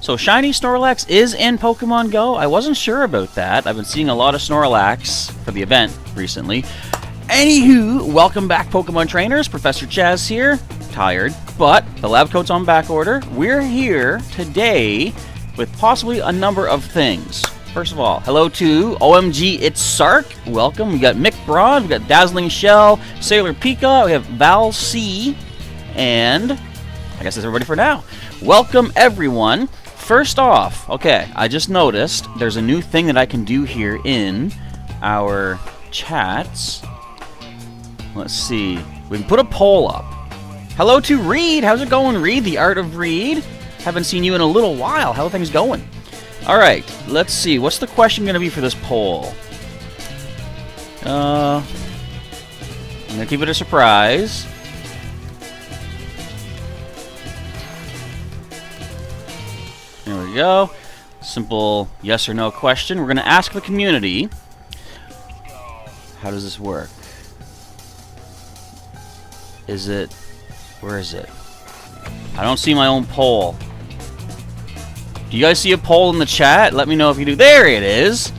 So Shiny Snorlax is in Pokemon Go. I wasn't sure about that. I've been seeing a lot of Snorlax for the event recently. Anywho, welcome back, Pokemon trainers. Professor Chaz here. Tired, but the lab coat's on back order. We're here today with possibly a number of things. First of all, hello to OMG It's Sark. Welcome. We got Mick Broad, we got Dazzling Shell, Sailor Pika, we have Val C, and I guess that's everybody for now. Welcome everyone. First off, okay, I just noticed there's a new thing that I can do here in our chats. Let's see. We can put a poll up. Hello to Reed. How's it going, Reed? The Art of Reed. Haven't seen you in a little while. How are things going? Alright, let's see. What's the question going to be for this poll? I'm going to keep it a surprise. There we go. Simple yes or no question. We're going to ask the community. How does this work? Is it... Where is it? I don't see my own poll. Do you guys see a poll in the chat? Let me know if you do. There it is!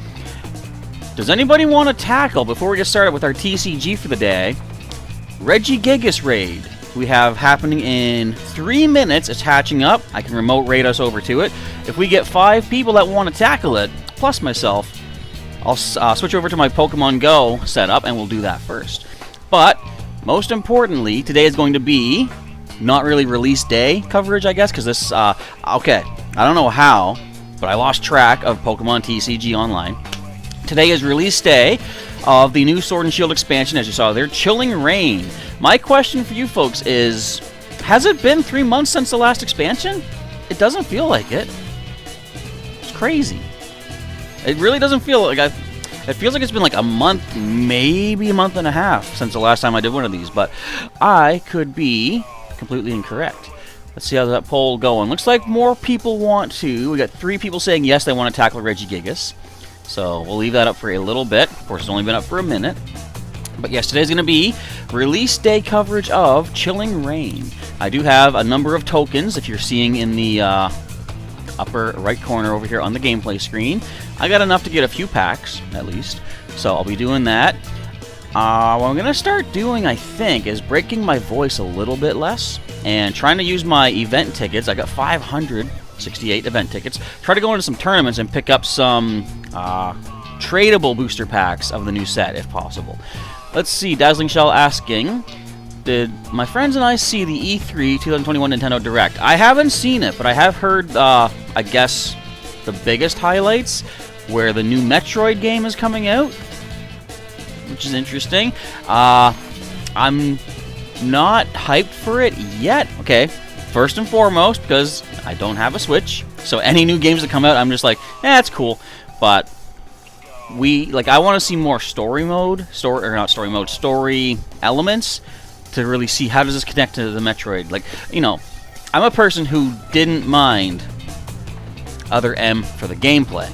Does anybody want to tackle, before we get started with our TCG for the day, Regigigas raid? We have happening in 3 minutes. It's hatching up. I can remote raid us over to it. If we get 5 people that want to tackle it, plus myself, I'll switch over to my Pokemon Go setup and we'll do that first. But most importantly, today is going to be not really release day coverage, I guess, because this, okay, I don't know how, but I lost track of Pokemon TCG Online. Today is release day of the new Sword and Shield expansion, as you saw there, Chilling Reign. My question for you folks is, has it been 3 months since the last expansion? It doesn't feel like it. It's crazy. It really doesn't feel like it feels like it's been like a month, maybe a month and a half since the last time I did one of these, but I could be completely incorrect. Let's see how that poll going. Looks like more people want to. We got 3 people saying yes, they want to tackle Regigigas. So we'll leave that up for a little bit. Of course, it's only been up for a minute. But yes, today's going to be release day coverage of Chilling Reign. I do have a number of tokens, if you're seeing in the upper right corner over here on the gameplay screen. I got enough to get a few packs, at least. So I'll be doing that. What I'm going to start doing, I think, is breaking my voice a little bit less and trying to use my event tickets. I got 568 event tickets. Try to go into some tournaments and pick up some tradable booster packs of the new set, if possible. Let's see, Dazzling Shell asking, did my friends and I see the E3 2021 Nintendo Direct? I haven't seen it, but I have heard, I guess, the biggest highlights, where the new Metroid game is coming out, which is interesting. I'm not hyped for it yet. Okay, first and foremost, because I don't have a Switch, so any new games that come out, I'm just like, it's cool. But I want to see more story elements to really see how does this connect to the Metroid. Like, you know, I'm a person who didn't mind Other M for the gameplay.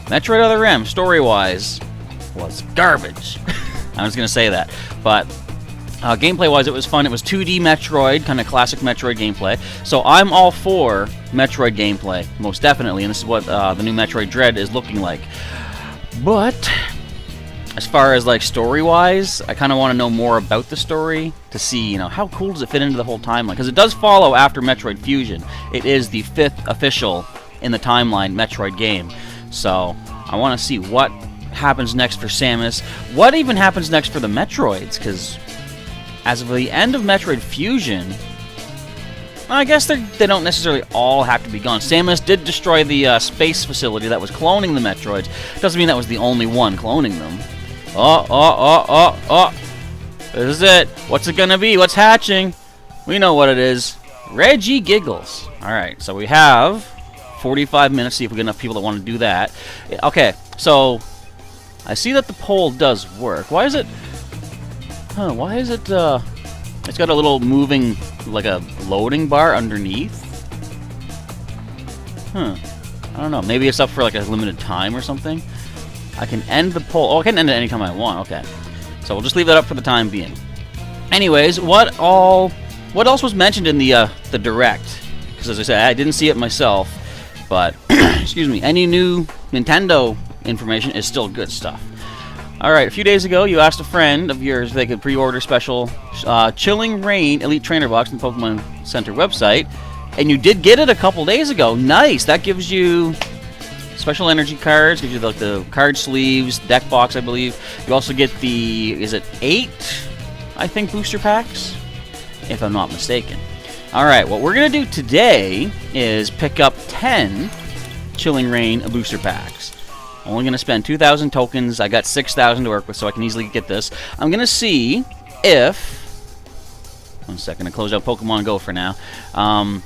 Metroid Other M, story-wise, was garbage. I was going to say that. But gameplay-wise, it was fun. It was 2D Metroid, kind of classic Metroid gameplay. So I'm all for Metroid gameplay, most definitely. And this is what the new Metroid Dread is looking like. But as far as like story-wise, I kind of want to know more about the story to see, you know, how cool does it fit into the whole timeline? Because it does follow after Metroid Fusion. It is the 5th official in the timeline Metroid game. So I want to see what happens next for Samus. What even happens next for the Metroids? Because as of the end of Metroid Fusion, I guess they don't necessarily all have to be gone. Samus did destroy the space facility that was cloning the Metroids. Doesn't mean that was the only one cloning them. Oh. This is it. What's it gonna be? What's hatching? We know what it is. Regigigas. Alright, so we have 45 minutes. See if we get enough people that want to do that. Okay, so I see that the poll does work. Why is it... why is it... It's got a little moving, like a loading bar underneath. I don't know. Maybe it's up for like a limited time or something. I can end the poll. Oh, I can end it anytime I want. Okay. So we'll just leave that up for the time being. Anyways, what else was mentioned in the Direct? Because as I said, I didn't see it myself. But, excuse me, any new Nintendo information is still good stuff. Alright, a few days ago, you asked a friend of yours if they could pre-order special Chilling Reign Elite Trainer Box on the Pokemon Center website, and you did get it a couple days ago. Nice! That gives you special energy cards, gives you like the card sleeves, deck box, I believe. You also get the, is it 8, I think, booster packs? If I'm not mistaken. Alright, what we're going to do today is pick up 10 Chilling Reign booster packs. Only going to spend 2,000 tokens. I got 6,000 to work with, so I can easily get this. I'm going to see if... One second, I close out Pokemon Go for now. I'm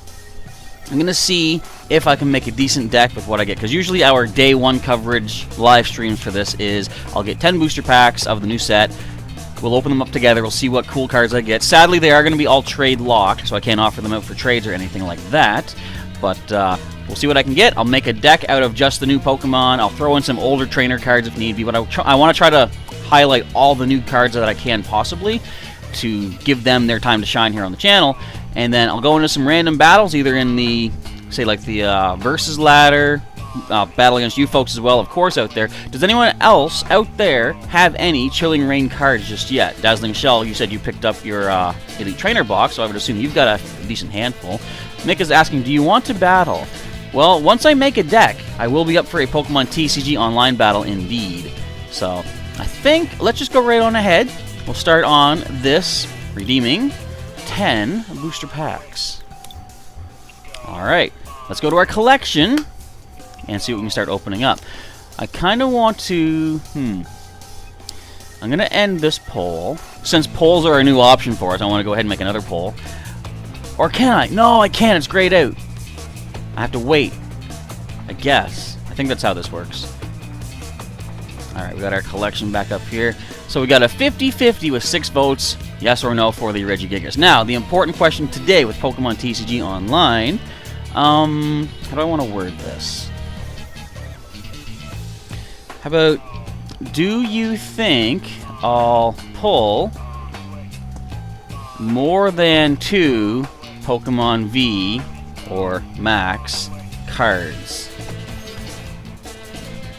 going to see if I can make a decent deck with what I get, because usually our day one coverage live streams for this is I'll get 10 booster packs of the new set. We'll open them up together. We'll see what cool cards I get. Sadly, they are going to be all trade locked, so I can't offer them out for trades or anything like that. But we'll see what I can get. I'll make a deck out of just the new Pokemon. I'll throw in some older trainer cards if need be. But I want to try to highlight all the new cards that I can possibly to give them their time to shine here on the channel. And then I'll go into some random battles, either in the, say, like the Versus Ladder, battle against you folks as well, of course, out there. Does anyone else out there have any Chilling Reign cards just yet? Dazzling Shell, you said you picked up your Elite Trainer box, so I would assume you've got a decent handful. Nick is asking, do you want to battle? Well, once I make a deck, I will be up for a Pokemon TCG online battle indeed. So, I think, let's just go right on ahead. We'll start on this, redeeming 10 booster packs. Alright, let's go to our collection and see what we can start opening up. I kind of want to... I'm going to end this poll. Since polls are a new option for us, I want to go ahead and make another poll. Or can I? No, I can't. It's grayed out. I have to wait. I guess. I think that's how this works. Alright, we got our collection back up here. So we got a 50-50 with 6 votes, yes or no, for the Regigigas. Now, the important question today with Pokemon TCG Online, how do I want to word this? How about, do you think I'll pull more than 2 Pokemon V or Max cards?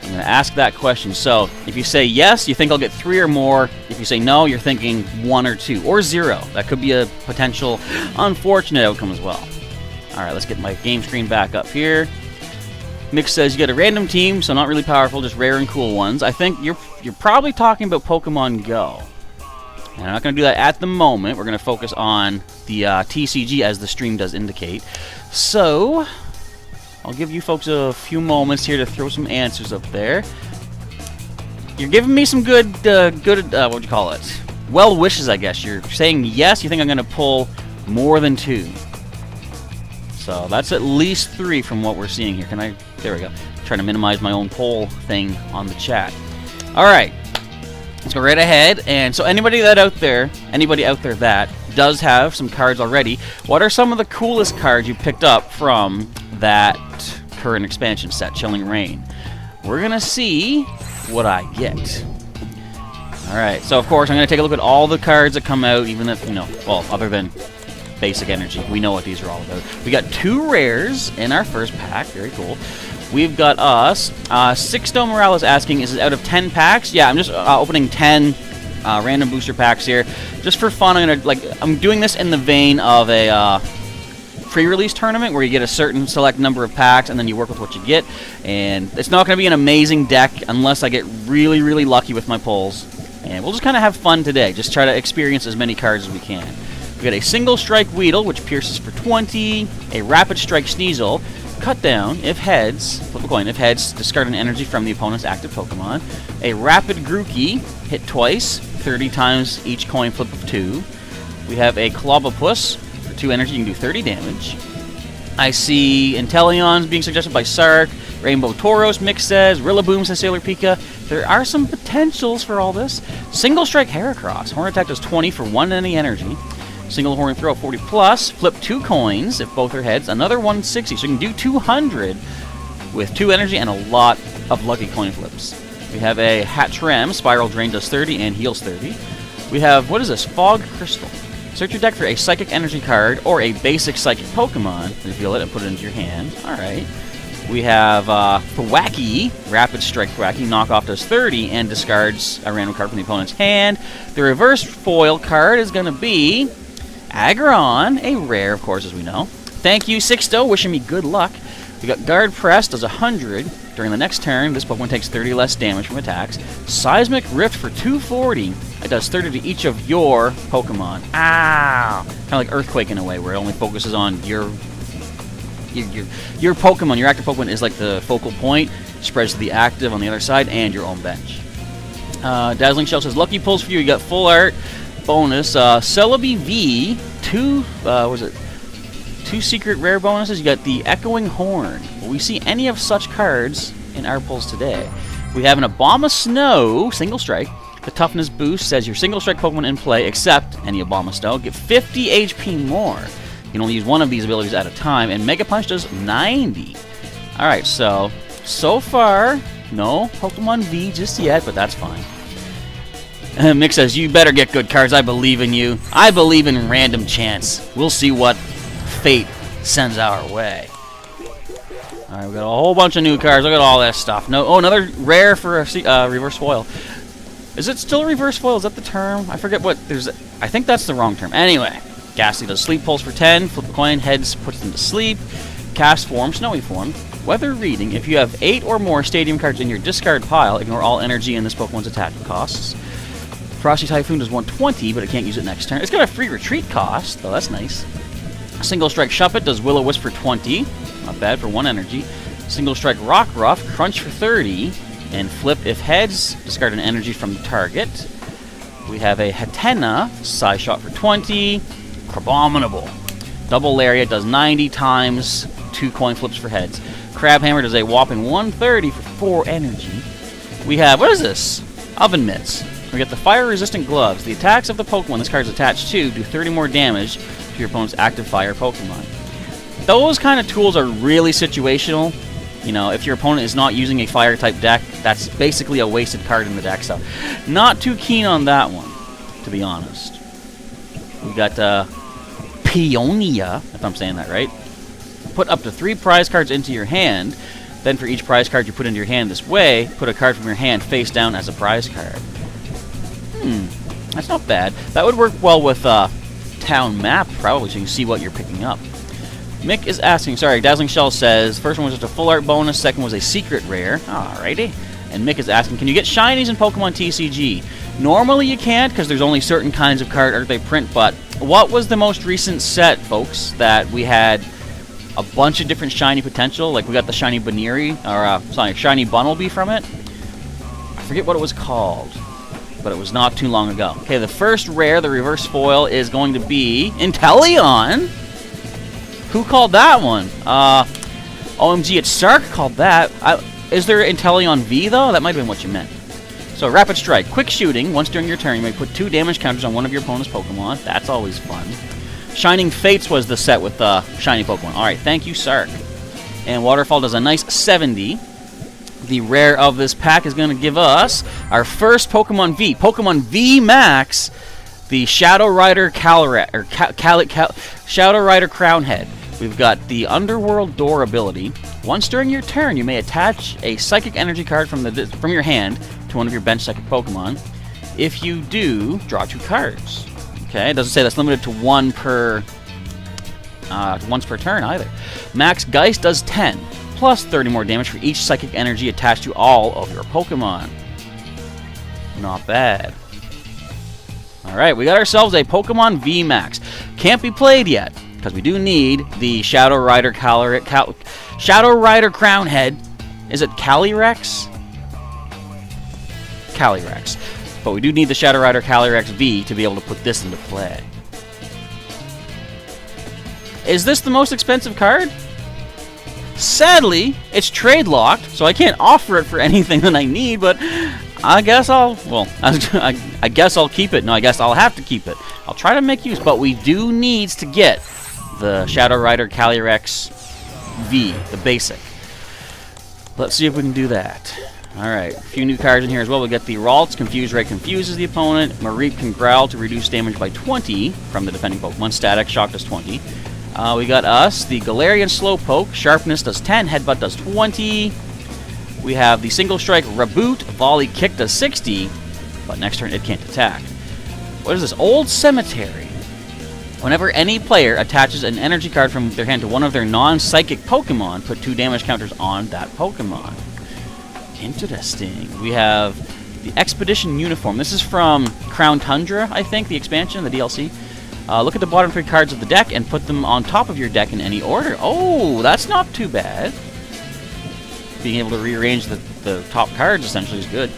I'm going to ask that question. So, if you say yes, you think I'll get 3 or more. If you say no, you're thinking 1 or 2. Or 0. That could be a potential unfortunate outcome as well. Alright, let's get my game screen back up here. Mick says you get a random team, so not really powerful, just rare and cool ones. I think you're probably talking about Pokemon Go. And I'm not going to do that at the moment. We're going to focus on the TCG as the stream does indicate. So, I'll give you folks a few moments here to throw some answers up there. You're giving me some good, what would you call it? Well wishes, I guess. You're saying yes, you think I'm going to pull more than 2. So that's at least 3 from what we're seeing here. There we go. Trying to minimize my own poll thing on the chat. Alright. Let's go right ahead. And so anybody out there that does have some cards already, what are some of the coolest cards you picked up from that current expansion set, Chilling Reign? We're going to see what I get. Alright, so of course I'm going to take a look at all the cards that come out, even if, well, other than basic energy. We know what these are all about. We got 2 rares in our first pack. Very cool. We've got us. Sixto Morales asking, is it out of 10 packs? Yeah, I'm just opening 10 random booster packs here. Just for fun, I'm doing this in the vein of a pre-release tournament where you get a certain select number of packs and then you work with what you get. And it's not going to be an amazing deck unless I get really, really lucky with my pulls. And we'll just kind of have fun today. Just try to experience as many cards as we can. We got a Single Strike Weedle, which pierces for 20. A Rapid Strike Sneasel. Cut down. If heads, flip a coin. If heads, discard an energy from the opponent's active Pokemon. A Rapid Grookey, hit twice. 30 times each coin flip of 2. We have a Clobbopus. For 2 energy, you can do 30 damage. I see Inteleons being suggested by Sark. Rainbow Tauros, Mick says. Rillaboom says Sailor Pika. There are some potentials for all this. Single Strike Heracross. Horn attack does 20 for 1 any energy. Single Horn Throw 40 plus. Flip 2 coins if both are heads. Another 160. So you can do 200 with 2 energy and a lot of lucky coin flips. We have a Hattrem. Spiral Drain does 30 and heals 30. We have, what is this? Fog Crystal. Search your deck for a Psychic Energy card or a basic Psychic Pokemon. Reveal it and put it into your hand. Alright. We have Thwacky, Rapid Strike Thwacky. Knockoff does 30 and discards a random card from the opponent's hand. The reverse foil card is going to be Aggron, a rare, of course, as we know. Thank you, Sixto, wishing me good luck. We got Guard Press, does 100. During the next turn, this Pokemon takes 30 less damage from attacks. Seismic Rift for 240. It does 30 to each of your Pokemon. Ow! Kind of like Earthquake in a way, where it only focuses on your Pokemon. Your active Pokemon is like the focal point. Spreads to the active on the other side and your own bench. Dazzling Shell says, Lucky pulls for you. You got full art bonus. Celebi V, two secret rare bonuses. You got the Echoing Horn. Will we see any of such cards in our pulls today? We have an Obama Snow, single strike. The toughness boost says your single strike Pokemon in play, except any Obama Snow, get 50 HP more. You can only use one of these abilities at a time, and Mega Punch does 90. Alright, so far, no Pokemon V just yet, but that's fine. Mick says, you better get good cards. I believe in you. I believe in random chance. We'll see what fate sends our way. Alright, we got a whole bunch of new cards. Look at all that stuff. Another rare for a reverse foil. Is it still a reverse foil? Is that the term? I forget what there's. I think that's the wrong term. Anyway, Ghastly does Sleep Pulse for 10. Flip a coin. Heads puts them to sleep. Cast Form, Snowy Form. Weather Reading. If you have 8 or more Stadium cards in your discard pile, ignore all energy in this Pokemon's attack costs. Frosty Typhoon does 120, but it can't use it next turn. It's got a free retreat cost, though that's nice. Single Strike Shuppet does Will-O-Wisp for 20. Not bad for 1 energy. Single Strike Rockruff, Crunch for 30. And Flip if heads, discard an energy from the target. We have a Hatena, Psy Shot for 20. Crabominable. Double Lariat does 90 times 2 coin flips for heads. Crabhammer does a whopping 130 for 4 energy. We have, what is this? Oven Mitts. We get the fire-resistant gloves. The attacks of the Pokemon this card is attached to do 30 more damage to your opponent's active fire Pokemon. Those kind of tools are really situational. You know, if your opponent is not using a fire-type deck, that's basically a wasted card in the deck. So, not too keen on that one, to be honest. We got Peonia, if I'm saying that right. Put up to 3 prize cards into your hand. Then for each prize card you put into your hand this way, put a card from your hand face down as a prize card. That's not bad. That would work well with Town Map, probably, so you can see what you're picking up. Mick is asking, sorry, Dazzling Shell says, first one was just a full art bonus, second was a secret rare. Alrighty. And Mick is asking, can you get shinies in Pokemon TCG? Normally you can't, because there's only certain kinds of card art they print, but what was the most recent set, folks, that we had a bunch of different shiny potential? Like, we got the shiny Baneri, or, shiny Bunnelby from it. I forget what it was called, but it was not too long ago. Okay, the first rare, the reverse foil, is going to be Inteleon. Who called that one? OMG, it's Stark called that. Is there Inteleon V, though? That might have been what you meant. So, Rapid Strike. Quick shooting. Once during your turn, you may put 2 damage counters on one of your opponent's Pokemon. That's always fun. Shining Fates was the set with shiny Pokemon. Alright, thank you, Sark. And Waterfall does a nice 70. The rare of this pack is going to give us our first Pokemon V. Pokemon V Max, the Shadow Rider Shadow Rider Crownhead. We've got the Underworld Door ability. Once during your turn, you may attach a Psychic Energy card from your hand to one of your bench Psychic Pokemon. If you do, draw 2 cards. Okay, it doesn't say that's limited to once per turn either. Max Geist does 10, plus 30 more damage for each Psychic Energy attached to all of your Pokemon. Not bad. Alright, we got ourselves a Pokemon V Max. Can't be played yet, because we do need the Shadow Rider Crownhead. Is it Calyrex? Calyrex. But we do need the Shadow Rider Calyrex V to be able to put this into play. Is this the most expensive card? Sadly, it's trade locked, so I can't offer it for anything that I need, but I guess I guess I'll keep it. No, I guess I'll have to keep it. I'll try to make use, but we do need to get the Shadow Rider Calyrex V, the basic. Let's see if we can do that. Alright, a few new cards in here as well. We got the Ralts, Confuse Ray confuses the opponent. Mareep can growl to reduce damage by 20 from the defending Pokemon. Static Shock does 20. We got us, the Galarian Slowpoke. Sharpness does 10, Headbutt does 20. We have the Single Strike Reboot. Volley Kick does 60, but next turn it can't attack. What is this? Old Cemetery. Whenever any player attaches an energy card from their hand to one of their non-psychic Pokemon, put 2 damage counters on that Pokemon. Interesting. We have the Expedition Uniform. This is from Crown Tundra, I think, the expansion, the DLC. Look at the bottom 3 cards of the deck and put them on top of your deck in any order. Oh, that's not too bad. Being able to rearrange the top cards essentially is good.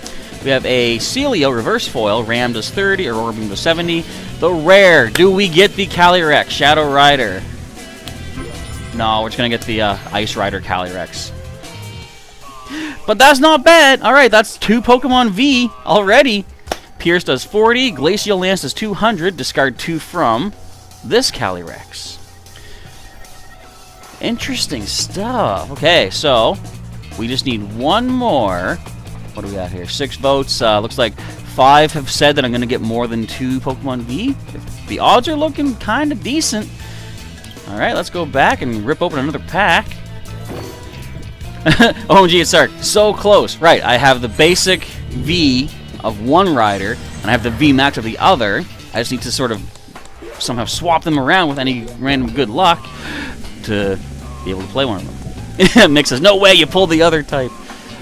We have a Celio reverse foil. Ram does 30, Aurora Beam does 70. The rare. Do we get the Calyrex Shadow Rider? No, we're just going to get the Ice Rider Calyrex. But that's not bad. Alright, that's 2 Pokemon V already. Pierce does 40. Glacial Lance does 200. Discard 2 from this Calyrex. Interesting stuff. Okay, so we just need one more. What do we got here? 6 votes. Looks like 5 have said that I'm going to get more than 2 Pokemon V. The odds are looking kind of decent. Alright, let's go back and rip open another pack. OMG, it's Sark. So close. Right, I have the basic V of one rider, and I have the V Max of the other. I just need to sort of somehow swap them around with any random good luck to be able to play one of them. Mick says, no way, you pulled the other type.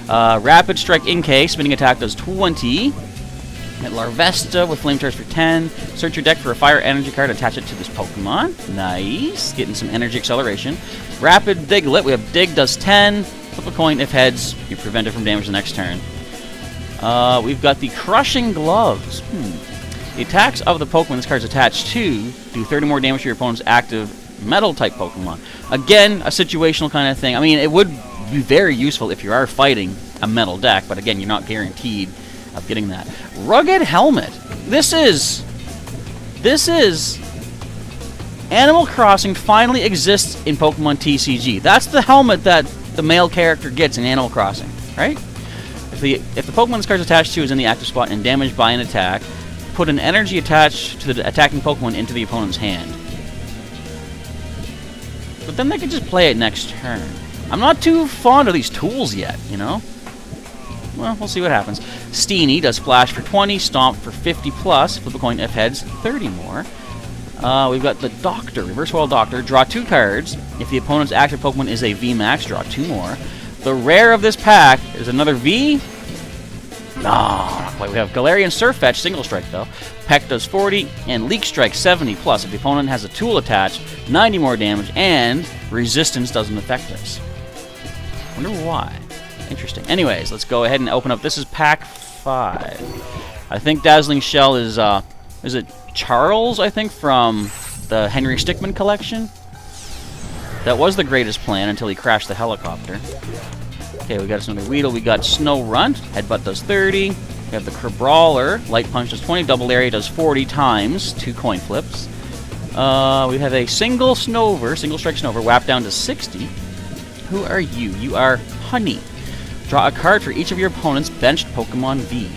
Rapid Strike Inkay, spinning attack does 20. Hit Larvesta with Flame Charge for 10. Search your deck for a fire energy card, attach it to this Pokemon. Nice. Getting some energy acceleration. Rapid Diglett, we have Dig does 10. Flip a coin. If heads, you prevent it from damage the next turn. We've got the Crushing Gloves. The attacks of the Pokemon this card's attached to do 30 more damage to your opponent's active Metal-type Pokemon. Again, a situational kind of thing. I mean, it would be very useful if you are fighting a Metal deck, but again, you're not guaranteed of getting that. Rugged Helmet. This is Animal Crossing finally exists in Pokemon TCG. That's the helmet that the male character gets in Animal Crossing, right? If the Pokemon this card's attached to is in the active spot and damaged by an attack, put an energy attached to the attacking Pokemon into the opponent's hand. But then they could just play it next turn. I'm not too fond of these tools yet, you know? Well, we'll see what happens. Steenie does Splash for 20, Stomp for 50 plus, flip a coin if heads, 30 more. We've got the Doctor, Reverse Foil Doctor, draw 2 cards. If the opponent's active Pokemon is a V Max, draw 2 more. The rare of this pack is another V. No, not quite. We have Galarian Surfetch, Single Strike though. Peck does 40, and Leak Strike 70 plus. If the opponent has a tool attached, 90 more damage, and Resistance doesn't affect this. Wonder why. Interesting. Anyways, let's go ahead and open up. This is pack 5. I think Dazzling Shell is it Charles, I think, from the Henry Stickmin collection? That was the greatest plan until he crashed the helicopter. Okay, we got another Weedle. We got Snow Runt. Headbutt does 30. We have the Crabrawler. Light Punch does 20. Double Area does 40 times 2 coin flips. We have a Single Strike Snover. Whap down to 60. Who are you? You are Honey. Draw a card for each of your opponent's benched Pokemon V.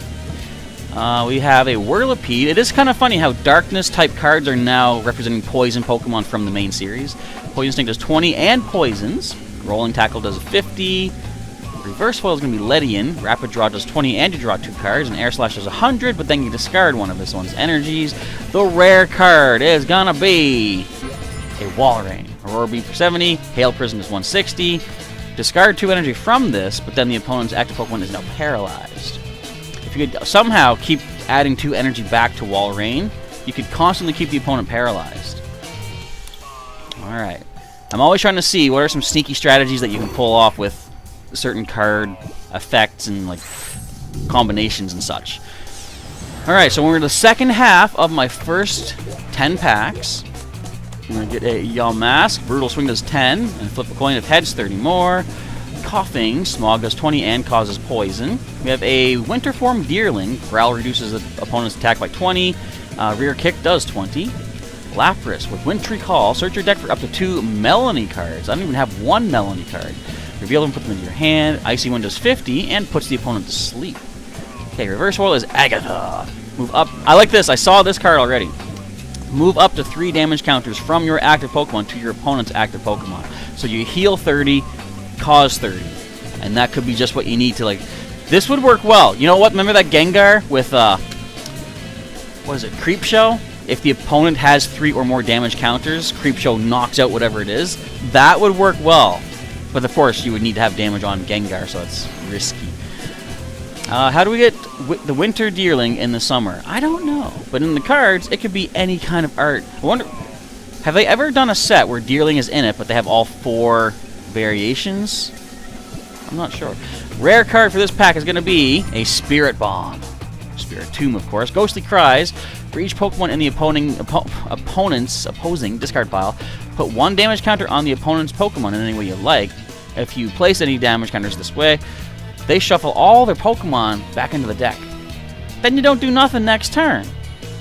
We have a Whirlipede. It is kind of funny how Darkness-type cards are now representing Poison Pokemon from the main series. Poison Sting does 20 and Poisons. Rolling Tackle does 50. Reverse Foil is going to be Ledian. Rapid Draw does 20 and you draw 2 cards. And Air Slash does 100, but then you discard one of this one's energies. The rare card is going to be a Walrein. Aurora Beam for 70. Hail Prison is 160. Discard 2 energy from this, but then the opponent's active Pokemon is now paralyzed. If you could somehow keep adding 2 energy back to Walrein, you could constantly keep the opponent paralyzed. Alright. I'm always trying to see what are some sneaky strategies that you can pull off with certain card effects and like combinations and such. Alright, so we're in the second half of my first 10 packs. I'm going to get a Yamask. Brutal Swing does 10, and flip a coin if heads, 30 more. Coughing. Smog does 20 and causes poison. We have a Winter Form Deerling. Growl reduces the opponent's attack by 20. Rear Kick does 20. Lapras with Wintry Call. Search your deck for up to 2 Melanie cards. I don't even have 1 Melanie card. Reveal them, put them into your hand. Icy Wind does 50 and puts the opponent to sleep. Okay, Reverse Foil is Agatha. Move up. I like this. I saw this card already. Move up to 3 damage counters from your active Pokemon to your opponent's active Pokemon. So you heal 30, cause 30. And that could be just what you need to, like... This would work well. You know what? Remember that Gengar with, what is it, Creepshow? If the opponent has 3 or more damage counters, Creepshow knocks out whatever it is. That would work well. But of course, you would need to have damage on Gengar, so it's risky. How do we get the Winter Deerling in the summer? I don't know. But in the cards, it could be any kind of art. I wonder, have they ever done a set where Deerling is in it, but they have all 4 variations? I'm not sure. Rare card for this pack is going to be a Spirit Bomb. Spirit Tomb, of course. Ghostly Cries. For each Pokemon in the opponent's opposing discard pile, put 1 damage counter on the opponent's Pokemon in any way you like. If you place any damage counters this way, they shuffle all their Pokemon back into the deck. Then you don't do nothing next turn.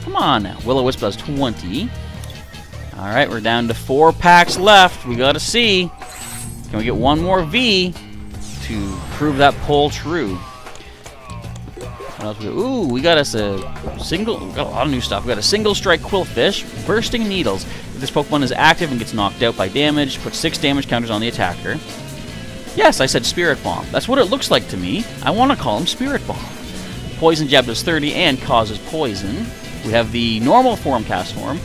Come on now. Will-O-Wisp does 20. Alright, we're down to 4 packs left. We gotta see. Can we get one more V to prove that poll true? What else we got? Ooh, we got us a single... We got a lot of new stuff. We got a Single Strike Quillfish, Bursting Needles. If this Pokemon is active and gets knocked out by damage, put 6 damage counters on the attacker. Yes, I said Spirit Bomb. That's what it looks like to me. I want to call him Spirit Bomb. Poison Jab does 30 and causes poison. We have the normal form cast form.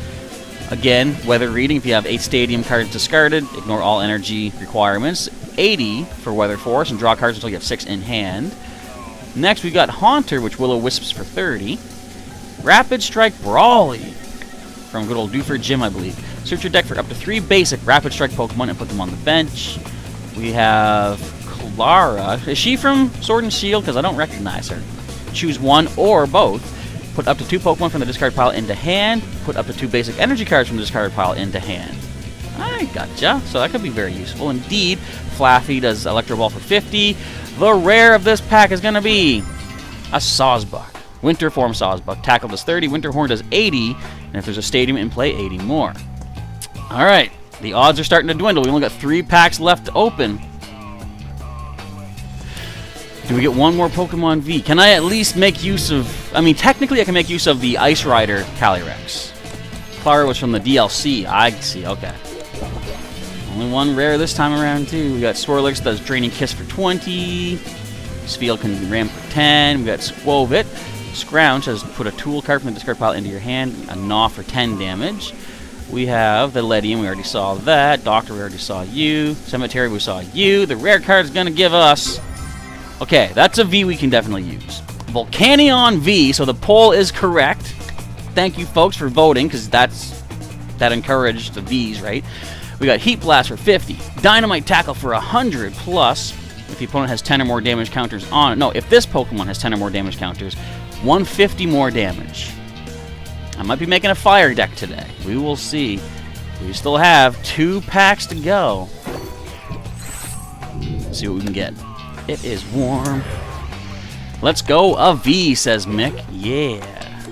Again, weather reading. If you have 8 stadium cards discarded, ignore all energy requirements. 80 for weather force and draw cards until you have 6 in hand. Next, we got Haunter, which Will-O-Wisps for 30. Rapid Strike Brawly from good old Dewford Gym, I believe. Search your deck for up to 3 basic Rapid Strike Pokemon and put them on the bench. We have Clara. Is she from Sword and Shield? Because I don't recognize her. Choose one or both. Put up to 2 Pokemon from the discard pile into hand. Put up to 2 basic energy cards from the discard pile into hand. I gotcha. So that could be very useful. Indeed, Flaffy does Electro Ball for 50. The rare of this pack is going to be a Sawsbuck. Winter Form Sawsbuck. Tackle does 30. Winter Horn does 80. And if there's a stadium in play, 80 more. Alright. The odds are starting to dwindle. We only got 3 packs left to open. Do we get one more Pokemon V? Can I at least make use of... I mean, technically I can make use of the Ice Rider Calyrex. Clara was from the DLC. I see. Okay. Only one rare this time around, too. We got Swirlix does Draining Kiss for 20. Spheal can ram for 10. We got Squovit. Scrounge says put a tool card from the discard pile into your hand. A Gnaw for 10 damage. We have the Ledium. We already saw that. Doctor, we already saw you. Cemetery, we saw you. The rare card is going to give us... Okay, that's a V we can definitely use. Volcanion V, so the poll is correct. Thank you, folks, for voting, because that encouraged the Vs, right? We got Heat Blast for 50. Dynamite Tackle for 100 plus. If the opponent has 10 or more damage counters on it. No, if this Pokemon has 10 or more damage counters, 150 more damage. I might be making a fire deck today. We will see. We still have 2 packs to go. Let's see what we can get. It is warm. Let's go a V, says Mick. Yeah.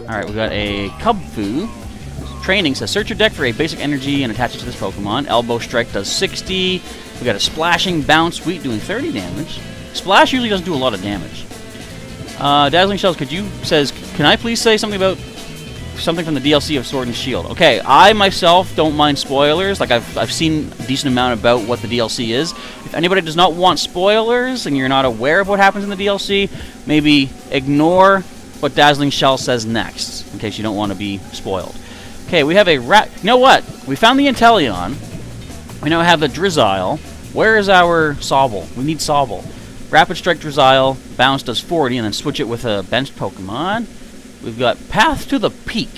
Alright, we got a Cubfu. Training says search your deck for a basic energy and attach it to this Pokemon. Elbow Strike does 60. We got a Splashing Bounce Sweet doing 30 damage. Splash usually doesn't do a lot of damage. Dazzling Shells, can I please say something about something from the DLC of Sword and Shield? Okay, I myself don't mind spoilers. Like, I've seen a decent amount about what the DLC is. If anybody does not want spoilers and you're not aware of what happens in the DLC, maybe ignore what Dazzling Shell says next, in case you don't want to be spoiled. Okay, we have a rat. You know what? We found the Inteleon. We now have the Drizzile. Where is our Sobble? We need Sobble. Rapid Strike Drizzile. Bounce does 40, and then switch it with a benched Pokemon. We've got Path to the Peak.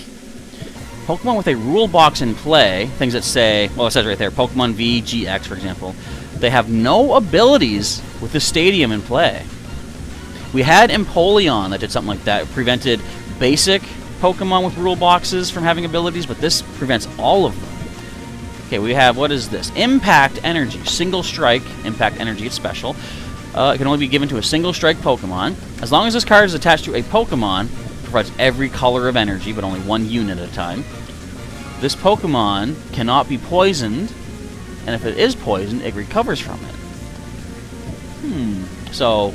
Pokemon with a rule box in play. Things that say, well, it says right there, Pokemon V, GX, for example. They have no abilities with the stadium in play. We had Empoleon that did something like that. It prevented basic Pokemon with rule boxes from having abilities, but this prevents all of them. Okay, we have, what is this? Impact Energy. Single Strike. Impact Energy, it's special. It can only be given to a single strike Pokemon. As long as this card is attached to a Pokemon, it provides every color of energy, but only 1 unit at a time. This Pokemon cannot be poisoned, and if it is poisoned, it recovers from it. So,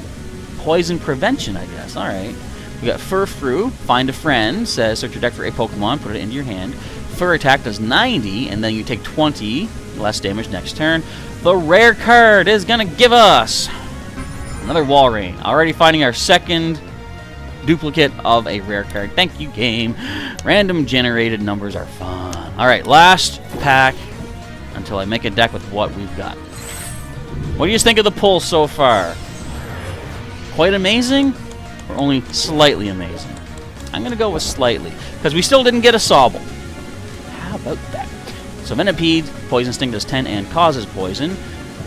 poison prevention, I guess. Alright. We got Furfrou. Find a Friend. Says, search your deck for a Pokemon. Put it into your hand. fur attack does 90, and then you take 20 less damage next turn. The rare card is gonna give us another Walrein. Already finding our second duplicate of a rare card. Thank you, game. Random generated numbers are fun. Alright, last pack until I make a deck with what we've got. What do you think of the pull so far? Quite amazing? Or only slightly amazing? I'm going to go with slightly, because we still didn't get a Sobble. How about that? So Venipede, Poison Sting does 10 and causes poison.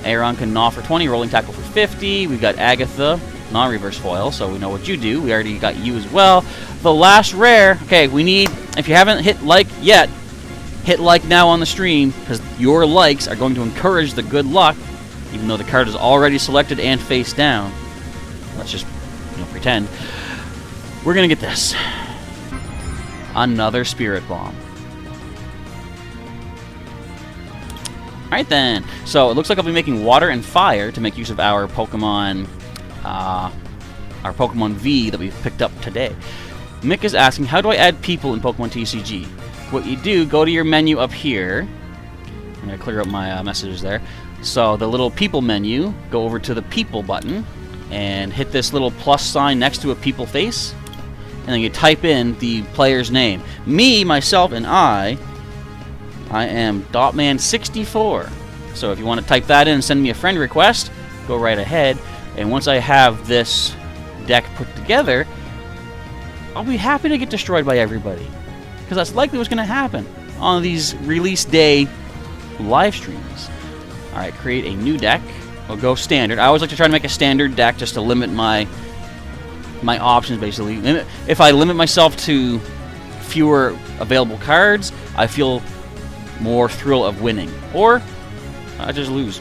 Aeron can gnaw for 20, Rolling Tackle for 50. We've got Agatha, non-reverse foil, so we know what you do. We already got you as well. The last rare, okay, we need, if you haven't hit like yet, hit like now on the stream, because your likes are going to encourage the good luck, even though the card is already selected and face down. Let's just, pretend. We're going to get this. Another Spirit Bomb. Alright then. So it looks like I'll be making Water and Fire to make use of our Pokemon V that we've picked up today. Mick is asking, how do I add people in Pokemon TCG? What you do, go to your menu up here. I'm going to clear up my messages there. So the little people menu, go over to the people button and hit this little plus sign next to a people face. And then you type in the player's name. Me, myself, and I am Dotman64. So if you want to type that in and send me a friend request, go right ahead. And once I have this deck put together, I'll be happy to get destroyed by everybody. Because that's likely what's going to happen on these release day live streams. Alright, create a new deck. We'll go standard. I always like to try to make a standard deck just to limit my options, basically. If I limit myself to fewer available cards, I feel more thrill of winning. Or I just lose.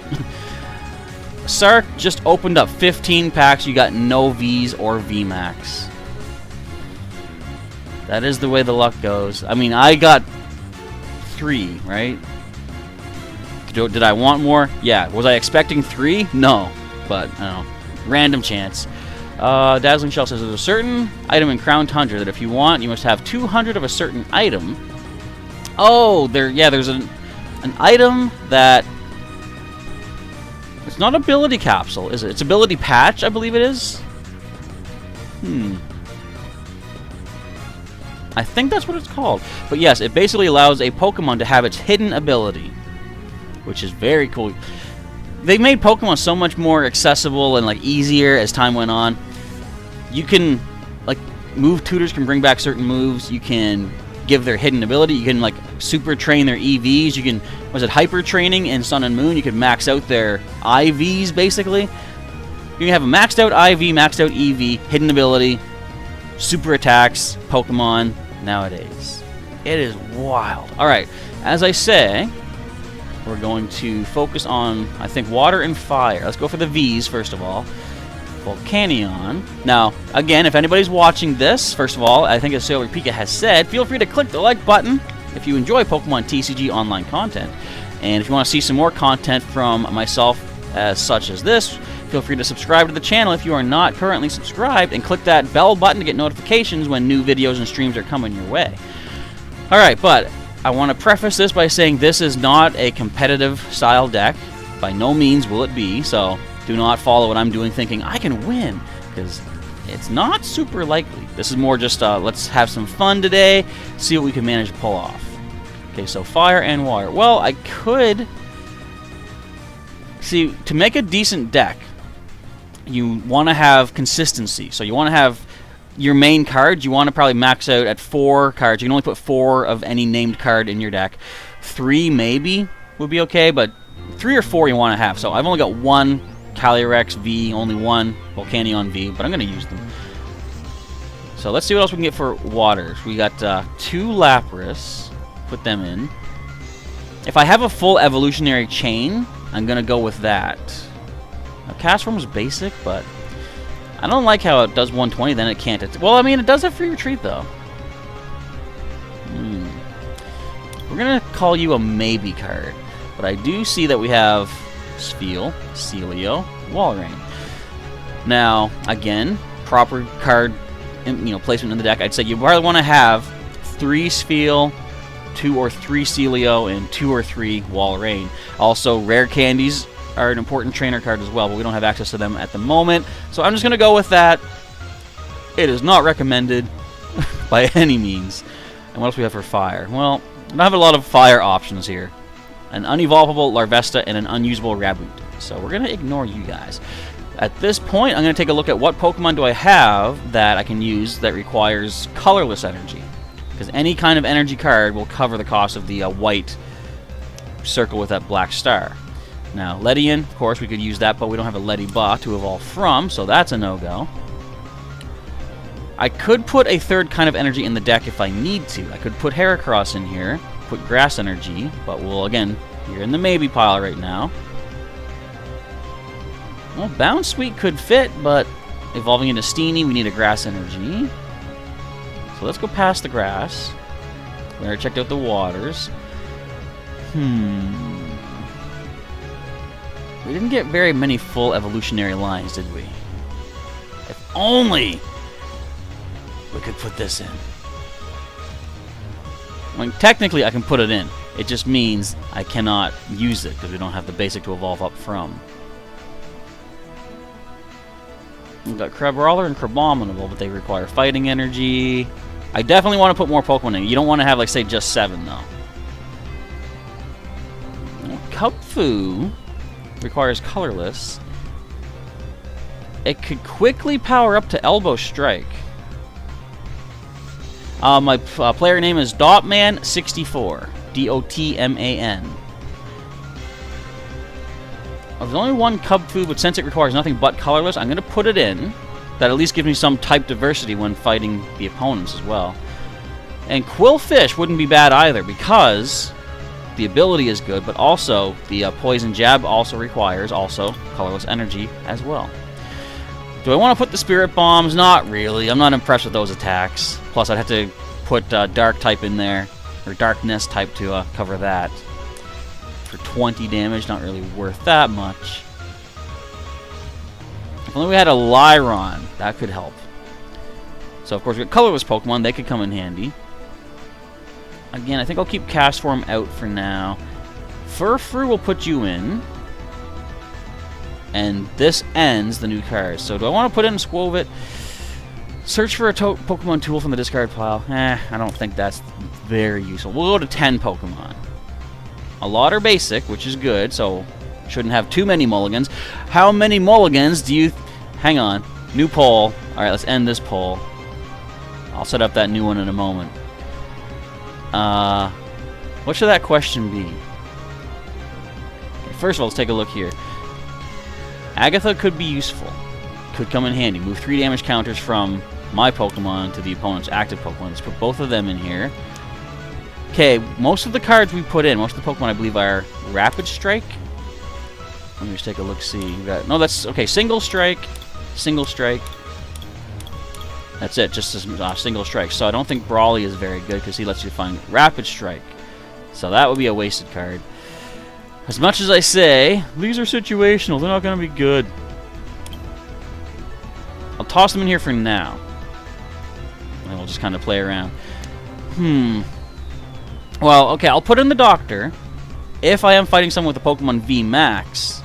Sark just opened up 15 packs. You got no Vs or VMAX. That is the way the luck goes. I mean, I got 3, right? Did I want more? Yeah. Was I expecting 3? No. But, I don't know. Random chance. Dazzling Shell says there's a certain item in Crown Tundra that if you want, you must have 200 of a certain item. Oh, there's an item that... It's not Ability Capsule, is it? It's Ability Patch, I believe it is. I think that's what it's called. But yes, it basically allows a Pokemon to have its hidden ability, which is very cool. They made Pokemon so much more accessible and easier as time went on. You can move tutors can bring back certain moves. You can give their hidden ability. You can super train their EVs. You can, was it hyper training in Sun and Moon? You could max out their IVs basically. You can have a maxed out IV, maxed out EV, hidden ability, super attacks Pokemon nowadays. It is wild. Alright, as I say, we're going to focus on, I think, Water and Fire. Let's go for the Vs first of all. Volcanion. Now, again, if anybody's watching this, first of all, I think as Sailor Pika has said, feel free to click the like button if you enjoy Pokemon TCG online content. And if you want to see some more content from myself such as this, feel free to subscribe to the channel if you are not currently subscribed, and click that bell button to get notifications when new videos and streams are coming your way. Alright, but I want to preface this by saying this is not a competitive style deck. By no means will it be, so do not follow what I'm doing thinking I can win, because it's not super likely. This is more just let's have some fun today, see what we can manage to pull off. Okay, so Fire and Water. Well, I could... See, to make a decent deck, you want to have consistency. So you want to have your main cards, you want to probably max out at 4 cards. You can only put 4 of any named card in your deck. 3 maybe would be okay, but 3 or 4 you want to have. So I've only got 1 Calyrex V, only 1 Volcanion V, but I'm going to use them. So let's see what else we can get for water. We got 2 Lapras. Put them in. If I have a full evolutionary chain, I'm going to go with that. Now, Castform is basic, but I don't like how it does 120, then it can't. Well, I mean, it does have free retreat, though. We're going to call you a maybe card. But I do see that we have Spheal, Celio, Walrein. Now, again, proper card placement in the deck. I'd say you probably want to have 3 Spheal, 2 or 3 Celio, and 2 or 3 Walrein. Also, rare candies are an important trainer card as well, but we don't have access to them at the moment. So I'm just going to go with that. It is not recommended by any means. And what else do we have for fire? Well, I don't have a lot of fire options here. An unevolvable Larvesta and an unusable Raboot. So we're going to ignore you guys. At this point, I'm going to take a look at what Pokemon do I have that I can use that requires colorless energy. Because any kind of energy card will cover the cost of the white circle with that black star. Now, Ledian, of course, we could use that, but we don't have a Lediba to evolve from, so that's a no-go. I could put a third kind of energy in the deck if I need to. I could put Heracross in here, put grass energy, but we'll, again, you're in the maybe pile right now. Well, Bounce Sweet could fit, but evolving into Steenie, we need a grass energy. So let's go past the grass. We already checked out the waters. We didn't get very many full evolutionary lines, did we? If only we could put this in. I mean, technically I can put it in. It just means I cannot use it because we don't have the basic to evolve up from. We've got Crabrawler and Crabominable, but they require fighting energy. I definitely want to put more Pokemon in. You don't want to have, like, say, just 7, though. Cubfu requires colorless. It could quickly power up to Elbow Strike. My player name is Dotman64. D-O-T-M-A-N. There's only one Cubfu, but since it requires nothing but colorless, I'm going to put it in. That at least gives me some type diversity when fighting the opponents as well. And Quillfish wouldn't be bad either, because the ability is good, but also the Poison Jab also requires colorless energy as well. Do I want to put the Spirit Bombs? Not really. I'm not impressed with those attacks. Plus, I'd have to put Dark type in there, or Darkness type to cover that. For 20 damage, not really worth that much. If only we had a Lyron, that could help. So, of course, we got colorless Pokemon. They could come in handy. Again, I think I'll keep Cast Form out for now. Furfrou will put you in. And this ends the new cards. So, do I want to put in Squovit? Search for a Pokemon tool from the discard pile. I don't think that's very useful. We'll go to 10 Pokemon. A lot are basic, which is good, so shouldn't have too many mulligans. How many mulligans do you... Hang on. New poll. Alright, let's end this poll. I'll set up that new one in a moment. What should that question be? Okay, first of all, let's take a look here. Agatha could be useful. Could come in handy. Move 3 damage counters from my Pokemon to the opponent's active Pokemon. Let's put both of them in here. Okay, most of the cards we put in, most of the Pokemon I believe are Rapid Strike. Let me just take a look-see. We got, no, that's, okay, Single Strike. That's it, just a Single Strike. So I don't think Brawly is very good because he lets you find Rapid Strike. So that would be a wasted card. As much as I say, these are situational, they're not going to be good. I'll toss them in here for now. And we'll just kind of play around. Well, okay, I'll put in the Doctor. If I am fighting someone with a Pokemon V Max,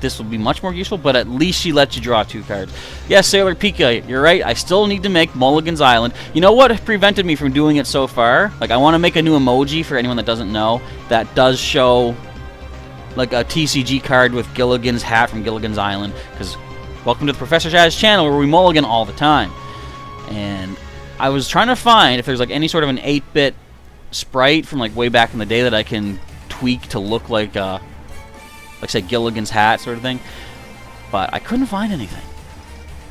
this will be much more useful, but at least she lets you draw 2 cards. Yes, Sailor Pika, you're right. I still need to make Mulligan's Island. You know what prevented me from doing it so far? Like, I want to make a new emoji for anyone that doesn't know that does show, like, a TCG card with Gilligan's hat from Gilligan's Island, because welcome to the Professor Chaz channel where we mulligan all the time. And I was trying to find if there's, like, any sort of an 8-bit sprite from, like, way back in the day that I can tweak to look like say Gilligan's hat sort of thing, but I couldn't find anything.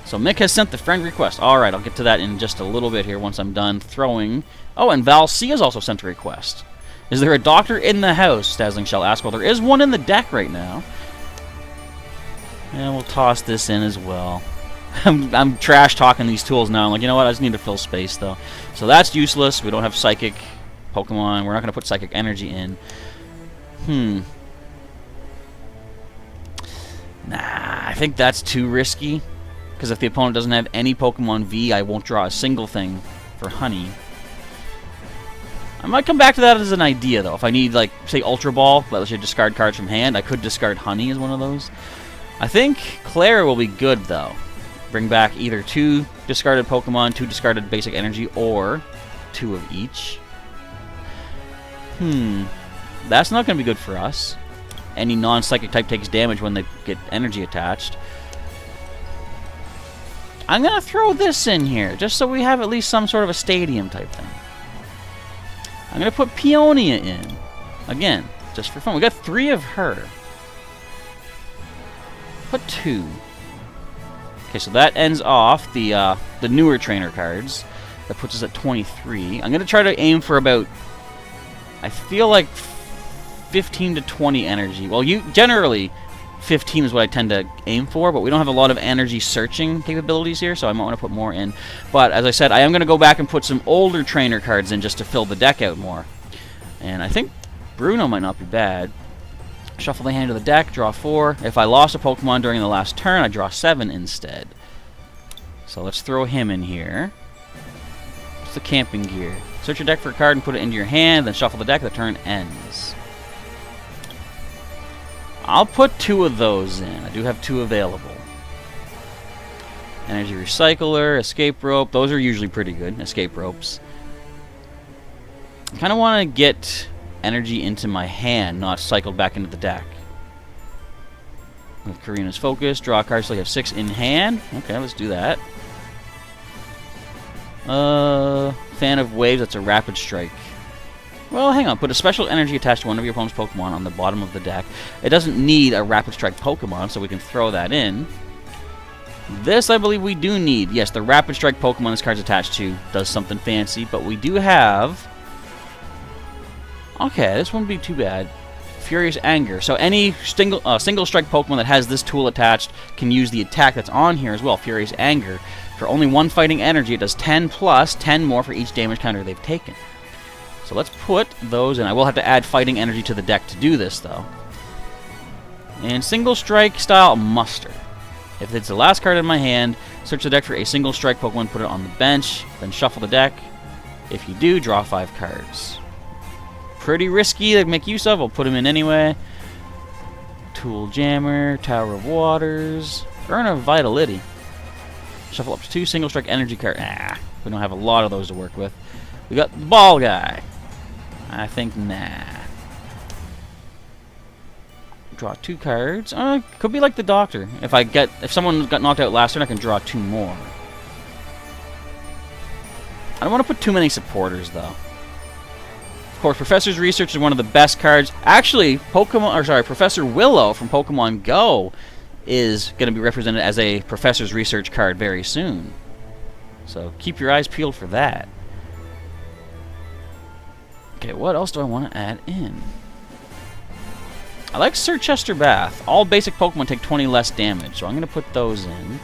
So Mick has sent the friend request. Alright, I'll get to that in just a little bit here once I'm done throwing. Oh, and Val C has also sent a request. Is there a doctor in the house? Dazzling Shell asked. Well, there is one in the deck right now. And we'll toss this in as well. I'm trash talking these tools now. I'm like, you know what, I just need to fill space though. So that's useless. We don't have Psychic Pokemon. We're not going to put Psychic Energy in. Nah, I think that's too risky. Because if the opponent doesn't have any Pokemon V, I won't draw a single thing for Honey. I might come back to that as an idea, though. If I need, like, say, Ultra Ball, that lets you discard cards from hand, I could discard Honey as one of those. I think Claire will be good, though. Bring back either 2 discarded Pokemon, 2 discarded basic energy, or 2 of each. That's not going to be good for us. Any non-psychic type takes damage when they get energy attached. I'm going to throw this in here, just so we have at least some sort of a stadium type thing. I'm going to put Peonia in. Again, just for fun. We got 3 of her. Put 2. Okay, so that ends off the newer trainer cards. That puts us at 23. I'm going to try to aim for about, I feel like 15 to 20 energy. Well, generally 15 is what I tend to aim for, but we don't have a lot of energy searching capabilities here, so I might want to put more in. But as I said, I am going to go back and put some older trainer cards in just to fill the deck out more. And I think Bruno might not be bad. Shuffle the hand of the deck, draw 4. If I lost a Pokemon during the last turn, I draw 7 instead. So let's throw him in here. What's the camping gear? Search your deck for a card and put it into your hand, then shuffle the deck. The turn ends. I'll put 2 of those in. I do have 2 available. Energy Recycler, Escape Rope. Those are usually pretty good, Escape Ropes. I kind of want to get energy into my hand, not cycled back into the deck. With Karina's Focus, draw a card so you have 6 in hand. Okay, let's do that. Fan of Waves, that's a Rapid Strike. Well, hang on. Put a special energy attached to one of your opponent's Pokemon on the bottom of the deck. It doesn't need a Rapid Strike Pokemon, so we can throw that in. This, I believe we do need. Yes, the Rapid Strike Pokemon this card's attached to does something fancy, but we do have... Okay, this wouldn't be too bad. Furious Anger. So any single strike Pokemon that has this tool attached can use the attack that's on here as well, Furious Anger. For only 1 fighting energy, it does 10 plus, 10 more for each damage counter they've taken. So let's put those in. I will have to add fighting energy to the deck to do this, though. And single strike style Muster. If it's the last card in my hand, search the deck for a single strike Pokemon, put it on the bench, then shuffle the deck. If you do, draw 5 cards. Pretty risky to make use of. I'll put them in anyway. Tool Jammer, Tower of Waters, earn a Vitality. Shuffle up to 2 single strike energy cards. We don't have a lot of those to work with. We got the Ball Guy. I think nah. Draw 2 cards. Could be like the Doctor. If someone got knocked out last turn, I can draw 2 more. I don't want to put too many supporters though. Of course, Professor's Research is one of the best cards. Actually, Professor Willow from Pokemon Go is going to be represented as a Professor's Research card very soon. So keep your eyes peeled for that. Okay, what else do I want to add in? I like Sir Chester Bath. All basic Pokemon take 20 less damage, so I'm going to put those in.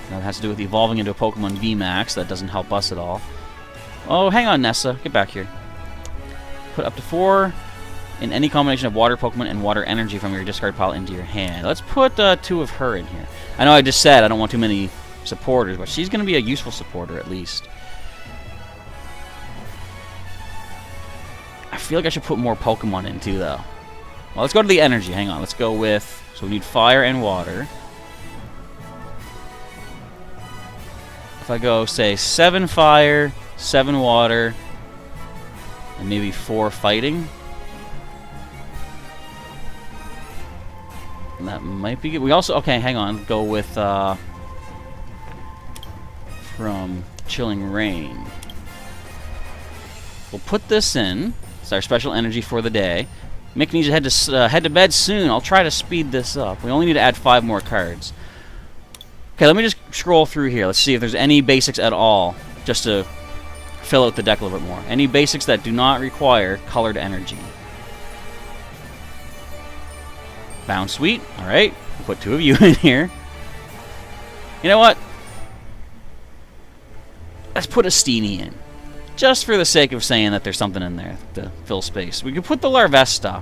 That has to do with evolving into a Pokemon VMAX. That doesn't help us at all. Oh, hang on, Nessa. Get back here. Put up to 4 in any combination of water Pokemon and water energy from your discard pile into your hand. Let's put 2 of her in here. I know I just said I don't want too many supporters, but she's going to be a useful supporter at least. I feel like I should put more Pokemon in too, though. Well, let's go to the energy. Hang on. Let's go with... So we need fire and water. If I go, say, 7 fire, 7 water, and maybe 4 fighting. That might be good. We also... Okay, hang on. Go with... from Chilling Rain. We'll put this in. It's our special energy for the day. Mick needs to head to bed soon. I'll try to speed this up. We only need to add 5 more cards. Okay, let me just scroll through here. Let's see if there's any basics at all, just to fill out the deck a little bit more. Any basics that do not require colored energy. Bound Sweet. All right, we'll put 2 of you in here. You know what? Let's put a Steenie in. Just for the sake of saying that there's something in there to fill space. We could put the Larvesta.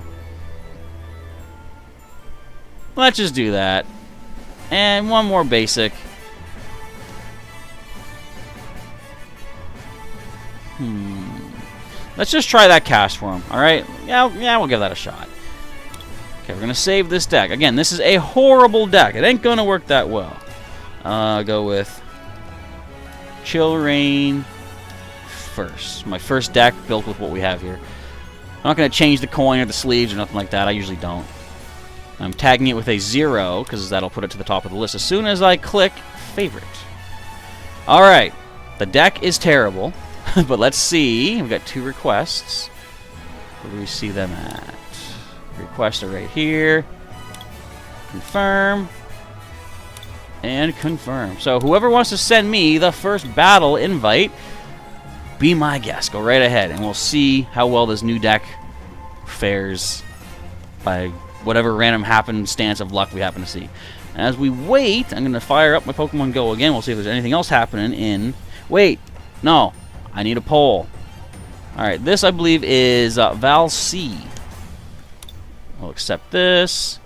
Let's just do that. And 1 more basic. Let's just try that cast for him, alright? Yeah, we'll give that a shot. Okay, we're going to save this deck. Again, this is a horrible deck. It ain't going to work that well. Go with Chill Rain first. My first deck built with what we have here. I'm not going to change the coin or the sleeves or nothing like that. I usually don't. I'm tagging it with a 0 because that'll put it to the top of the list as soon as I click favorite. Alright, the deck is terrible. But let's see. We've got 2 requests. Where do we see them at? Requests are right here. Confirm. And confirm. So whoever wants to send me the first battle invite, be my guest. Go right ahead, and we'll see how well this new deck fares by whatever random happenstance of luck we happen to see. As we wait, I'm going to fire up my Pokemon Go again. We'll see if there's anything else happening in... Wait! No! I need a poll. Alright, this I believe is Val C. I'll accept this.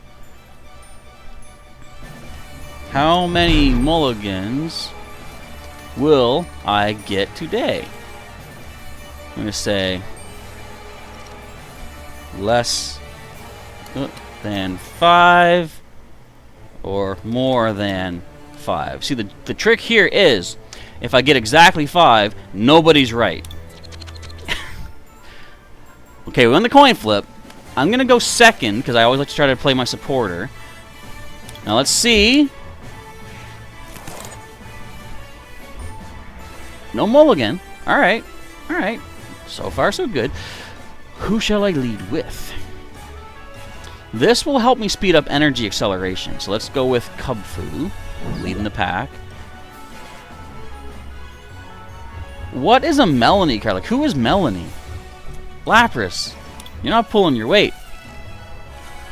How many mulligans will I get today? I'm going to say less than 5 or more than 5. See, the trick here is if I get exactly 5, nobody's right. Okay, we won the coin flip. I'm going to go second because I always like to try to play my supporter. Now let's see. No mulligan. Alright. Alright. So far, so good. Who shall I lead with? This will help me speed up energy acceleration. So let's go with Cubfu, leading the pack. What is a Melanie card? Like, who is Melanie? Lapras. You're not pulling your weight.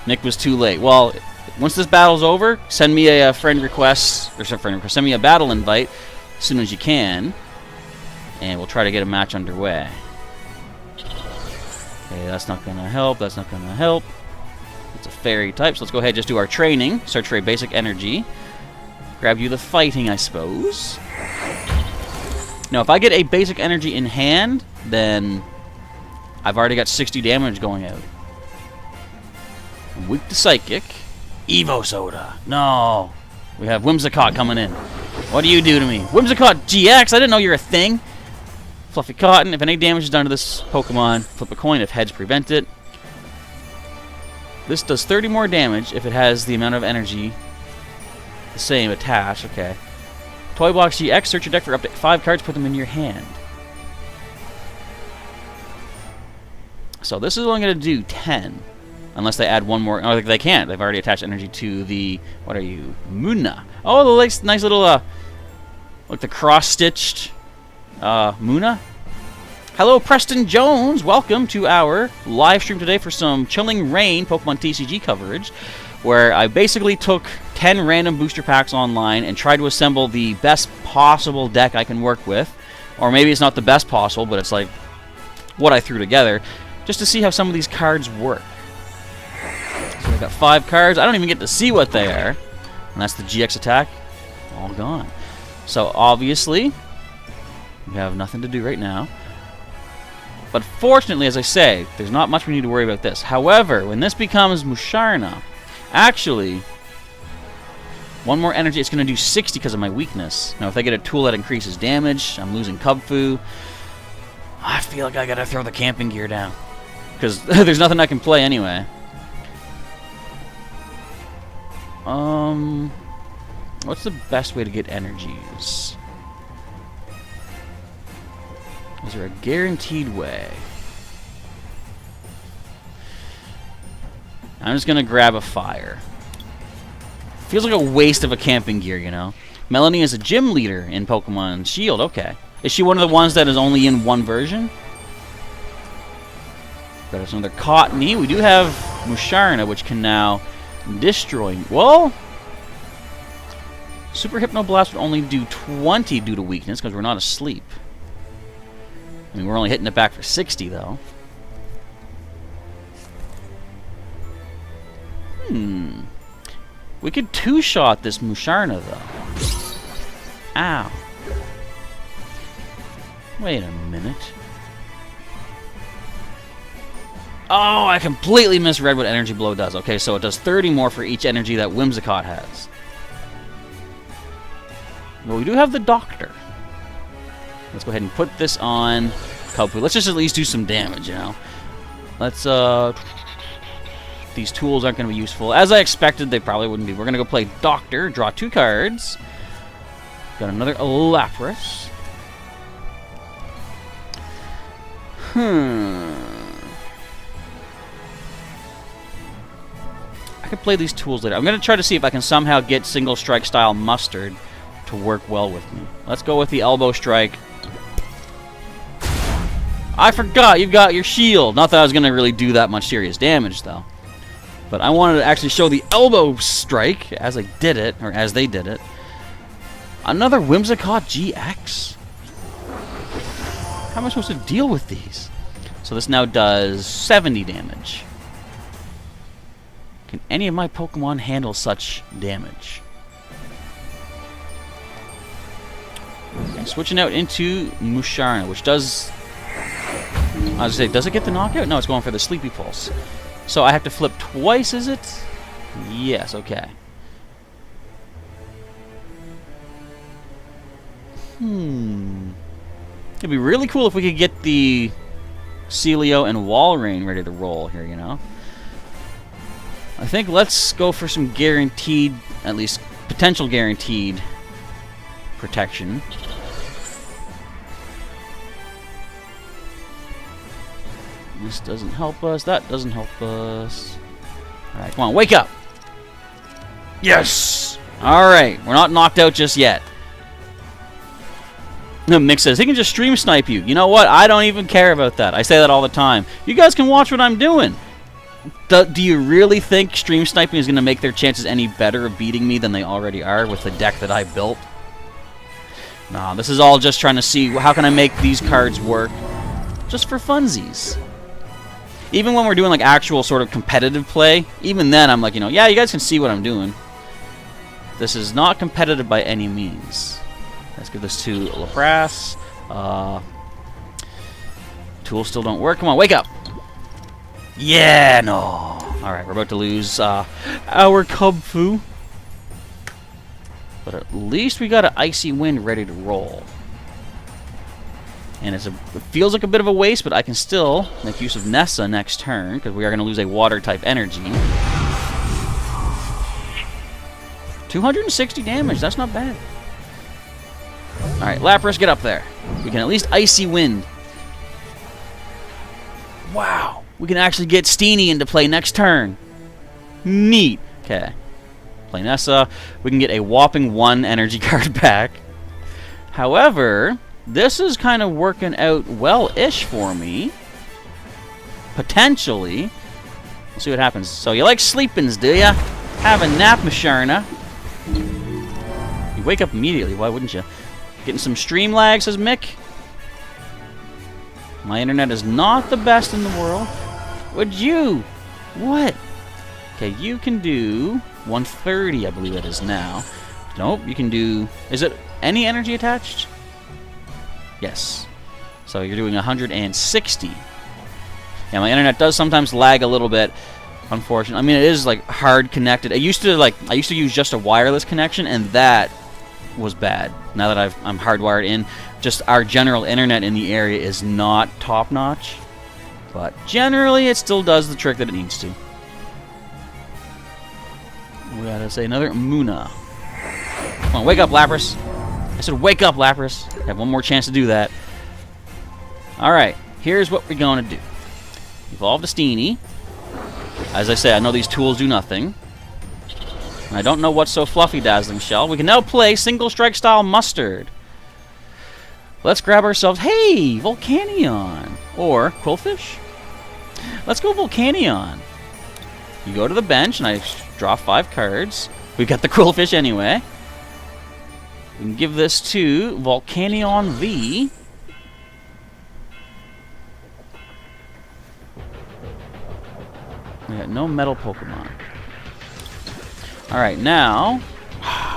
Nick was too late. Well, once this battle's over, send me a friend request, or some friend request. Send me a battle invite as soon as you can, and we'll try to get a match underway. Okay, that's not gonna help. That's not gonna help. It's a fairy type, so let's go ahead and just do our training. Search for a basic energy. Grab you the fighting, I suppose. Now, if I get a basic energy in hand, then I've already got 60 damage going out. Weak to Psychic. Evo Soda. No. We have Whimsicott coming in. What do you do to me? Whimsicott GX? I didn't know you're a thing. Fluffy Cotton. If any damage is done to this Pokemon, flip a coin if heads prevent it. This does 30 more damage if it has the amount of energy the same attached. Okay. Toy Box GX. Search your deck for up to 5 cards. Put them in your hand. So this is only going to do 10. Unless they add one more. Oh, they can't. They've already attached energy to the... What are you? Muna. Oh, the nice little... like the cross-stitched... Muna. Hello, Preston Jones. Welcome to our live stream today for some Chilling Rain Pokemon TCG coverage, where I basically took 10 random booster packs online and tried to assemble the best possible deck I can work with. Or maybe it's not the best possible, but it's like what I threw together, just to see how some of these cards work. So I got 5 cards. I don't even get to see what they are. And that's the GX attack. All gone. So obviously, we have nothing to do right now. But fortunately, as I say, there's not much we need to worry about this. However, when this becomes Musharna, actually, one more energy, it's going to do 60 because of my weakness. Now, if I get a tool that increases damage, I'm losing Cubfu. I feel like I got to throw the camping gear down. Because there's nothing I can play anyway. What's the best way to get energies? Is there a guaranteed way? I'm just gonna grab a fire. Feels like a waste of a camping gear, you know? Melanie is a gym leader in Pokemon Shield, okay. Is she one of the ones that is only in one version? Got us another Cottony. We do have Musharna, which can now destroy... Well... Super Hypno Blast would only do 20 due to weakness, because we're not asleep. I mean, we're only hitting it back for 60, though. We could two-shot this Musharna, though. Ow. Wait a minute. Oh, I completely misread what Energy Blow does. Okay, so it does 30 more for each energy that Whimsicott has. Well, we do have the Doctor. Let's go ahead and put this on Cubfu. Let's just at least do some damage, you know. Let's, these tools aren't going to be useful. As I expected, they probably wouldn't be. We're going to go play Doctor, draw 2 cards. Got another Lapras. I could play these tools later. I'm going to try to see if I can somehow get single strike style Mustard to work well with me. Let's go with the Elbow Strike. I forgot, you've got your shield. Not that I was going to really do that much serious damage, though. But I wanted to actually show the Elbow Strike as I did it, or as they did it. Another Whimsicott GX? How am I supposed to deal with these? So this now does 70 damage. Can any of my Pokemon handle such damage? Okay, switching out into Musharna, which does... I was going to say, does it get the knockout? No, it's going for the Sleepy Pulse. So I have to flip twice, is it? Yes, okay. It'd be really cool if we could get the Celio and Walrein ready to roll here, you know? I think let's go for some guaranteed, at least potential guaranteed protection. This doesn't help us. That doesn't help us. Alright, come on, wake up! Yes! Alright, we're not knocked out just yet. Mick says, he can just stream snipe you. You know what? I don't even care about that. I say that all the time. You guys can watch what I'm doing. Do you really think stream sniping is going to make their chances any better of beating me than they already are with the deck that I built? No, this is all just trying to see how can I make these cards work just for funsies. Even when we're doing like actual sort of competitive play, even then I'm like, you know, yeah, you guys can see what I'm doing. This is not competitive by any means. Let's give this to Lapras. Tools still don't work. Come on, wake up! Yeah, no. Alright, we're about to lose our Cubfu. But at least we got an Icy Wind ready to roll. And it feels like a bit of a waste, but I can still make use of Nessa next turn, because we are going to lose a Water-type energy. 260 damage, that's not bad. Alright, Lapras, get up there. We can at least Icy Wind. Wow. We can actually get Steenie into play next turn. Neat. Okay. Play Nessa. We can get a whopping 1 energy card back. However, this is kind of working out well-ish for me. Potentially. We'll see what happens. So you like sleepings, do ya? Have a nap, Musharna. You wake up immediately, why wouldn't you? Getting some stream lag, says Mick. My internet is not the best in the world. Would you? What? Okay, you can do 130, I believe it is now. Nope, you can do... Is it any energy attached? Yes. So you're doing 160. Yeah, my internet does sometimes lag a little bit. Unfortunately, I mean, it is like hard connected. I used to use just a wireless connection, and that was bad. Now that I'm hardwired in, just our general internet in the area is not top notch, but generally it still does the trick that it needs to. We gotta say another Muna. Come on, wake up, Lapras. I said wake up, Lapras. I have one more chance to do that. Alright, here's what we're going to do. Evolve to Steenie. As I say, I know these tools do nothing. And I don't know what's so fluffy, Dazzling Shell. We can now play Single Strike style Mustard. Let's grab ourselves... Hey! Volcanion! Or Quillfish? Let's go Volcanion. You go to the bench, and I draw 5 cards. We've got the Quillfish anyway. We can give this to Volcanion V. We got no metal Pokemon. Alright, now...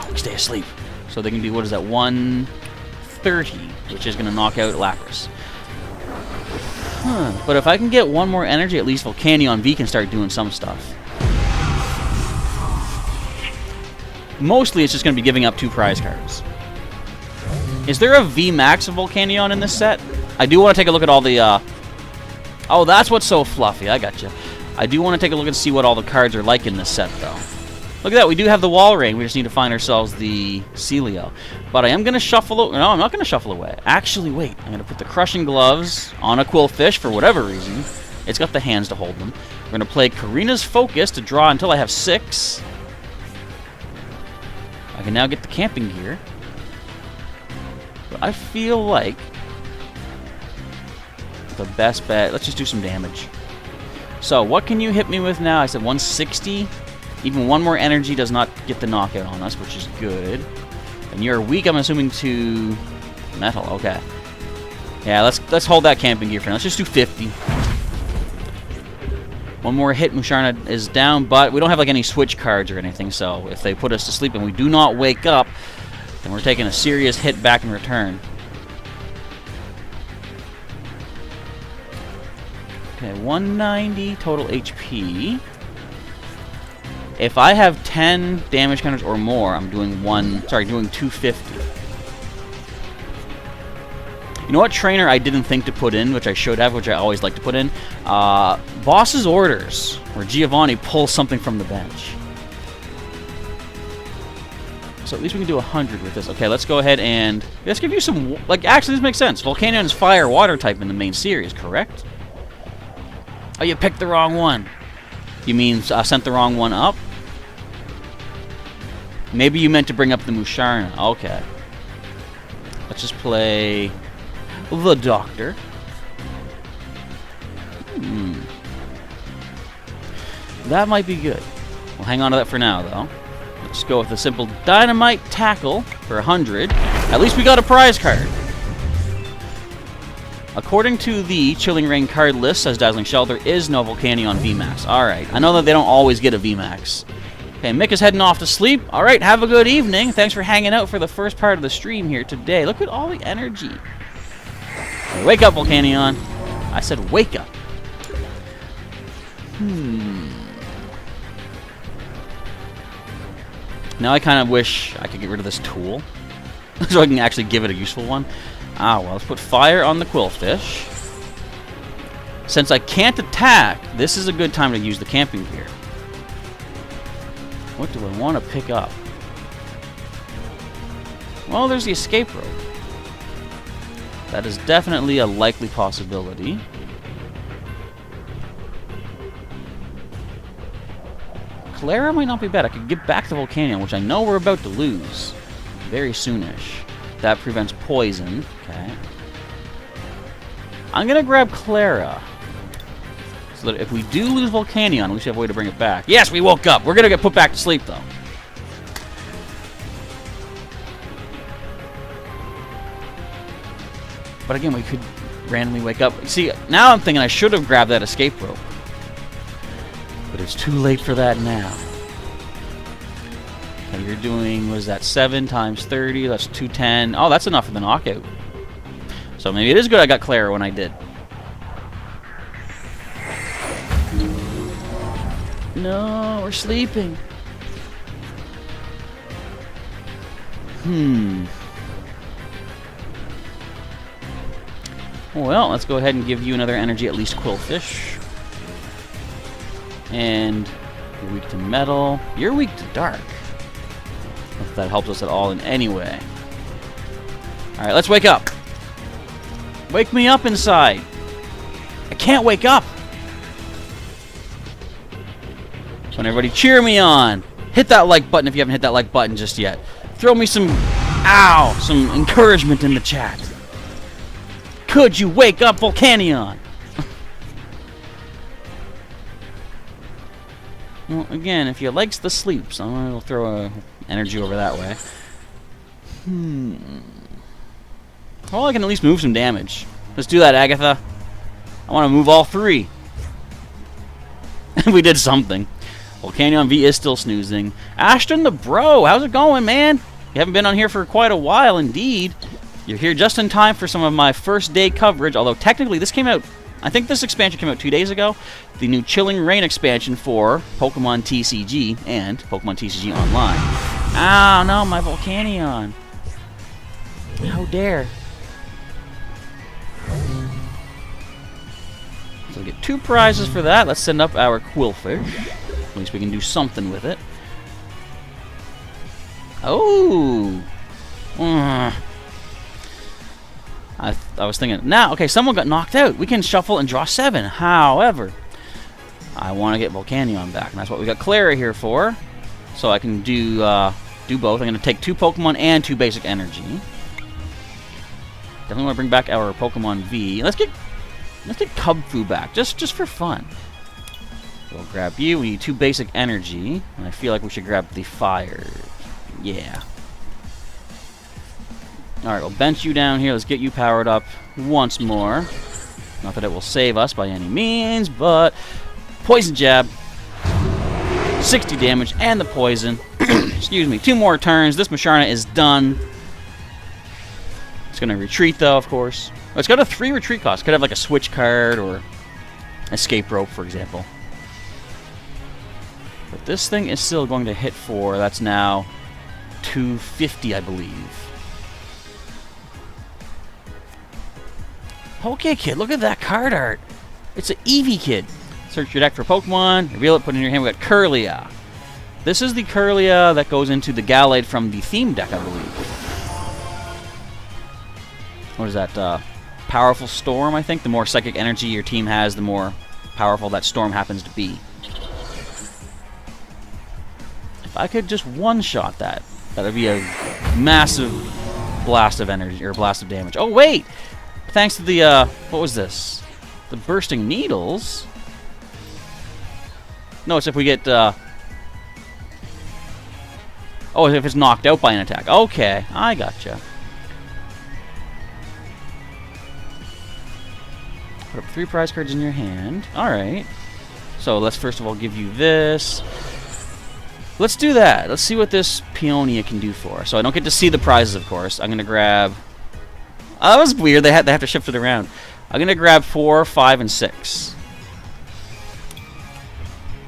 we stay asleep. So they can do, what is that, 130, which is going to knock out Lapras. But if I can get one more energy, at least Volcanion V can start doing some stuff. Mostly it's just going to be giving up 2 prize cards. Is there a V Max of Volcanion in this set? I do want to take a look at all the... Oh, that's what's so fluffy. I gotcha. I do want to take a look and see what all the cards are like in this set, though. Look at that. We do have the Walrein. We just need to find ourselves the Celio. But I am going to shuffle... No, I'm not going to shuffle away. Actually, wait. I'm going to put the Crushing Gloves on a Quillfish for whatever reason. It's got the hands to hold them. We're going to play Karina's Focus to draw until I have 6. I can now get the camping gear. But I feel like the best bet... Let's just do some damage. So, what can you hit me with now? I said 160. Even one more energy does not get the knockout on us, which is good. And you're weak, I'm assuming, to metal. Okay. Yeah, let's hold that camping gear for now. Let's just do 50. One more hit, Musharna is down, but we don't have like any switch cards or anything, so if they put us to sleep and we do not wake up, then we're taking a serious hit back in return. Okay, 190 total HP. If I have 10 damage counters or more, I'm doing doing 250. You know what trainer I didn't think to put in, which I should have, which I always like to put in? Boss's Orders, where Giovanni pulls something from the bench. So at least we can do 100 with this. Okay, let's go ahead and... Let's give you some... Like, actually, this makes sense. Volcanion is fire-water type in the main series, correct? Oh, you picked the wrong one. You mean sent the wrong one up? Maybe you meant to bring up the Musharna. Okay. Let's just play the Doctor. That might be good. We'll hang on to that for now, though. Let's go with a simple Dynamite Tackle for 100. At least we got a prize card. According to the Chilling Reign card list, says Dazzling Shell, there is no Volcanion VMAX. Alright, I know that they don't always get a VMAX. Okay, Mick is heading off to sleep. Alright, have a good evening. Thanks for hanging out for the first part of the stream here today. Look at all the energy. Hey, wake up, Volcanion. I said wake up. Now I kind of wish I could get rid of this tool so I can actually give it a useful one. Ah, well, let's put fire on the Quillfish. Since I can't attack, this is a good time to use the camping gear. What do I want to pick up? Well, there's the escape rope. That is definitely a likely possibility. Clara might not be bad. I could get back to Volcanion, which I know we're about to lose very soonish. That prevents poison. Okay. I'm gonna grab Clara. So that if we do lose Volcanion, at least we have a way to bring it back. Yes, we woke up! We're gonna get put back to sleep, though. But again, we could randomly wake up. See, now I'm thinking I should have grabbed that escape rope. But it's too late for that now. Okay, you're doing, what is that, 7 times 30? That's 210. Oh, that's enough for the knockout. So maybe it is good I got Clara when I did. No, we're sleeping. Well, let's go ahead and give you another energy, at least Quillfish. And you're weak to metal. You're weak to dark. If that helps us at all in any way. Alright, let's wake up. Wake me up inside. I can't wake up. So everybody cheer me on. Hit that like button if you haven't hit that like button just yet. Throw me some encouragement in the chat. Could you wake up, Volcanion? Well, again, if you likes the sleep, so I'm going to throw a energy over that way. Well, I can at least move some damage. Let's do that, Agatha. I want to move all 3. We did something. Volcanion V is still snoozing. Ashton the Bro, how's it going, man? You haven't been on here for quite a while, indeed. You're here just in time for some of my first day coverage, although technically this came out I think this expansion came out 2 days ago. The new Chilling Reign expansion for Pokemon TCG and Pokemon TCG Online. Oh no, my Volcanion. How dare. So we get 2 prizes for that. Let's send up our Quillfish. At least we can do something with it. Oh! I was thinking, now, okay, someone got knocked out. We can shuffle and draw 7. However, I want to get Volcanion back, and that's what we got Clara here for. So I can do both. I'm going to take 2 Pokemon and 2 basic energy. Definitely want to bring back our Pokemon V. Let's get Cubfu back, just for fun. We'll grab you. We need 2 basic energy, and I feel like we should grab the fire. Yeah. Alright, we'll bench you down here. Let's get you powered up once more. Not that it will save us by any means, but Poison Jab. 60 damage and the poison. Excuse me. 2 more turns. This Musharna is done. It's going to retreat, though, of course. Oh, it's got a 3 retreat cost. Could have like a switch card or escape rope, for example. But this thing is still going to hit 4. That's now 250, I believe. Okay, kid, look at that card art. It's an Eevee kid. Search your deck for Pokemon, reveal it, put it in your hand. We got Kirlia. This is the Kirlia that goes into the Gallade from the theme deck, I believe. What is that? Powerful Storm, I think. The more psychic energy your team has, the more powerful that storm happens to be. If I could just one-shot that, that would be a massive blast of energy, or blast of damage. Oh, wait! Thanks to the, what was this? The Bursting Needles? No, it's if we get, oh, if it's knocked out by an attack. Okay, I gotcha. Put up 3 prize cards in your hand. Alright. So let's first of all give you this. Let's do that. Let's see what this Peonia can do for us. So I don't get to see the prizes, of course. I'm going to grab... Oh, that was weird. They have to shift it around. I'm going to grab 4, 5, and 6.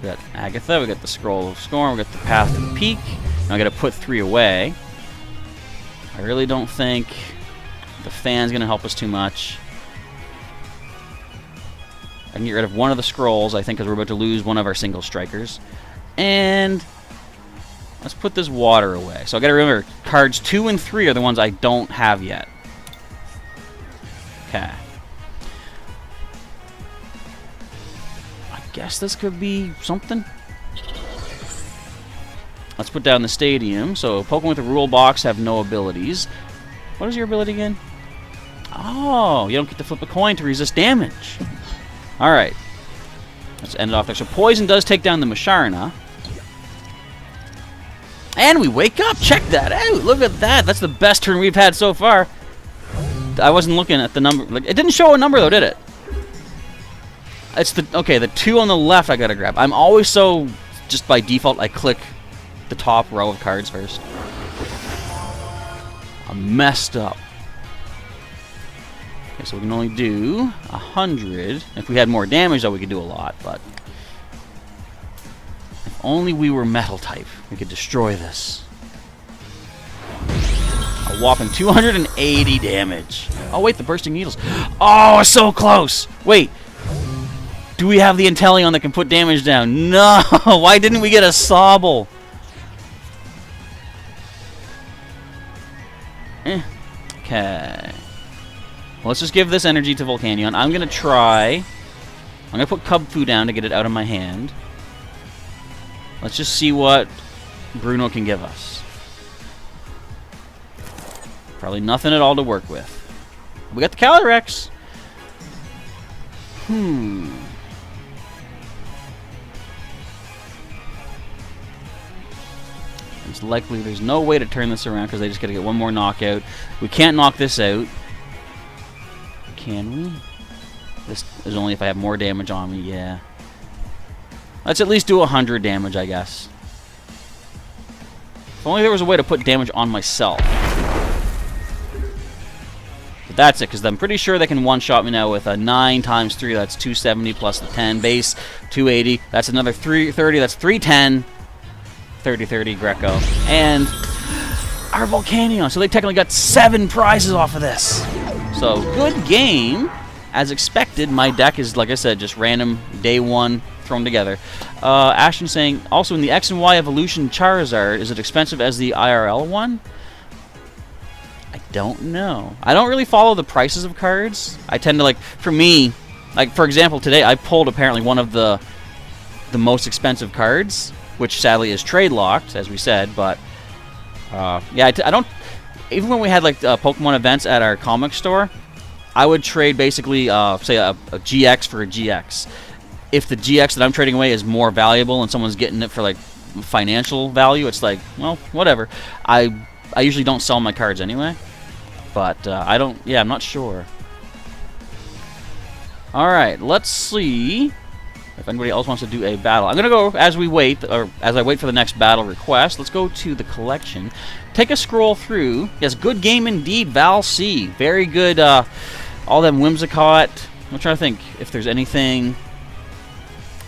We got Agatha. We got the Scroll of Scorn. We got the Path to the Peak. Now I got to put 3 away. I really don't think the fan's going to help us too much. I can get rid of one of the scrolls, I think, because we're about to lose one of our single strikers. And let's put this water away. So I got to remember, cards 2 and 3 are the ones I don't have yet. Okay. I guess this could be something. Let's put down the stadium. So Pokemon with the rule box have no abilities. What is your ability again? Oh, you don't get to flip a coin to resist damage. Alright. Let's end it off there. So Poison does take down the Musharna. And we wake up! Check that out! Look at that! That's the best turn we've had so far. I wasn't looking at the number. Like, it didn't show a number, though, did it? It's the... Okay, the 2 on the left I gotta grab. I'm always so... Just by default, I click the top row of cards first. I'm messed up. Okay, so we can only do 100. If we had more damage, though, we could do a lot, but... If only we were metal type, we could destroy this. A whopping 280 damage. Oh, wait, the Bursting Needles. Oh, so close! Wait. Do we have the Inteleon that can put damage down? No! Why didn't we get a Sobble? Okay. Well, let's just give this energy to Volcanion. I'm going to try... I'm going to put Cubfu down to get it out of my hand. Let's just see what Bruno can give us. Probably nothing at all to work with. We got the Calyrex. It's likely there's no way to turn this around because they just got to get one more knockout. We can't knock this out. Can we? This is only if I have more damage on me, yeah. Let's at least do 100 damage, I guess. If only there was a way to put damage on myself. But that's it, because I'm pretty sure they can one-shot me now with a 9 times 3. That's 270 plus the 10 base, 280. That's another 330. That's 310. 30-30 Greco. And our Volcanion. So they technically got 7 prizes off of this. So good game. As expected, my deck is, like I said, just random day 1 thrown together. Ashton saying, also in the X and Y evolution Charizard, is it expensive as the IRL one? I don't know. I don't really follow the prices of cards. I tend to, like, for me, like, for example, today I pulled apparently one of the most expensive cards, which sadly is trade locked, as we said, but yeah, I don't, even when we had, like, Pokemon events at our comic store, I would trade basically, say, a GX for a GX. If the GX that I'm trading away is more valuable and someone's getting it for, like, financial value, it's like, well, whatever. I usually don't sell my cards anyway, but I don't, yeah, I'm not sure. Alright, let's see if anybody else wants to do a battle. I'm going to go, as we wait, or as I wait for the next battle request, let's go to the collection. Take a scroll through. Yes, good game indeed, Val C. Very good, all them Whimsicott. I'm trying to think if there's anything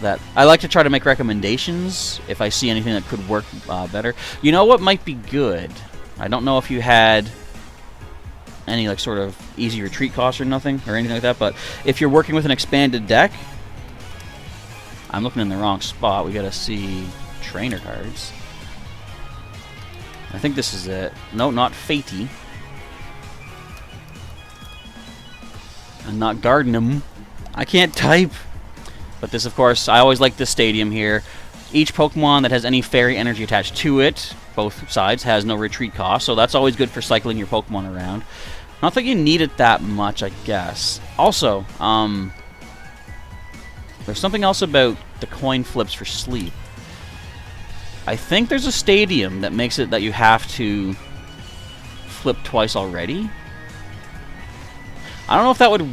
that... I like to try to make recommendations if I see anything that could work better. You know what might be good? I don't know if you had any, like, sort of easy retreat costs or nothing, or anything like that, but if you're working with an expanded deck... I'm looking in the wrong spot. We gotta see trainer cards. I think this is it. No, not Fatey. And not Gardenim. I can't type. But this, of course, I always like this stadium here. Each Pokemon that has any fairy energy attached to it, both sides, has no retreat cost. So that's always good for cycling your Pokemon around. Not that you need it that much, I guess. Also, there's something else about the coin flips for sleep. I think there's a stadium that makes it that you have to flip twice already. I don't know if that would,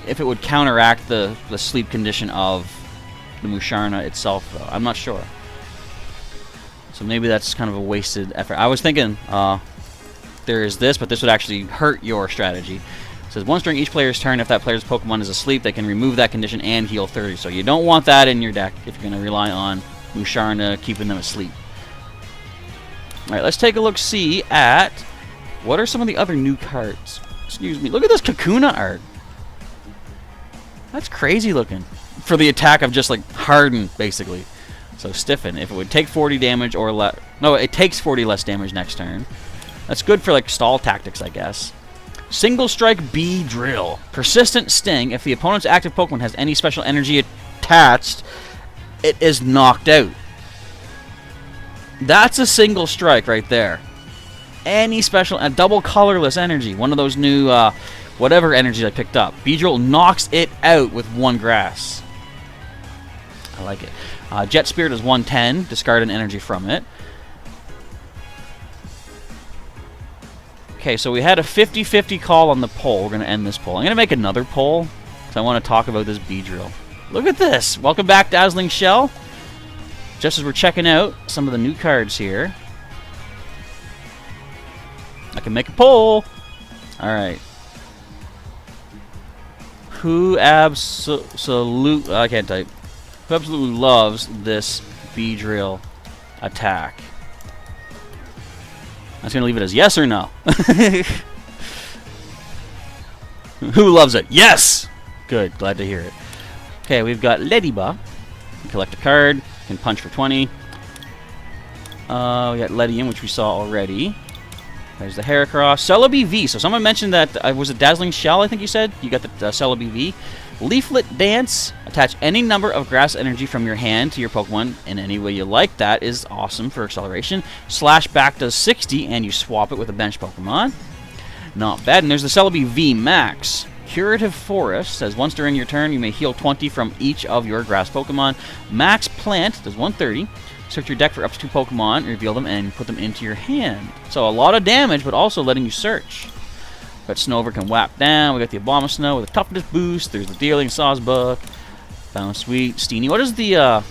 if it would counteract the sleep condition of the Musharna itself, though. I'm not sure. So maybe that's kind of a wasted effort. I was thinking there is this, but this would actually hurt your strategy. It says once during each player's turn, if that player's Pokemon is asleep, they can remove that condition and heal 30. So you don't want that in your deck if you're going to rely on Musharna keeping them asleep. Alright, let's take a look-see at what are some of the other new cards. Excuse me. Look at this Kakuna art. That's crazy looking. For the attack of just, like, harden, basically. So stiffen. If it would take 40 damage or less... No, it takes 40 less damage next turn. That's good for, like, stall tactics, I guess. Single Strike B Drill. Persistent Sting. If the opponent's active Pokemon has any special energy attached, it is knocked out. That's a single strike right there. Any special... A double colorless energy. One of those new... whatever energy I picked up. B-Drill knocks it out with 1 grass. I like it. Jet Spirit is 110. Discard an energy from it. Okay, so we had a 50-50 call on the poll. We're going to end this poll. I'm going to make another poll because I want to talk about this B-Drill. Look at this. Welcome back, Dazzling Shell. Just as we're checking out some of the new cards here. I can make a poll. Alright. Who absolutely... I can't type. Who absolutely loves this B-Drill attack? I'm just going to leave it as yes or no. Who loves it? Yes! Good. Glad to hear it. Okay, we've got Ladybug. Collect a card. Can punch for 20. We got Ledium, which we saw already. There's the Heracross. Celebi V. So someone mentioned that, was it Dazzling Shell, I think you said? You got the Celebi V. Leaflet Dance. Attach any number of grass energy from your hand to your Pokemon in any way you like. That is awesome for acceleration. Slash back does 60, and you swap it with a bench Pokemon. Not bad. And there's the Celebi V Max. Curative Forest says once during your turn, you may heal 20 from each of your grass Pokemon. Max Plant does 130. Search your deck for up to 2 Pokemon, reveal them, and put them into your hand. So a lot of damage, but also letting you search. But Snover can whap down. We got the Abomasnow with a toughness boost. There's the Deerling, Sawsbuck, Bounce Sweet, Steenie. What does the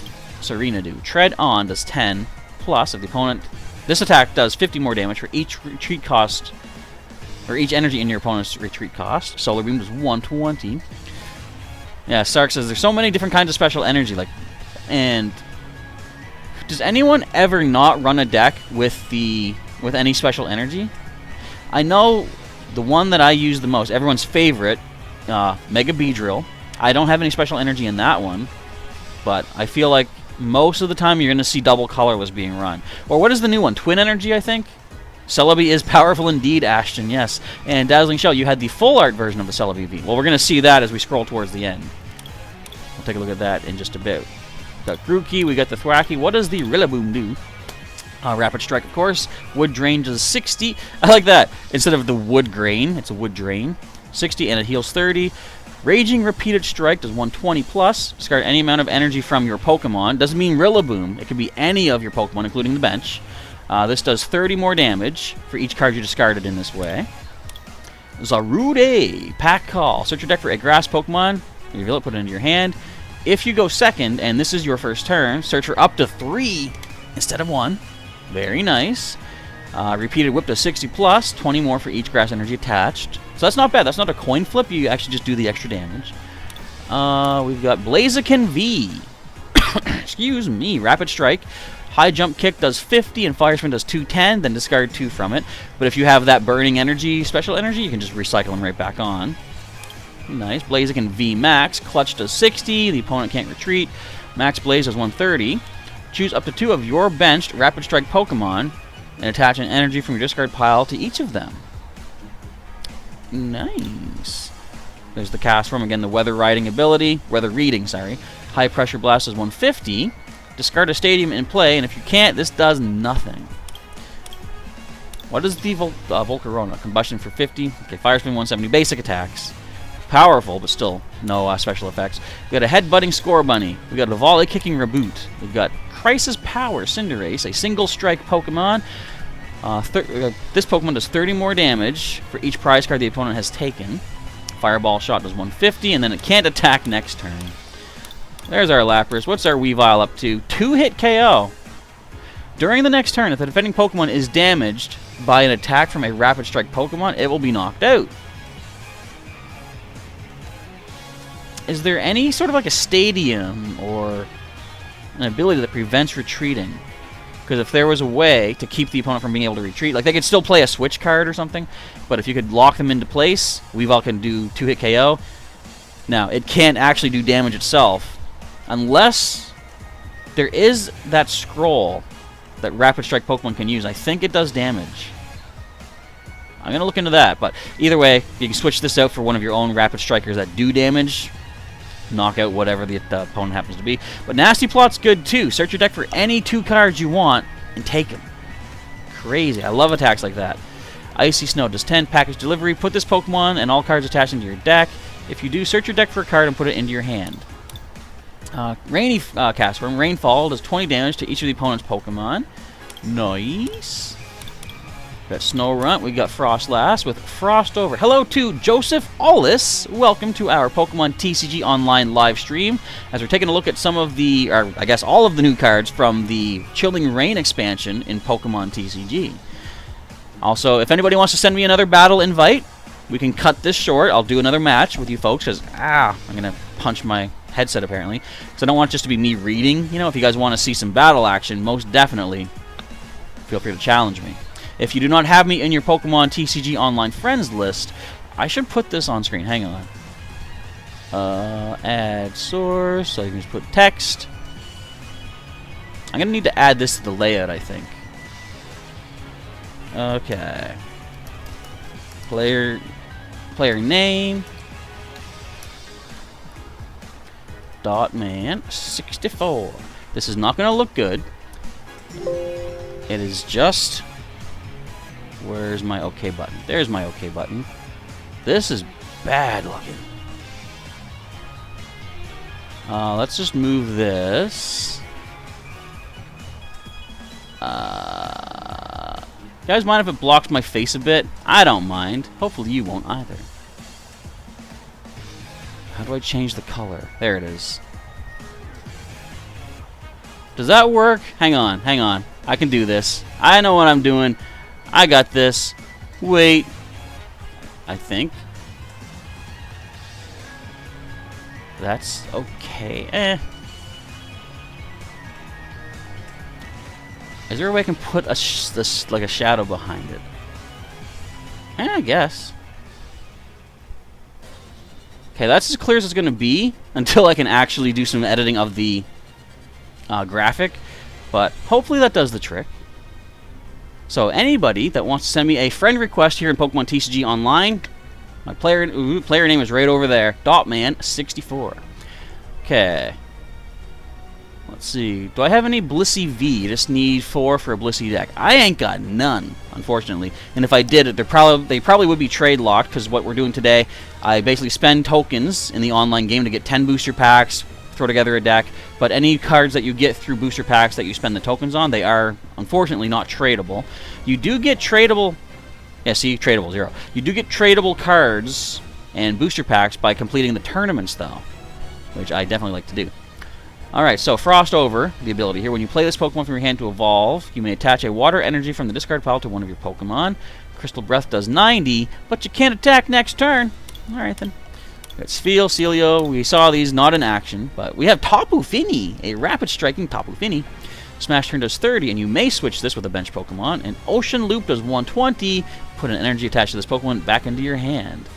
Serena do? Tread On does 10 plus if the opponent. This attack does 50 more damage for each retreat cost or each energy in your opponent's retreat cost. Solar Beam does 120. Yeah, Sark says there's so many different kinds of special energy, like, and does anyone ever not run a deck with any special energy? I know the one that I use the most, everyone's favorite, Mega Beedrill. I don't have any special energy in that one, but I feel like most of the time you're going to see double colorless being run. Or what is the new one? Twin Energy, I think? Celebi is powerful indeed, Ashton, yes. And Dazzling Shell, you had the full art version of the Celebi V. Well, we're going to see that as we scroll towards the end. We'll take a look at that in just a bit. We got Grookey, we got the Thwacky. What does the Rillaboom do? Rapid Strike, of course. Wood Drain does 60. I like that. Instead of the Wood Grain, it's a Wood Drain. 60, and it heals 30. Raging Repeated Strike does 120 plus. Discard any amount of energy from your Pokemon. Doesn't mean Rillaboom. It could be any of your Pokemon, including the bench. This does 30 more damage for each card you discarded in this way. Zarude, Pack Call. Search your deck for a grass Pokemon. Reveal it, put it into your hand. If you go second, and this is your first turn, search for up to 3 instead of 1. Very nice. Repeated Whip does 60 plus, 20 more for each grass energy attached. So that's not bad. That's not a coin flip. You actually just do the extra damage. We've got Blaziken V. Excuse me. Rapid Strike. High Jump Kick does 50 and Fire Spin does 210, then discard 2 from it. But if you have that Burning Energy, Special Energy, you can just recycle them right back on. Nice. Blaziken V Max. Clutch does 60. The opponent can't retreat. Max Blaze does 130. Choose up to 2 of your benched Rapid Strike Pokemon and attach an energy from your discard pile to each of them. Nice. There's the cast form. Again, the Weather Riding ability. Weather Reading, sorry. High Pressure Blast is 150. Discard a stadium in play, and if you can't, this does nothing. What is the Volcarona? Combustion for 50. Okay, Fire Spin 170. Basic attacks. Powerful, but still no special effects. We got a Headbutting Scorbunny. We got a Volley Kicking Reboot. We've got Crisis Power Cinderace, a single strike Pokemon. This Pokemon does 30 more damage for each prize card the opponent has taken. Fireball Shot does 150, and then it can't attack next turn. There's our Lapras. What's our Weavile up to? 2-hit KO. During the next turn, if the defending Pokemon is damaged by an attack from a Rapid Strike Pokemon, it will be knocked out. Is there any sort of like a stadium or an ability that prevents retreating? Because if there was a way to keep the opponent from being able to retreat, like they could still play a switch card or something, but if you could lock them into place, Weavile can do 2-hit KO. Now, it can't actually do damage itself, unless there is that scroll that Rapid Strike Pokemon can use. I think it does damage. I'm going to look into that, but either way, you can switch this out for one of your own Rapid Strikers that do damage. Knock out whatever the opponent happens to be. But Nasty Plot's good too. Search your deck for any 2 cards you want and take them. Crazy. I love attacks like that. Icy Snow does 10. Package Delivery. Put this Pokemon and all cards attached into your deck. If you do, search your deck for a card and put it into your hand. Rainy cast form. Rainfall does 20 damage to each of the opponent's Pokemon. Nice. We got Snow Runt. We got Frostlass with Frost Over. Hello to Joseph Ollis. Welcome to our Pokemon TCG Online live stream. As we're taking a look at some of the, or I guess all of the new cards from the Chilling Reign expansion in Pokemon TCG. Also, if anybody wants to send me another battle invite, we can cut this short. I'll do another match with you folks because, I'm going to punch my headset apparently. Because I don't want it just to be me reading. You know, if you guys want to see some battle action, most definitely feel free to challenge me. If you do not have me in your Pokemon TCG Online friends list, I should put this on screen. Hang on. Add source. So you can just put text. I'm going to need to add this to the layout, I think. Okay. Player name. .man64. This is not going to look good. It is just... Where's my OK button? There's my OK button. This is bad looking. Let's just move this. You guys mind if it blocks my face a bit? I don't mind. Hopefully you won't either. How do I change the color? There it is. Does that work? Hang on, hang on. I can do this. I know what I'm doing. I got this. Wait. I think. That's okay. Is there a way I can put this like a shadow behind it? I guess. Okay, that's as clear as it's going to be until I can actually do some editing of the graphic. But hopefully that does the trick. So anybody that wants to send me a friend request here in Pokemon TCG Online, my player name is right over there, Dotman64. Okay. Let's see. Do I have any Blissey V? I just need 4 for a Blissey deck. I ain't got none, unfortunately. And if I did, they probably would be trade locked, because what we're doing today, I basically spend tokens in the online game to get 10 booster packs, throw together a deck. But any cards that you get through booster packs that you spend the tokens on, they are unfortunately not tradable. You do get tradable. Yeah, see, tradable 0. You do get tradable cards and booster packs by completing the tournaments, though, which I definitely like to do. Alright, so Frost Over, the ability here. When you play this Pokemon from your hand to evolve, you may attach a water energy from the discard pile to one of your Pokemon. Crystal Breath does 90, but you can't attack next turn. Alright then. Got Spheal, Celio. We saw these not in action, but we have Tapu Fini, a rapid striking Tapu Fini. Smash Turn does 30, and you may switch this with a bench Pokemon. And Ocean Loop does 120. Put an energy attached to this Pokemon back into your hand.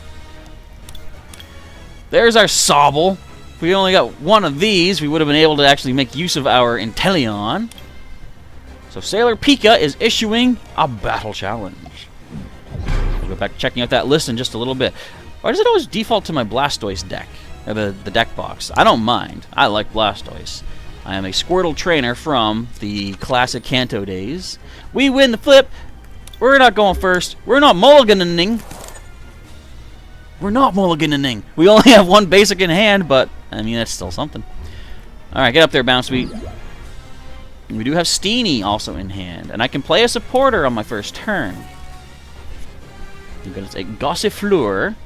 There's our Sobble. If we only got one of these, we would have been able to actually make use of our Inteleon. So Sailor Pika is issuing a battle challenge. We'll go back to checking out that list in just a little bit. Why does it always default to my Blastoise deck? Or the deck box? I don't mind. I like Blastoise. I am a Squirtle trainer from the classic Kanto days. We win the flip. We're not going first. We're not mulliganing. We're not mulliganing. We only have one basic in hand, but I mean, that's still something. Alright, get up there, Bounsweet. We do have Steenie also in hand. And I can play a supporter on my first turn. I'm going to take Gossifleur.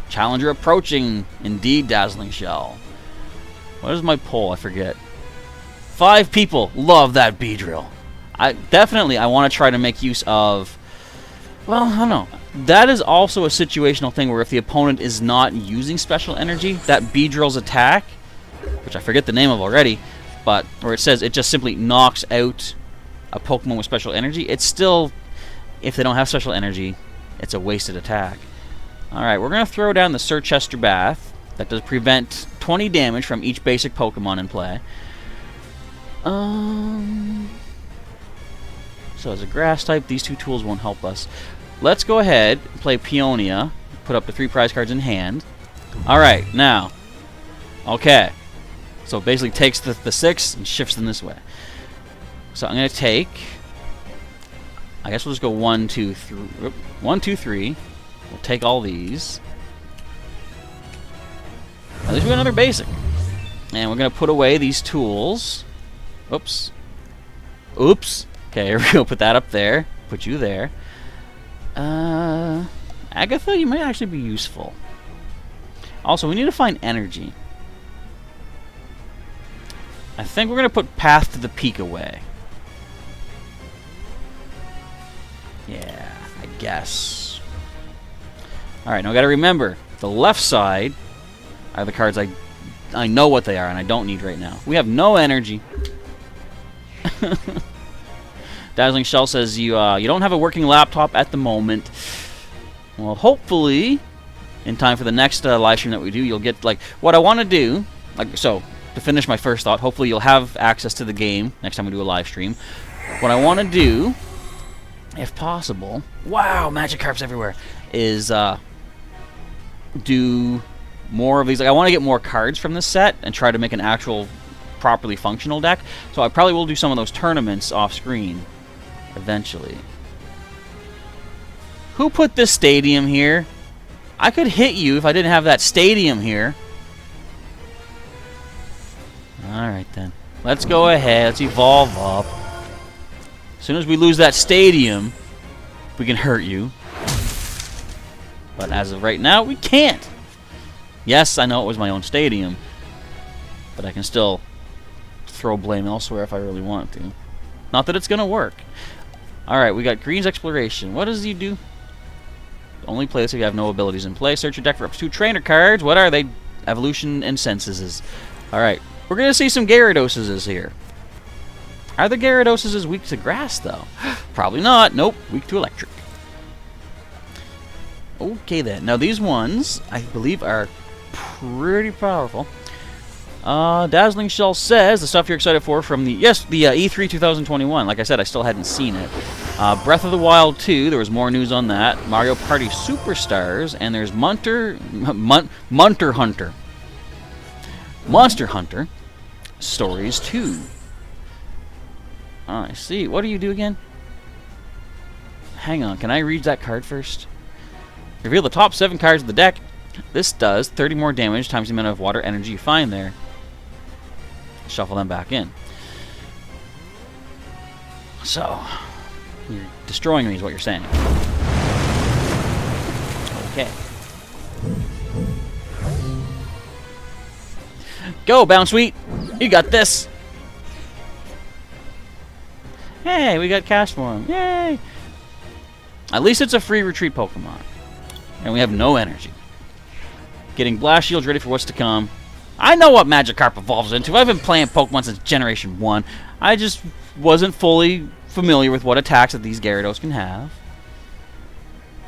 Challenger approaching. Indeed, Dazzling Shell. What is my poll? I forget. 5 people love that Beedrill. I want to try to make use of... Well, I don't know. That is also a situational thing where if the opponent is not using special energy, that Beedrill's attack, which I forget the name of already, but where it says it just simply knocks out a Pokemon with special energy, it's still, if they don't have special energy, it's a wasted attack. Alright, we're going to throw down the Sir Chester Bath. That does prevent 20 damage from each basic Pokemon in play. So as a grass type, these 2 tools won't help us. Let's go ahead and play Peonia. Put up the 3 prize cards in hand. Alright, now. Okay. So it basically takes the 6 and shifts them this way. So I'm going to take... I guess we'll just go 1, 2, 3. 1, 2, 3. We'll take all these. At least we got another basic. And we're going to put away these tools. Oops. Oops. Okay, here we go. Put that up there. Put you there. Agatha, you might actually be useful. Also, we need to find energy. I think we're going to put Path to the Peak away. Yeah, I guess. Alright, now we got to remember, the left side are the cards I know what they are and I don't need right now. We have no energy. Dazzling Shell says you don't have a working laptop at the moment. Well, hopefully, in time for the next live stream that we do, you'll get, like, what I want to do. Like, so, to finish my first thought, hopefully you'll have access to the game next time we do a live stream. What I want to do, if possible, wow, Magikarps everywhere, is do more of these. Like, I want to get more cards from this set and try to make an actual properly functional deck. So I probably will do some of those tournaments off screen eventually. Who put this stadium here? I could hit you if I didn't have that stadium here. Alright then. Let's go ahead. Let's evolve up. As soon as we lose that stadium, we can hurt you. But as of right now, we can't. Yes, I know it was my own stadium. But I can still throw blame elsewhere if I really want to. Not that it's going to work. Alright, we got Green's Exploration. What does he do? Only play this if you have no abilities in play. Search your deck for up to 2 trainer cards. What are they? Evolution and Senses. Alright. We're going to see some Gyarados here. Are the Gyarados weak to grass, though? Probably not. Nope. Weak to electric. Okay, then. Now, these ones, I believe, are pretty powerful. Dazzling Shell says the stuff you're excited for from the E3 2021. Like I said, I still hadn't seen it. Breath of the Wild 2, there was more news on that. Mario Party Superstars, and there's Monster Hunter Stories 2. I see. What do you do again? Hang on, can I read that card first? Reveal the top 7 cards of the deck. This does 30 more damage times the amount of water energy you find there. Shuffle them back in. So, you're destroying me is what you're saying. Okay. Go, Bounsweet! You got this! Hey, we got cash for him. Yay! At least it's a free retreat Pokemon. And we have no energy. Getting Blast Shields ready for what's to come. I know what Magikarp evolves into. I've been playing Pokemon since Generation 1. I just wasn't fully familiar with what attacks that these Gyarados can have.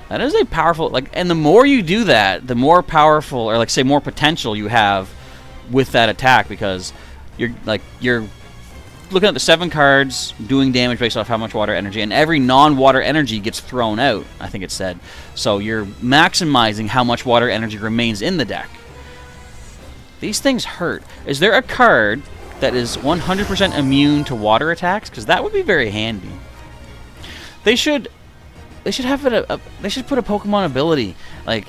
That is a powerful, and the more you do that, the more powerful, or say more potential you have with that attack, because you're looking at the 7 cards, doing damage based off how much water energy, and every non-water energy gets thrown out, I think it said. So you're maximizing how much water energy remains in the deck. These things hurt. Is there a card that is 100% immune to water attacks? Because that would be very handy. They should have they should put a Pokemon ability like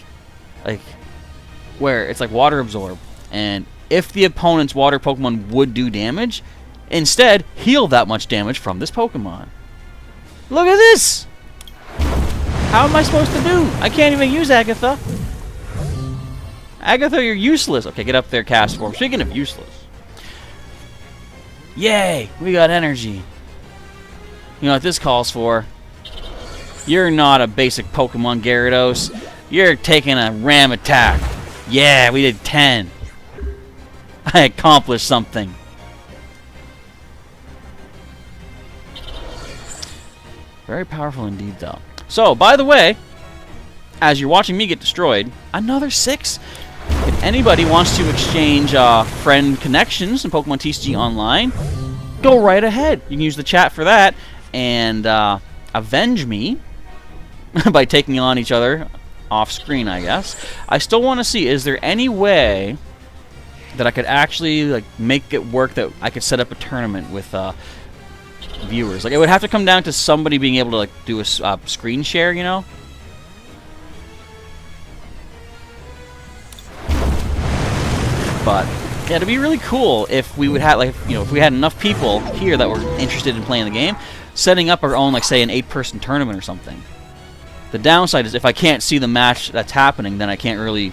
where it's like Water Absorb, and if the opponent's water Pokemon would do damage, instead heal that much damage from this Pokemon. Look at this! How am I supposed to do? I can't even use Agatha. Agatha, you're useless. Okay, get up there, cast form. Speaking of useless. Yay! We got energy. You know what this calls for? You're not a basic Pokemon, Gyarados. You're taking a ram attack. Yeah, we did 10. I accomplished something. Very powerful indeed, though. So, by the way, as you're watching me get destroyed, another 6. If anybody wants to exchange friend connections in Pokemon TCG Online, go right ahead. You can use the chat for that and avenge me by taking on each other off screen, I guess. I still want to see, is there any way that I could actually make it work, that I could set up a tournament with viewers? It would have to come down to somebody being able to do a screen share, you know? But yeah, it'd be really cool if we would have if we had enough people here that were interested in playing the game, setting up our own say an 8-person tournament or something. The downside is if I can't see the match that's happening, then I can't really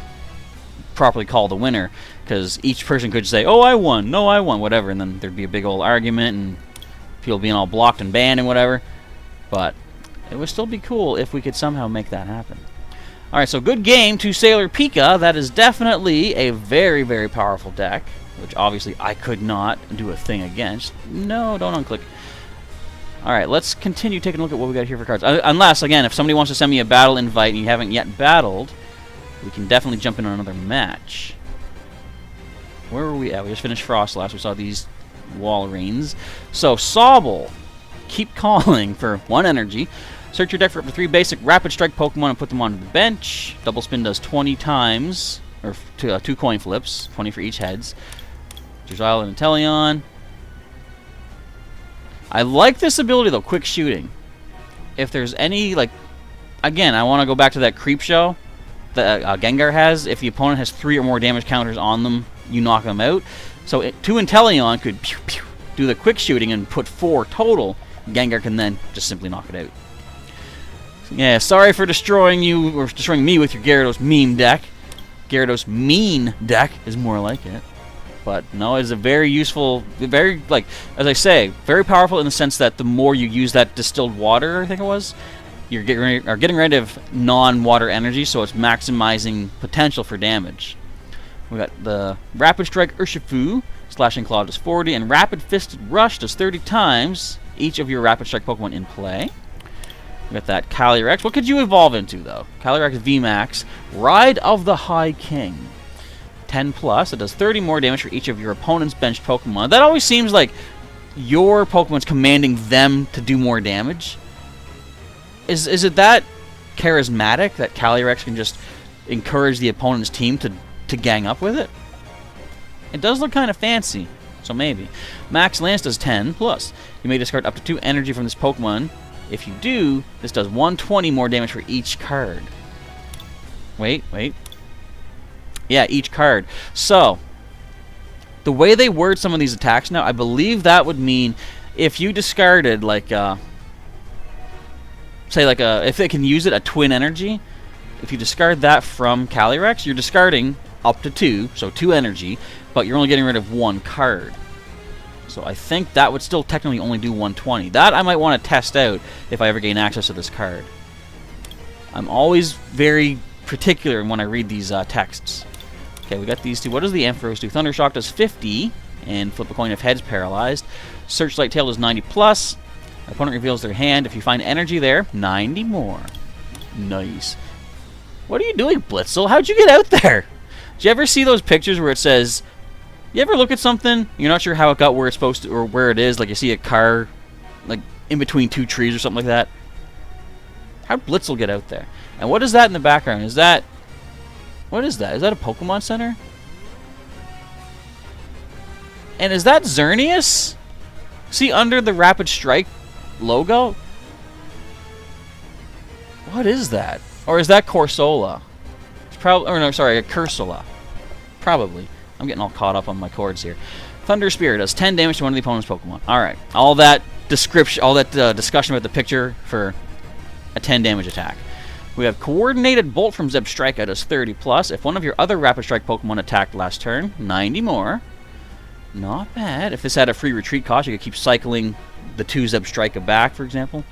properly call the winner, because each person could say, "Oh, I won," "No, I won," whatever, and then there'd be a big old argument and people being all blocked and banned and whatever. But it would still be cool if we could somehow make that happen. Alright, so good game to Sailor Pika. That is definitely a very, very powerful deck, which obviously I could not do a thing against. No, don't unclick. Alright, let's continue taking a look at what we got here for cards. Unless, again, if somebody wants to send me a battle invite and you haven't yet battled, we can definitely jump into another match. Where were we at? We just finished Frost last. We saw these Walreins. So, Sobble, keep calling for 1 energy. Search your deck for up to 3 basic Rapid Strike Pokemon and put them onto the bench. Double Spin does 20 times, or 2 coin flips, 20 for each heads. Drizzile and Inteleon. I like this ability though, Quick Shooting. If there's any, again, I want to go back to that Creep Show that Gengar has. If the opponent has 3 or more damage counters on them, you knock them out. So 2 Inteleon could pew, pew, do the Quick Shooting and put 4 total. Gengar can then just simply knock it out. Yeah, sorry for destroying you, or destroying me with your Gyarados meme deck. Gyarados mean deck is more like it. But no, it's a very useful, very, as I say, very powerful in the sense that the more you use that distilled water, I think it was, you're getting rid of non-water energy, so it's maximizing potential for damage. We got the Rapid Strike Urshifu, Slashing Claw does 40, and Rapid Fisted Rush does 30 times each of your Rapid Strike Pokemon in play. We got that Calyrex. What could you evolve into, though? Calyrex VMAX, Ride of the High King. 10 plus, it does 30 more damage for each of your opponent's benched Pokemon. That always seems like your Pokemon's commanding them to do more damage. Is it that charismatic that Calyrex can just encourage the opponent's team to gang up with it? It does look kind of fancy, so maybe. Max Lance does 10 plus. You may discard up to 2 energy from this Pokemon. If you do, this does 120 more damage for each card. Wait. Yeah, each card. So, the way they word some of these attacks now, I believe that would mean if you discarded, like, say, like, if they can use it, a Twin Energy, if you discard that from Calyrex, you're discarding up to 2, so 2 energy, but you're only getting rid of 1 card. So I think that would still technically only do 120. That I might want to test out if I ever gain access to this card. I'm always very particular when I read these texts. Okay, we got these two. What does the Ampharos do? Thundershock does 50, and flip a coin if head's paralyzed. Searchlight Tail does 90 plus. Opponent reveals their hand. If you find energy there, 90 more. Nice. What are you doing, Blitzel? How'd you get out there? Did you ever see those pictures where it says... You ever look at something, you're not sure how it got where it's supposed to, or where it is, like you see a car, like, in between 2 trees or something like that? How'd Blitzel get out there? And what is that in the background? Is that... What is that? Is that a Pokemon Center? And is that Xerneas? See under the Rapid Strike logo? What is that? Or is that Corsola? It's probably... Or no, sorry, Cursola. Probably. I'm getting all caught up on my chords here. Thunder Spirit does 10 damage to one of the opponent's Pokemon. Alright. All that description, all that discussion about the picture for a 10 damage attack. We have Coordinated Bolt from Zebstrika does 30 plus. If one of your other Rapid Strike Pokemon attacked last turn, 90 more. Not bad. If this had a free retreat cost, you could keep cycling the 2 Zebstrika back, for example.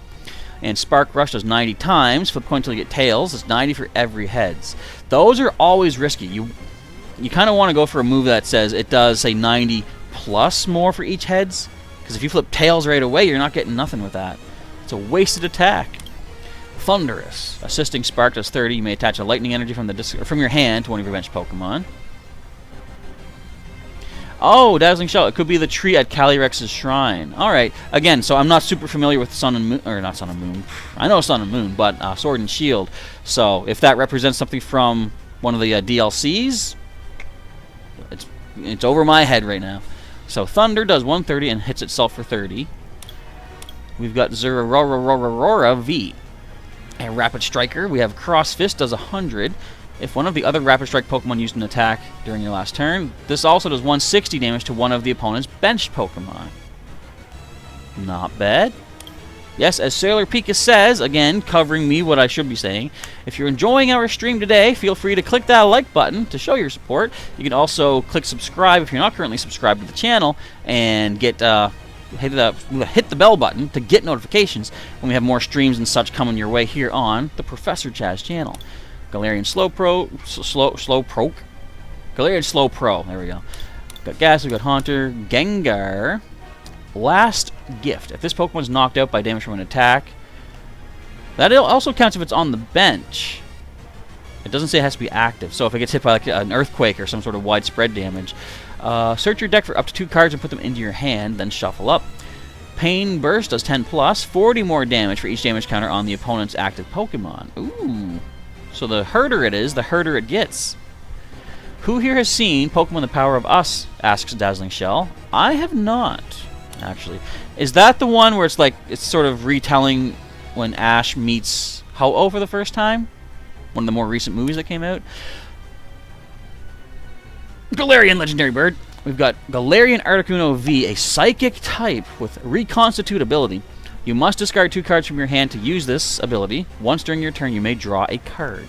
And Spark Rush does 90 times. Flip coin until you get tails. It's 90 for every heads. Those are always risky. You kind of want to go for a move that says it does, say, 90 plus more for each heads. Because if you flip tails right away, you're not getting nothing with that. It's a wasted attack. Thunderous. Assisting Spark does 30. You may attach a lightning energy from your hand to one of your bench Pokemon. Oh, Dazzling Shell. It could be the tree at Calyrex's shrine. Alright. Again, so I'm not super familiar with Sun and Moon. Or not Sun and Moon. I know Sun and Moon, but Sword and Shield. So if that represents something from one of the DLCs, it's over my head right now. So Thunder does 130 and hits itself for 30. We've got Zeraora V. And Rapid Striker, we have Cross Fist does 100. If one of the other Rapid Strike Pokemon used an attack during your last turn, this also does 160 damage to one of the opponent's benched Pokemon. Not bad. Yes, as Sailor Pika says, again, covering me what I should be saying, if you're enjoying our stream today, feel free to click that like button to show your support. You can also click subscribe if you're not currently subscribed to the channel, and get hit the bell button to get notifications when we have more streams and such coming your way here on the Professor Chaz channel. Galarian Slowpoke. Galarian Slowpro. There we go. Got Gas, we got Haunter, Gengar. Last Gift. If this Pokemon's knocked out by damage from an attack, that also counts if it's on the bench. It doesn't say it has to be active. So if it gets hit by like an earthquake or some sort of widespread damage, search your deck for up to 2 cards and put them into your hand, then shuffle up. Pain Burst does 10 plus, 40 more damage for each damage counter on the opponent's active Pokemon. Ooh. So the harder it is, the harder it gets. Who here has seen Pokemon The Power of Us? Asks Dazzling Shell. I have not, actually. Is that the one where it's like, it's sort of retelling when Ash meets Ho-Oh for the first time? One of the more recent movies that came out. Galarian Legendary Bird. We've got Galarian Articuno V, a psychic type with Reconstitute ability. You must discard 2 cards from your hand to use this ability. Once during your turn, you may draw a card.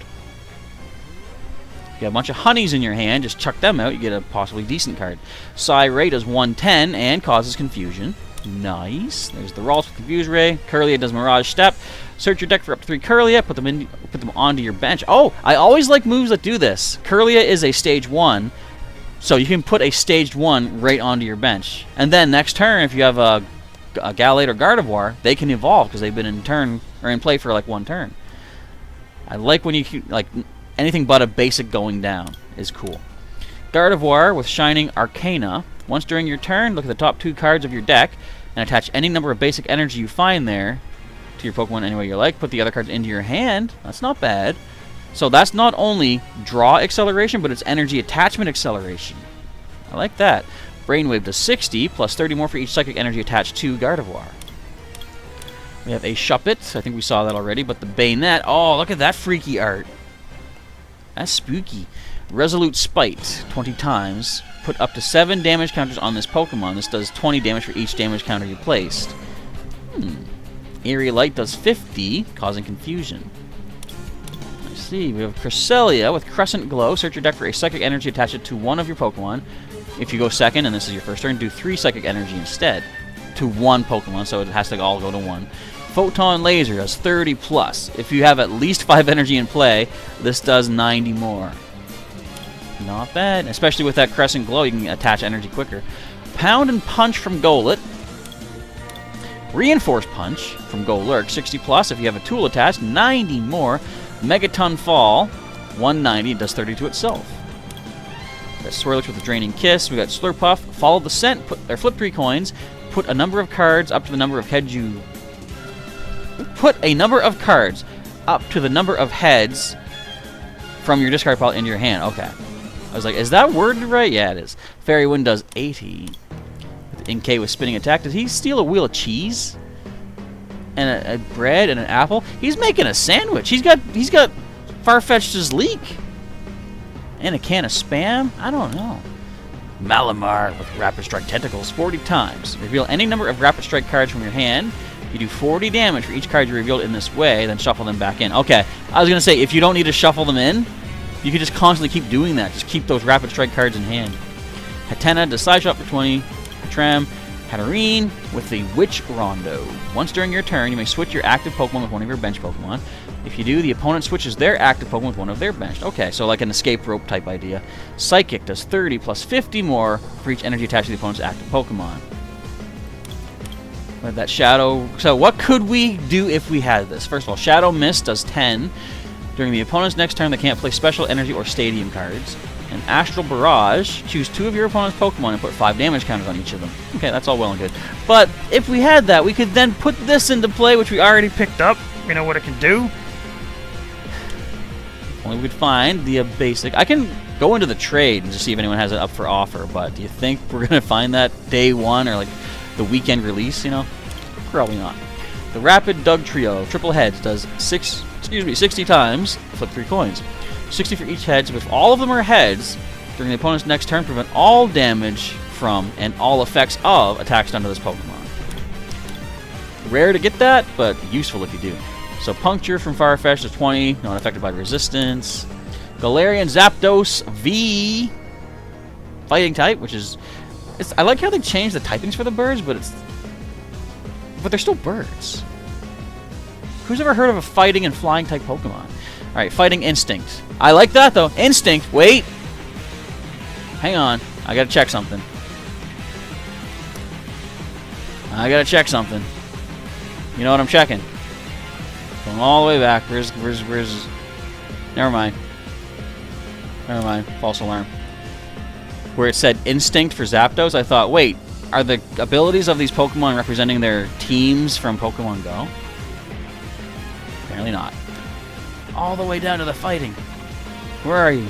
If you have a bunch of honeys in your hand, just chuck them out, you get a possibly decent card. Psy Ray does 110 and causes confusion. Nice. There's the Ralts with Confuse Ray. Kirlia does Mirage Step. Search your deck for up to 3 Kirlia. Put them onto your bench. Oh, I always like moves that do this. Kirlia is a stage 1, so you can put a staged 1 right onto your bench. And then next turn, if you have a Gallade or Gardevoir, they can evolve because they've been in play for like 1 turn. I like when you like anything but a basic going down is cool. Gardevoir with Shining Arcana. Once during your turn, look at the top 2 cards of your deck and attach any number of basic energy you find there to your Pokemon any way you like. Put the other cards into your hand. That's not bad. So that's not only draw acceleration, but it's energy attachment acceleration. I like that. Brainwave does 60, plus 30 more for each psychic energy attached to Gardevoir. We have a Shuppet. I think we saw that already, but the Bayonet. Oh, look at that freaky art. That's spooky. Resolute Spite, 20 times. Put up to 7 damage counters on this Pokemon. This does 20 damage for each damage counter you placed. Eerie Light does 50, causing confusion. Let's see. We have Cresselia with Crescent Glow. Search your deck for a psychic energy, attach it to one of your Pokemon. If you go second, and this is your first turn, do 3 psychic energy instead. To 1 Pokemon, so it has to all go to 1. Photon Laser does 30 plus. If you have at least 5 energy in play, this does 90 more. Not bad. Especially with that Crescent Glow, you can attach energy quicker. Pound and Punch from Golett. Reinforce Punch from Golurk, 60 plus. If you have a tool attached, 90 more. Megaton Fall, 190. It does 30 to itself. Got Swirlix with a Draining Kiss. We got Slurpuff. Follow the scent. Flip 3 coins. Put a number of cards up to the number of heads you... Put a number of cards up to the number of heads from your discard pile into your hand. Okay. I was like, is that worded right? Yeah, it is. Fairy Wind does 80. With Inkay with Spinning Attack. Did he steal a wheel of cheese? And a bread and an apple? He's making a sandwich. He's got Farfetched's Leak. And a can of Spam? I don't know. Malamar with Rapid Strike Tentacles, 40 times. Reveal any number of Rapid Strike cards from your hand. You do 40 damage for each card you revealed in this way, then shuffle them back in. Okay, I was going to say, if you don't need to shuffle them in, you can just constantly keep doing that. Just keep those Rapid Strike cards in hand. Hatena does Side Shot for 20. Hatram, Hatterene with the Witch Rondo. Once during your turn, you may switch your active Pokemon with one of your bench Pokemon. If you do, the opponent switches their active Pokemon with one of their bench. Okay, so like an escape rope type idea. Psychic does 30 plus 50 more for each energy attached to the opponent's active Pokemon. We have that Shadow. So what could we do if we had this? First of all, Shadow Mist does 10. During the opponent's next turn, they can't play special energy or stadium cards. And Astral Barrage, choose 2 of your opponent's Pokemon and put 5 damage counters on each of them. Okay, that's all well and good. But if we had that, we could then put this into play, which we already picked up. You know what it can do? If only we could find the basic. I can go into the trade and just see if anyone has it up for offer, but do you think we're going to find that day 1 or like the weekend release, you know? Probably not. The Rapid Dug Trio, triple heads, does 60 times, flip 3 coins. 60 for each head, so if all of them are heads, during the opponent's next turn, prevent all damage from and all effects of attacks done to this Pokemon. Rare to get that, but useful if you do. So Puncture from Farfetch'd is 20, not affected by resistance. Galarian Zapdos V, Fighting type, which is... I like how they changed the typings for the birds, but they're still birds. Who's ever heard of a fighting and flying type Pokemon? Alright, Fighting Instinct. I like that though. Instinct, wait! Hang on, I gotta check something. You know what I'm checking? Going all the way back. Where's... Never mind. False alarm. Where it said Instinct for Zapdos, I thought, wait, are the abilities of these Pokemon representing their teams from Pokemon Go? Apparently not. All the way down to the fighting. Where are you?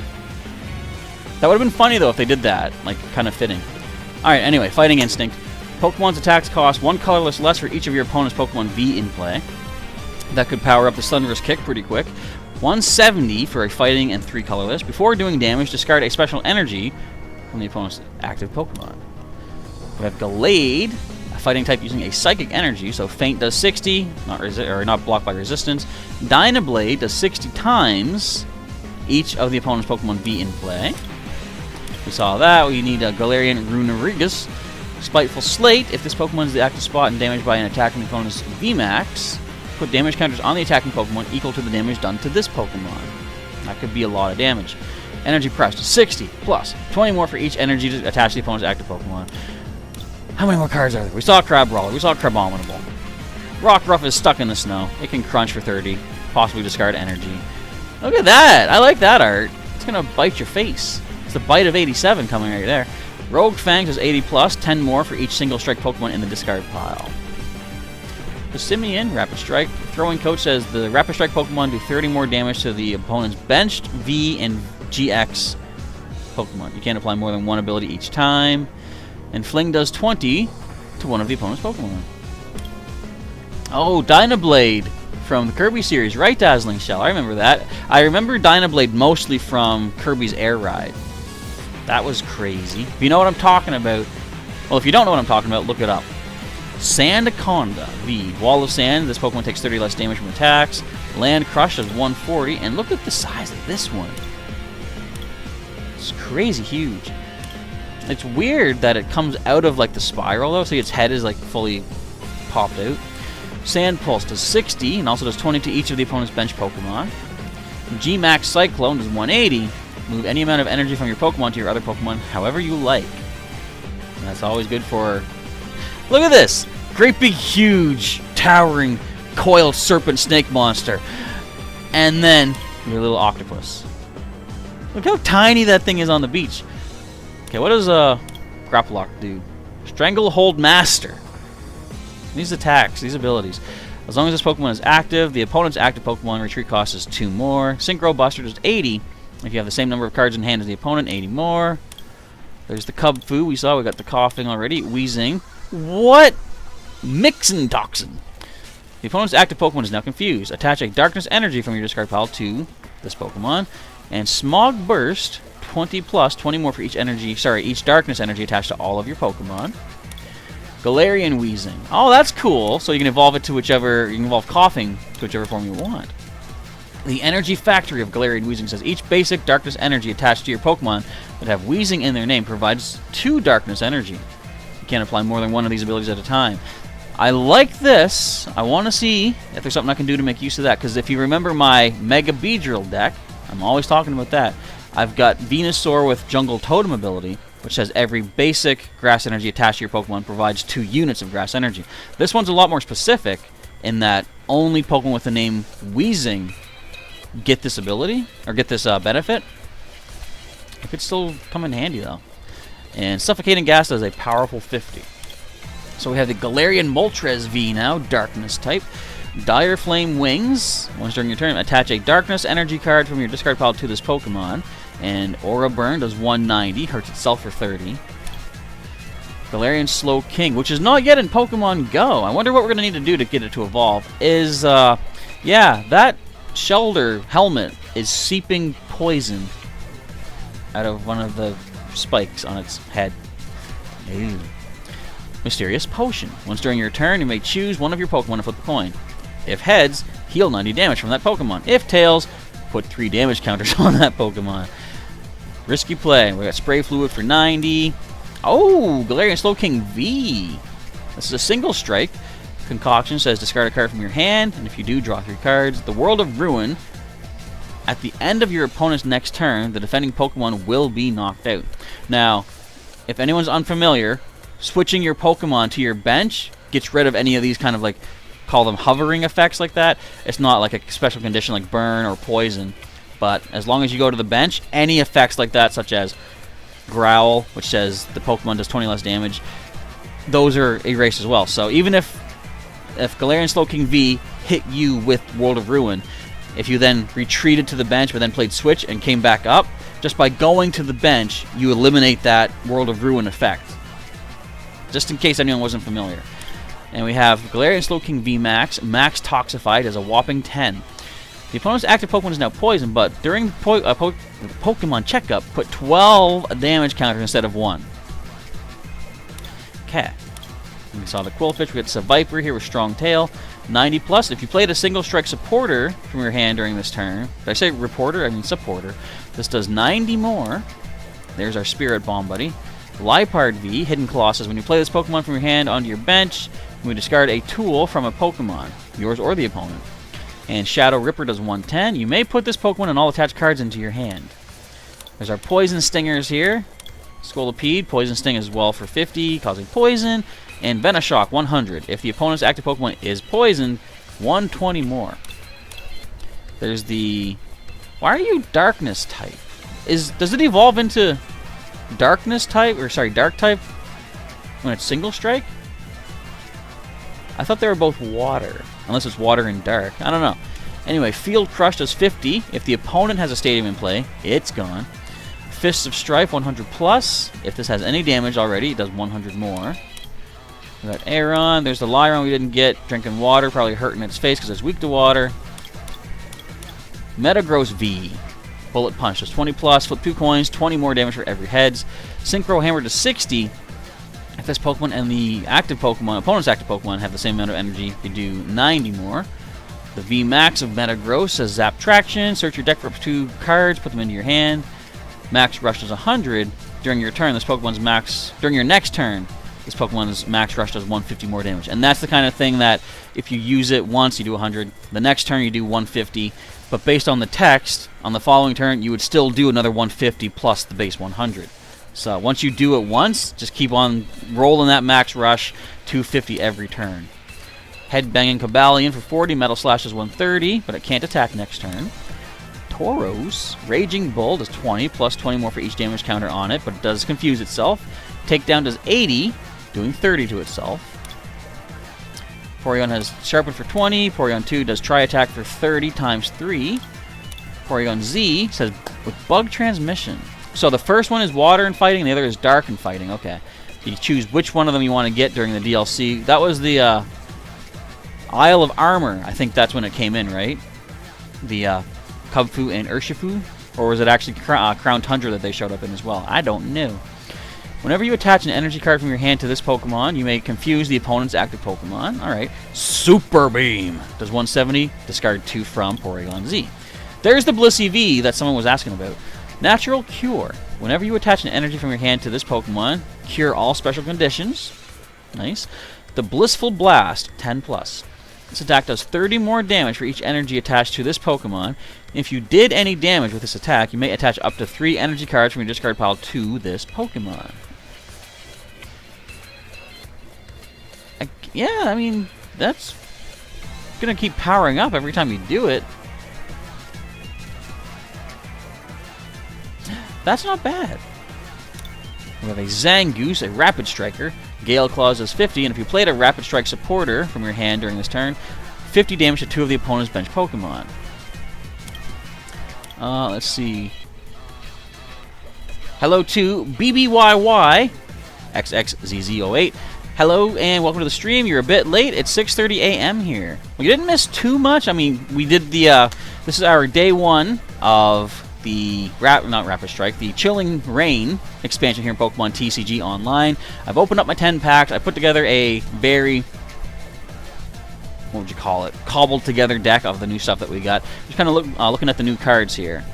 That would have been funny, though, if they did that. Like, kind of fitting. Alright, anyway, Fighting Instinct. Pokemon's attacks cost 1 colorless less for each of your opponent's Pokemon V in play. That could power up the Thunderous Kick pretty quick. 170 for a Fighting and 3 colorless. Before doing damage, discard a special energy from the opponent's active Pokemon. We have Gallade, a fighting type using a psychic energy, so Feint does 60, not blocked by resistance. Dynablade does 60 times each of the opponent's Pokemon V in play. We saw that. We need a Galarian Runerigus Spiteful Slate. If this Pokemon is the active spot and damaged by an attacking opponent's VMAX, put damage counters on the attacking Pokemon equal to the damage done to this Pokemon. That could be a lot of damage. Energy pressed 60 plus 20 more for each energy attached to the opponent's active Pokemon. How many more cards are there? We saw Crabrawler. We saw Crabominable. Rockruff is stuck in the snow. It can crunch for 30. Possibly discard energy. Look at that. I like that art. It's going to bite your face. It's the bite of 87 coming right there. Rogue Fangs is 80 plus. 10 more for each single strike Pokemon in the discard pile. The Simeon, Rapid Strike. Throwing Coach says the Rapid Strike Pokemon do 30 more damage to the opponent's benched V and GX Pokemon. You can't apply more than one ability each time. And Fling does 20 to one of the opponent's Pokemon. Oh, Dynablade from the Kirby series, right, Dazzling Shell? I remember that. I remember Dynablade mostly from Kirby's Air Ride. That was crazy. If you know what I'm talking about, well, if you don't know what I'm talking about, look it up. Sandaconda V. Wall of Sand. This Pokemon takes 30 less damage from attacks. Land Crush does 140. And look at the size of this one. It's crazy huge. It's weird that it comes out of like the spiral though, so its head is like fully popped out. Sand Pulse does 60 and also does 20 to each of the opponent's bench Pokemon. G-Max Cyclone does 180. Move any amount of energy from your Pokemon to your other Pokemon however you like. And that's always good for... Look at this! Great big huge towering coiled serpent snake monster. And then your little octopus. Look how tiny that thing is on the beach. Okay, what does Grapplock do? Stranglehold Master. These attacks, these abilities. As long as this Pokemon is active, the opponent's active Pokemon retreat cost is 2 more. Synchro Buster does 80. If you have the same number of cards in hand as the opponent, 80 more. There's the Cub Fu we saw. We got the coughing already. Wheezing. What? Mixin Toxin. The opponent's active Pokemon is now confused. Attach a Darkness Energy from your discard pile to this Pokemon. And Smog Burst, 20 plus, 20 more for each energy, each Darkness Energy attached to all of your Pokemon. Galarian Wheezing. Oh, that's cool. So you can evolve it to whichever, you can evolve Coughing to whichever form you want. The Energy Factory of Galarian Wheezing says each basic Darkness Energy attached to your Pokemon that have Wheezing in their name provides 2 Darkness Energy. You can't apply more than one of these abilities at a time. I like this. I want to see if there's something I can do to make use of that, because if you remember my Mega Beedrill deck, I'm always talking about that. I've got Venusaur with Jungle Totem ability, which says every basic grass energy attached to your Pokemon provides 2 units of grass energy. This one's a lot more specific in that only Pokemon with the name Wheezing get this ability, or get this benefit. It could still come in handy though. And Suffocating Gas does a powerful 50. So we have the Galarian Moltres V now, Darkness type. Dire Flame Wings. Once during your turn, attach a Darkness Energy card from your discard pile to this Pokemon. And Aura Burn does 190, hurts itself for 30. Galarian Slow King, which is not yet in Pokemon Go. I wonder what we're going to need to do to get it to evolve. Is, yeah, that shoulder helmet is seeping poison out of one of the spikes on its head. Ew. Mysterious Potion. Once during your turn, you may choose one of your Pokemon to flip a coin. If heads, heal 90 damage from that Pokemon. If tails, put 3 damage counters on that Pokemon. Risky Play. We got Spray Fluid for 90. Oh, Galarian Slow King V. This is a single strike. Concoction says discard a card from your hand, and if you do, draw 3 cards. The World of Ruin. At the end of your opponent's next turn, the defending Pokemon will be knocked out. Now, if anyone's unfamiliar, switching your Pokemon to your bench gets rid of any of these kind of like, call them hovering effects like that. It's not like a special condition like burn or poison, but as long as you go to the bench, any effects like that, such as Growl, which says the Pokemon does 20 less damage, those are erased as well. So even if Galarian Slow King V hit you with World of Ruin, if you then retreated to the bench but then played Switch and came back up, just by going to the bench, you eliminate that World of Ruin effect. Just in case anyone wasn't familiar. And we have Galarian Slow King V Max. Max Toxified as a whopping 10. The opponent's active Pokemon is now poisoned, but during Pokemon checkup, put 12 damage counters instead of 1. Okay. We saw the Quillfish. We got Seviper here with Strong Tail. 90 plus. If you played a single strike supporter from your hand during this turn, did I say reporter? I mean supporter. This does 90 more. There's our Spirit Bomb buddy. Liepard V, Hidden Colossus. When you play this Pokemon from your hand onto your bench, you may discard a tool from a Pokemon, yours or the opponent. And Shadow Ripper does 110. You may put this Pokemon and all attached cards into your hand. There's our Poison Stingers here. Scolipede, Poison Sting as well for 50, causing poison. And Venoshock, 100. If the opponent's active Pokemon is poisoned, 120 more. There's the... Why are you Darkness type? Does it evolve into Darkness type, or sorry, Dark type when it's Single Strike? I thought they were both water. Unless it's water and dark. I don't know. Anyway, Field Crush does 50. If the opponent has a stadium in play, it's gone. Fists of Strife, 100 plus. If this has any damage already, it does 100 more. We got Aeron. There's the Lyron we didn't get. Drinking water, probably hurting its face because it's weak to water. Metagross V. Bullet Punch does 20 plus. Flip 2 coins, 20 more damage for every heads. Synchro Hammer does 60. If this Pokemon and the active Pokemon, opponent's active Pokemon, have the same amount of energy, they do 90 more. The V Max of Metagross says Zap Traction. Search your deck for up to 2 cards, put them into your hand. Max Rush does 100. During your turn, this Pokemon's max... During your next turn, this Pokemon's Max Rush does 150 more damage. And that's the kind of thing that if you use it once, you do 100. The next turn, you do 150. But based on the text, on the following turn, you would still do another 150 plus the base 100. So once you do it once, just keep on rolling that Max Rush, 250 every turn. Headbanging Cobalion for 40, Metal Slash is 130, but it can't attack next turn. Tauros, Raging Bull does 20, plus 20 more for each damage counter on it, but it does confuse itself. Takedown does 80, doing 30 to itself. Porygon has Sharpen for 20, Porygon 2 does Tri-Attack for 30 times 3. Porygon Z says with Bug Transmission. So the first one is water and fighting, and the other is dark and fighting. Okay. You choose which one of them you want to get during the DLC. That was the Isle of Armor. I think that's when it came in, right? The Kubfu and Urshifu? Or was it actually Crown Tundra that they showed up in as well? I don't know. Whenever you attach an energy card from your hand to this Pokemon, you may confuse the opponent's active Pokemon. Alright. Super Beam does 170. Discard 2 from Porygon Z. There's the Blissey V that someone was asking about. Natural Cure. Whenever you attach an energy from your hand to this Pokemon, cure all special conditions. Nice. The Blissful Blast, 10 plus. This attack does 30 more damage for each energy attached to this Pokemon. If you did any damage with this attack, you may attach up to 3 energy cards from your discard pile to this Pokemon. Yeah, I mean, that's gonna keep powering up every time you do it. That's not bad. We have a Zangoose, a Rapid Striker. Gale Claws is 50, and if you played a Rapid Strike supporter from your hand during this turn, 50 damage to 2 of the opponent's bench Pokemon. Let's see. Hello to BBYY XXZZ08. Hello and welcome to the stream. You're a bit late. It's 6:30 a.m. here. Well, you didn't miss too much. I mean, we did the. This is our day 1 of the not Rapid Strike, the Chilling Rain expansion here in Pokemon TCG Online. I've opened up my 10 packs. I put together a very, what would you call it, cobbled together deck of the new stuff that we got. Just kind of looking at the new cards here.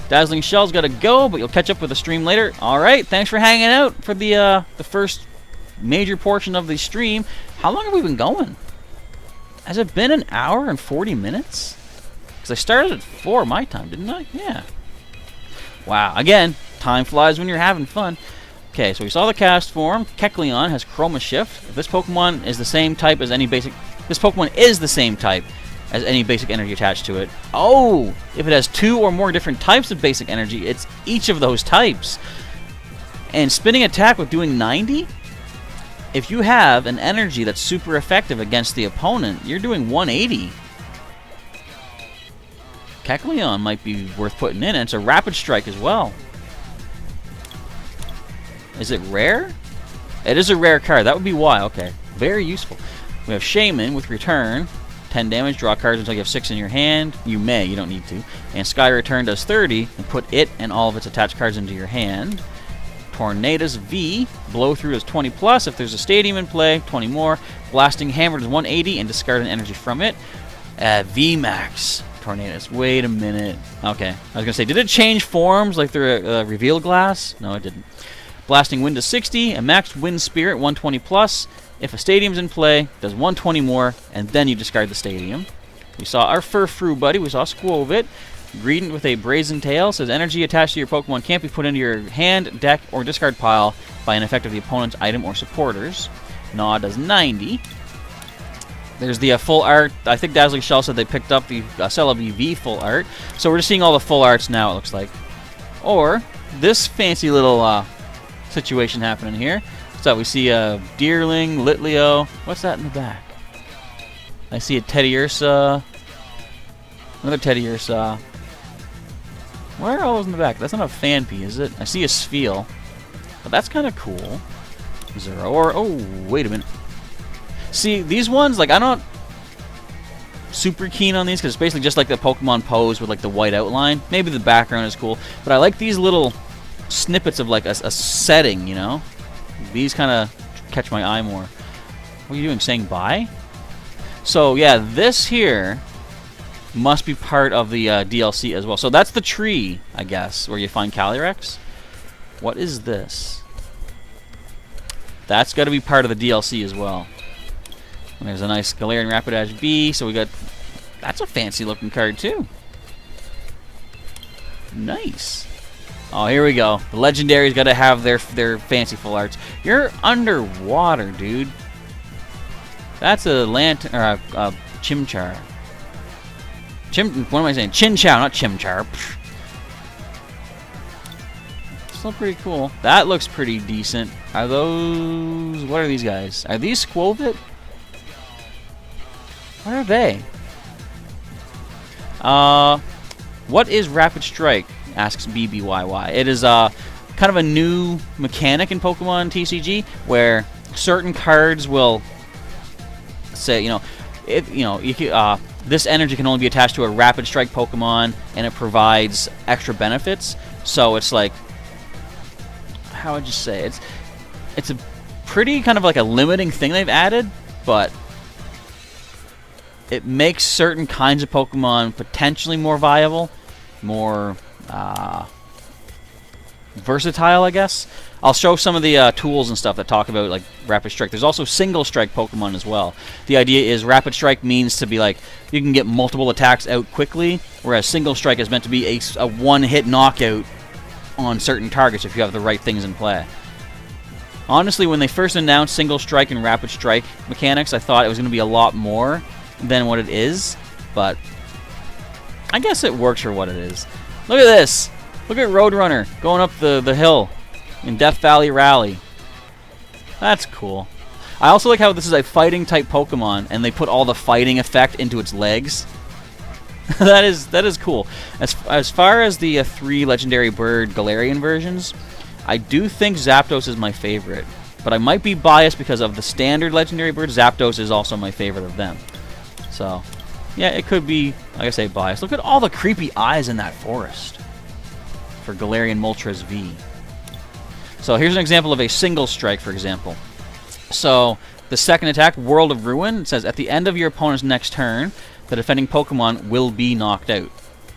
Dazzling Shell's got to go, but you'll catch up with the stream later. All right, thanks for hanging out for the first major portion of the stream. How long have we been going? Has it been an hour and 40 minutes? Because I started at 4 my time, didn't I? Yeah. Wow. Again, time flies when you're having fun. Okay, so we saw the cast form. Kecleon has Chroma Shift. If this Pokemon is the same type as any basic... This Pokemon is the same type as any basic energy attached to it. Oh! If it has 2 or more different types of basic energy, it's each of those types. And spinning attack with doing 90? If you have an energy that's super effective against the opponent, you're doing 180. Kecleon might be worth putting in, and it's a Rapid Strike as well. Is it rare? It is a rare card. That would be why. Okay. Very useful. We have Shaman with Return. 10 damage. Draw cards until you have 6 in your hand. You may. You don't need to. And Sky Return does 30. And put it and all of its attached cards into your hand. Tornadus V. Blow Through does 20 plus. If there's a Stadium in play, 20 more. Blasting Hammer does 180 and discard an energy from it. V Max. Tornadus. Wait a minute. Okay. I was going to say, did it change forms like the reveal glass? No, it didn't. Blasting Wind to 60, and Max Wind Spirit 120 plus. If a stadium's in play, does 120 more, and then you discard the stadium. We saw our Furfrou buddy, we saw Squovit. Greedent with a Brazen Tail says energy attached to your Pokemon can't be put into your hand, deck, or discard pile by an effect of the opponent's item or supporters. Gnaw does 90. There's the full art. I think Dazzling Shell said they picked up the Celebi V full art. So we're just seeing all the full arts now, it looks like. Or this fancy little situation happening here. So we see a Deerling, Litleo. What's that in the back? I see a Teddiursa. Another Teddiursa. Where are all those in the back? That's not a Phanpy, is it? I see a Spheal. But that's kind of cool. Zero. Or, oh, wait a minute. See, these ones, like, I'm not super keen on these because it's basically just like the Pokemon pose with, like, the white outline. Maybe the background is cool. But I like these little snippets of, like, a setting, you know? These kind of catch my eye more. What are you doing? Saying bye? So, yeah, this here must be part of the DLC as well. So that's the tree, I guess, where you find Calyrex. What is this? That's got to be part of the DLC as well. And there's a nice Galarian Rapidash B. So we got... That's a fancy looking card too. Nice. Oh, here we go. The Legendary's got to have their fancy full arts. You're underwater, dude. That's a Lantern... Or a Chimchar. What am I saying? Chinchou, not Chimchar. Still pretty cool. That looks pretty decent. Are those... What are these guys? Are these Squovit? What are they? What is Rapid Strike? Asks BBYY. It is kind of a new mechanic in Pokemon TCG where certain cards will say, this energy can only be attached to a Rapid Strike Pokemon, and it provides extra benefits. So it's like, how would you say? It's a pretty kind of like a limiting thing they've added, but it makes certain kinds of Pokemon potentially more viable, more versatile, I guess. I'll show some of the tools and stuff that talk about like Rapid Strike. There's also Single Strike Pokemon as well. The idea is Rapid Strike means to be like you can get multiple attacks out quickly, whereas Single Strike is meant to be a one-hit knockout on certain targets if you have the right things in play. Honestly, when they first announced Single Strike and Rapid Strike mechanics, I thought it was going to be a lot more than what it is, but I guess it works for what it is. Look at this! Look at Roadrunner going up the hill in Death Valley Rally. That's cool. I also like how this is a fighting type Pokemon and they put all the fighting effect into its legs. that is cool. As far as the 3 Legendary Bird Galarian versions, I do think Zapdos is my favorite. But I might be biased because of the standard Legendary Bird. Zapdos is also my favorite of them. So, yeah, it could be, like I say, biased. Look at all the creepy eyes in that forest for Galarian Moltres V. So here's an example of a Single Strike, for example. So the second attack, World of Ruin, it says at the end of your opponent's next turn, the defending Pokemon will be knocked out.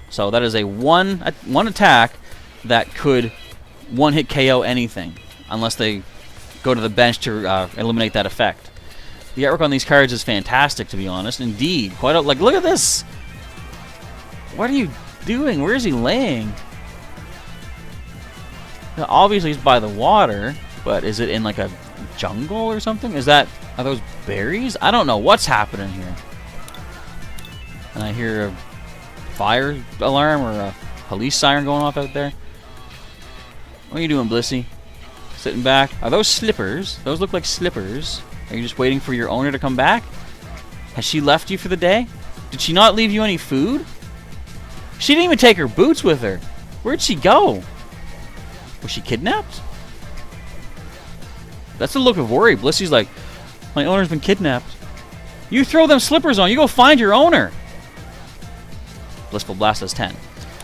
So that is a one attack that could one-hit KO anything, unless they go to the bench to eliminate that effect. The artwork on these cards is fantastic, to be honest. Indeed, quite like look at this. What are you doing? Where is he laying? Now, obviously he's by the water, but is it in like a jungle or something? Are those berries? I don't know what's happening here. And I hear a fire alarm or a police siren going off out there. What are you doing, Blissey? Sitting back. Are those slippers? Those look like slippers. Are you just waiting for your owner to come back? Has she left you for the day? Did she not leave you any food? She didn't even take her boots with her. Where'd she go? Was she kidnapped? That's the look of worry. Blissey's like, my owner's been kidnapped. You throw them slippers on. You go find your owner. Blissful Blast does 10.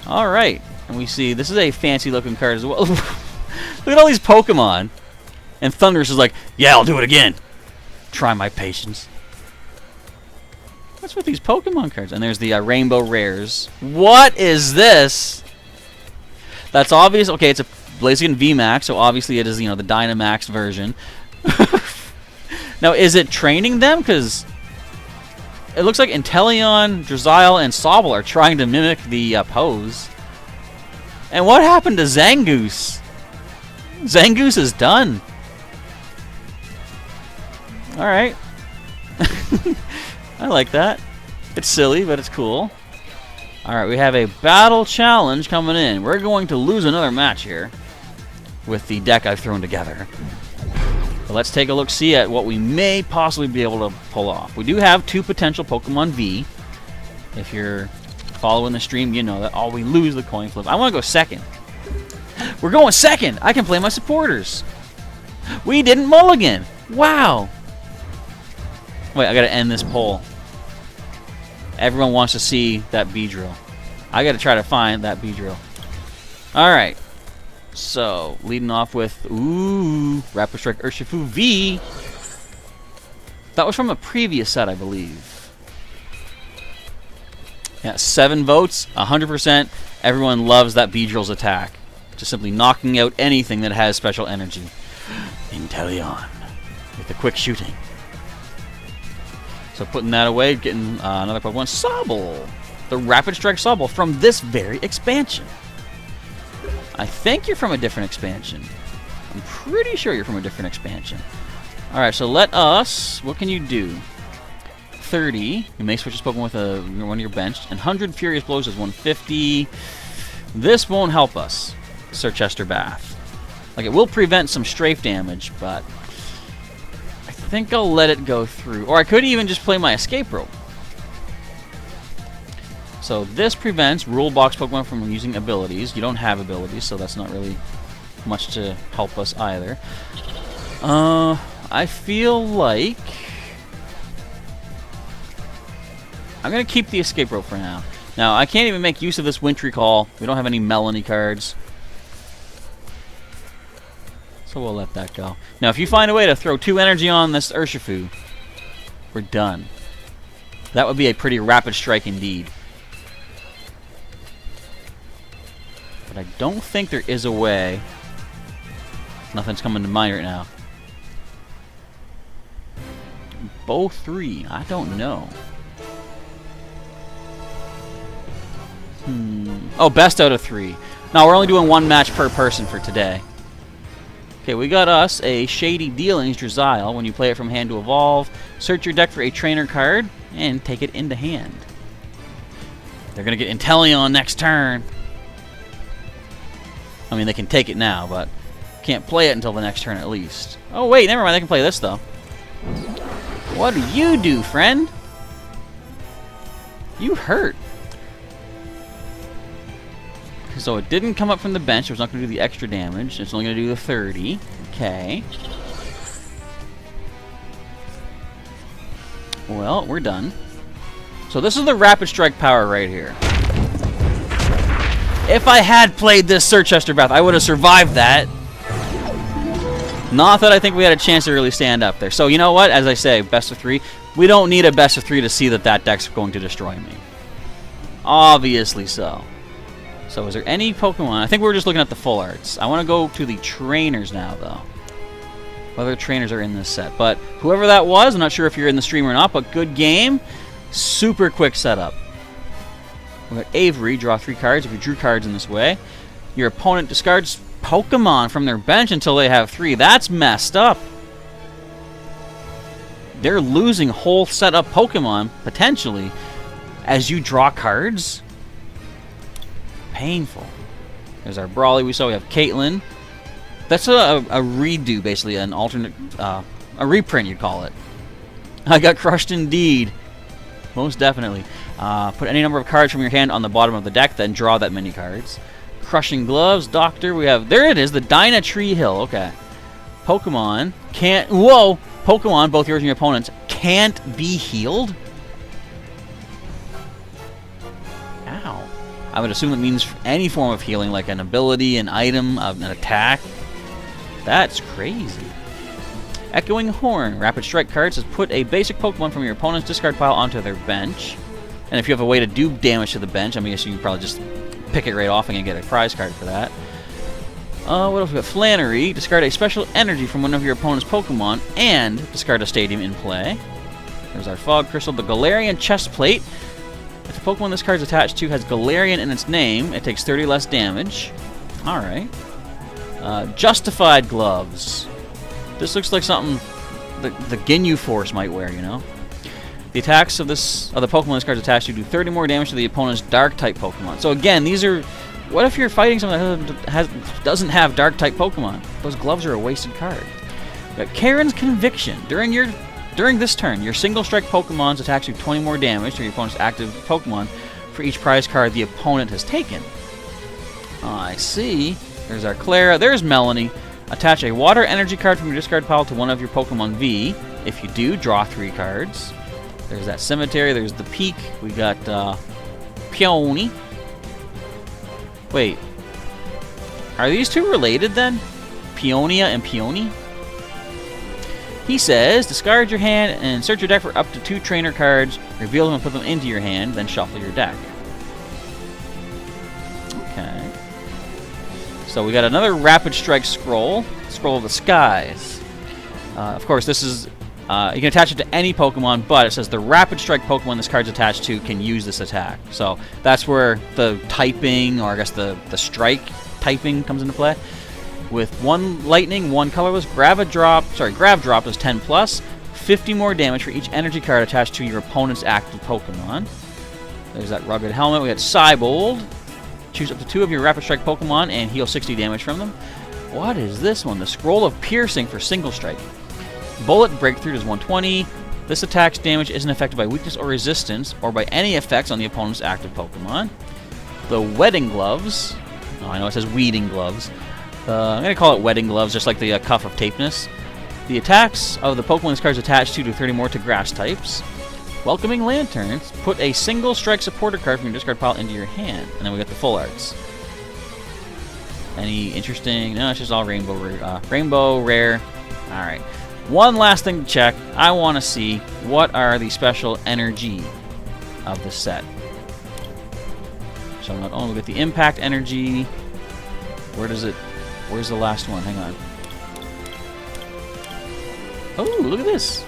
Alright. And we see, this is a fancy looking card as well. Look at all these Pokemon. And Thundurus is like, yeah, I'll do it again. Try my patience. What's with these Pokemon cards? And there's the Rainbow Rares. What is this? That's obvious. Okay, Blaziken VMAX, so obviously it is, the Dynamax version. Now, is it training them? Because it looks like Inteleon, Drizzile, and Sobble are trying to mimic the pose. And what happened to Zangoose? Zangoose is done. Alright. I like that. It's silly, but it's cool. Alright, we have a battle challenge coming in. We're going to lose another match here with the deck I've thrown together. But let's take a look-see at what we may possibly be able to pull off. We do have 2 potential Pokemon V. If you're following the stream, you know that. Oh, we lose the coin flip. I want to go second. We're going second! I can play my supporters. We didn't mulligan! Wow! Wait, I gotta end this poll. Everyone wants to see that Beedrill. I gotta try to find that Beedrill. Alright. So, leading off with, Rapid Strike Urshifu V. That was from a previous set, I believe. Yeah, 7 votes, 100%. Everyone loves that Beedrill's attack. Just simply knocking out anything that has special energy. Inteleon with the quick shooting. So putting that away, getting another Pokemon, Sobble. The Rapid Strike Sobble from this very expansion. I think you're from a different expansion. I'm pretty sure you're from a different expansion. Alright, so let us... What can you do? 30. You may switch this Pokemon with one of your bench. And 100 Furious Blows is 150. This won't help us. Sir Chester Bath. Like, it will prevent some strafe damage, but... I think I'll let it go through. Or I could even just play my Escape Rope. So this prevents Rule Box Pokemon from using abilities. You don't have abilities, so that's not really much to help us either. I feel like... I'm going to keep the Escape Rope for now. Now, I can't even make use of this Wintry Call. We don't have any Melanie cards. So we'll let that go. Now, if you find a way to throw 2 energy on this Urshifu, we're done. That would be a pretty rapid strike indeed. But I don't think there is a way. Nothing's coming to mind right now. Bow 3. I don't know. Oh, best out of 3. No, we're only doing 1 match per person for today. Okay, we got us a Shady Dealings Drizzile. When you play it from hand to evolve, search your deck for a trainer card and take it into hand. They're going to get Inteleon next turn. I mean, they can take it now, but can't play it until the next turn at least. Oh, wait, never mind. They can play this, though. What do you do, friend? You hurt. So it didn't come up from the bench. It was not going to do the extra damage. It's only going to do the 30. Okay. Well, we're done. So this is the Rapid Strike power right here. If I had played this Sir Chester Bath, I would have survived that. Not that I think we had a chance to really stand up there. So you know what? As I say, best of 3. We don't need a best of 3 to see that that deck's going to destroy me. Obviously so. So is there any Pokemon? I think we're just looking at the full arts. I want to go to the trainers now, though. Whether trainers are in this set. But whoever that was, I'm not sure if you're in the stream or not, but good game. Super quick setup. We got Avery, draw 3 cards. If you drew cards in this way, your opponent discards Pokemon from their bench until they have 3. That's messed up. They're losing whole setup Pokemon, potentially, as you draw cards. Painful. There's our Brawly we saw. We have Caitlyn. That's a redo, basically, an alternate, a reprint, you'd call it. I got crushed indeed. Most definitely. Put any number of cards from your hand on the bottom of the deck, then draw that many cards. Crushing Gloves, Doctor. We have, there it is, the Dyna Tree Hill. Okay. Pokemon can't, whoa! Pokemon, both yours and your opponent's, can't be healed? Ow. I would assume that means any form of healing, like an ability, an item, an attack. That's crazy. Echoing Horn. Rapid Strike card says put a basic Pokemon from your opponent's discard pile onto their bench. And if you have a way to do damage to the bench, I mean, I guess you can probably just pick it right off and get a prize card for that. What else we got? Flannery. Discard a special energy from one of your opponent's Pokemon and discard a stadium in play. There's our Fog Crystal. The Galarian Chest Plate. If the Pokemon this card is attached to has Galarian in its name, it takes 30 less damage. Alright. Justified Gloves. This looks like something the Ginyu Force might wear, you know? The attacks of the Pokemon this card is attached to do 30 more damage to the opponent's Dark-type Pokemon. So again, these are... What if you're fighting someone that doesn't have Dark-type Pokemon? Those gloves are a wasted card. We got Karen's Conviction. During this turn, your single-strike Pokemon's attacks do 20 more damage to your opponent's active Pokemon for each prize card the opponent has taken. I see. There's our Clara. There's Melanie. Attach a Water Energy card from your discard pile to one of your Pokemon V. If you do, draw 3 cards. There's that Cemetery. There's the Peak. We got Peony. Wait. Are these two related then? Peonia and Peony? He says, discard your hand and search your deck for up to 2 trainer cards, reveal them and put them into your hand, then shuffle your deck. Okay. So we got another Rapid Strike Scroll. Scroll of the Skies. Of course, this is... you can attach it to any Pokemon, but it says the Rapid Strike Pokemon this card's attached to can use this attack. So that's where the typing, or I guess the strike typing comes into play. With 1 Lightning, 1 Colorless, Grav Drop is 10 plus, 50 more damage for each energy card attached to your opponent's active Pokemon. There's that Rugged Helmet. We got Cybold. Choose up to 2 of your Rapid Strike Pokemon and heal 60 damage from them. What is this one? The Scroll of Piercing for Single Strike. Bullet Breakthrough does 120. This attack's damage isn't affected by weakness or resistance, or by any effects on the opponent's active Pokemon. The Wedding Gloves. Oh, I know it says Weeding Gloves. I'm going to call it Wedding Gloves, just like the Cuff of Tapeness. The attacks of the Pokemon this card is attached to do 30 more to grass types. Welcoming Lanterns. Put a single strike supporter card from your discard pile into your hand. And then we got the full arts. Any interesting... No, it's just all rainbow rare. Alright. One last thing to check. I want to see what are the special energy of the set. So not only with the impact energy... Where's the last one? Hang on. Oh, look at this.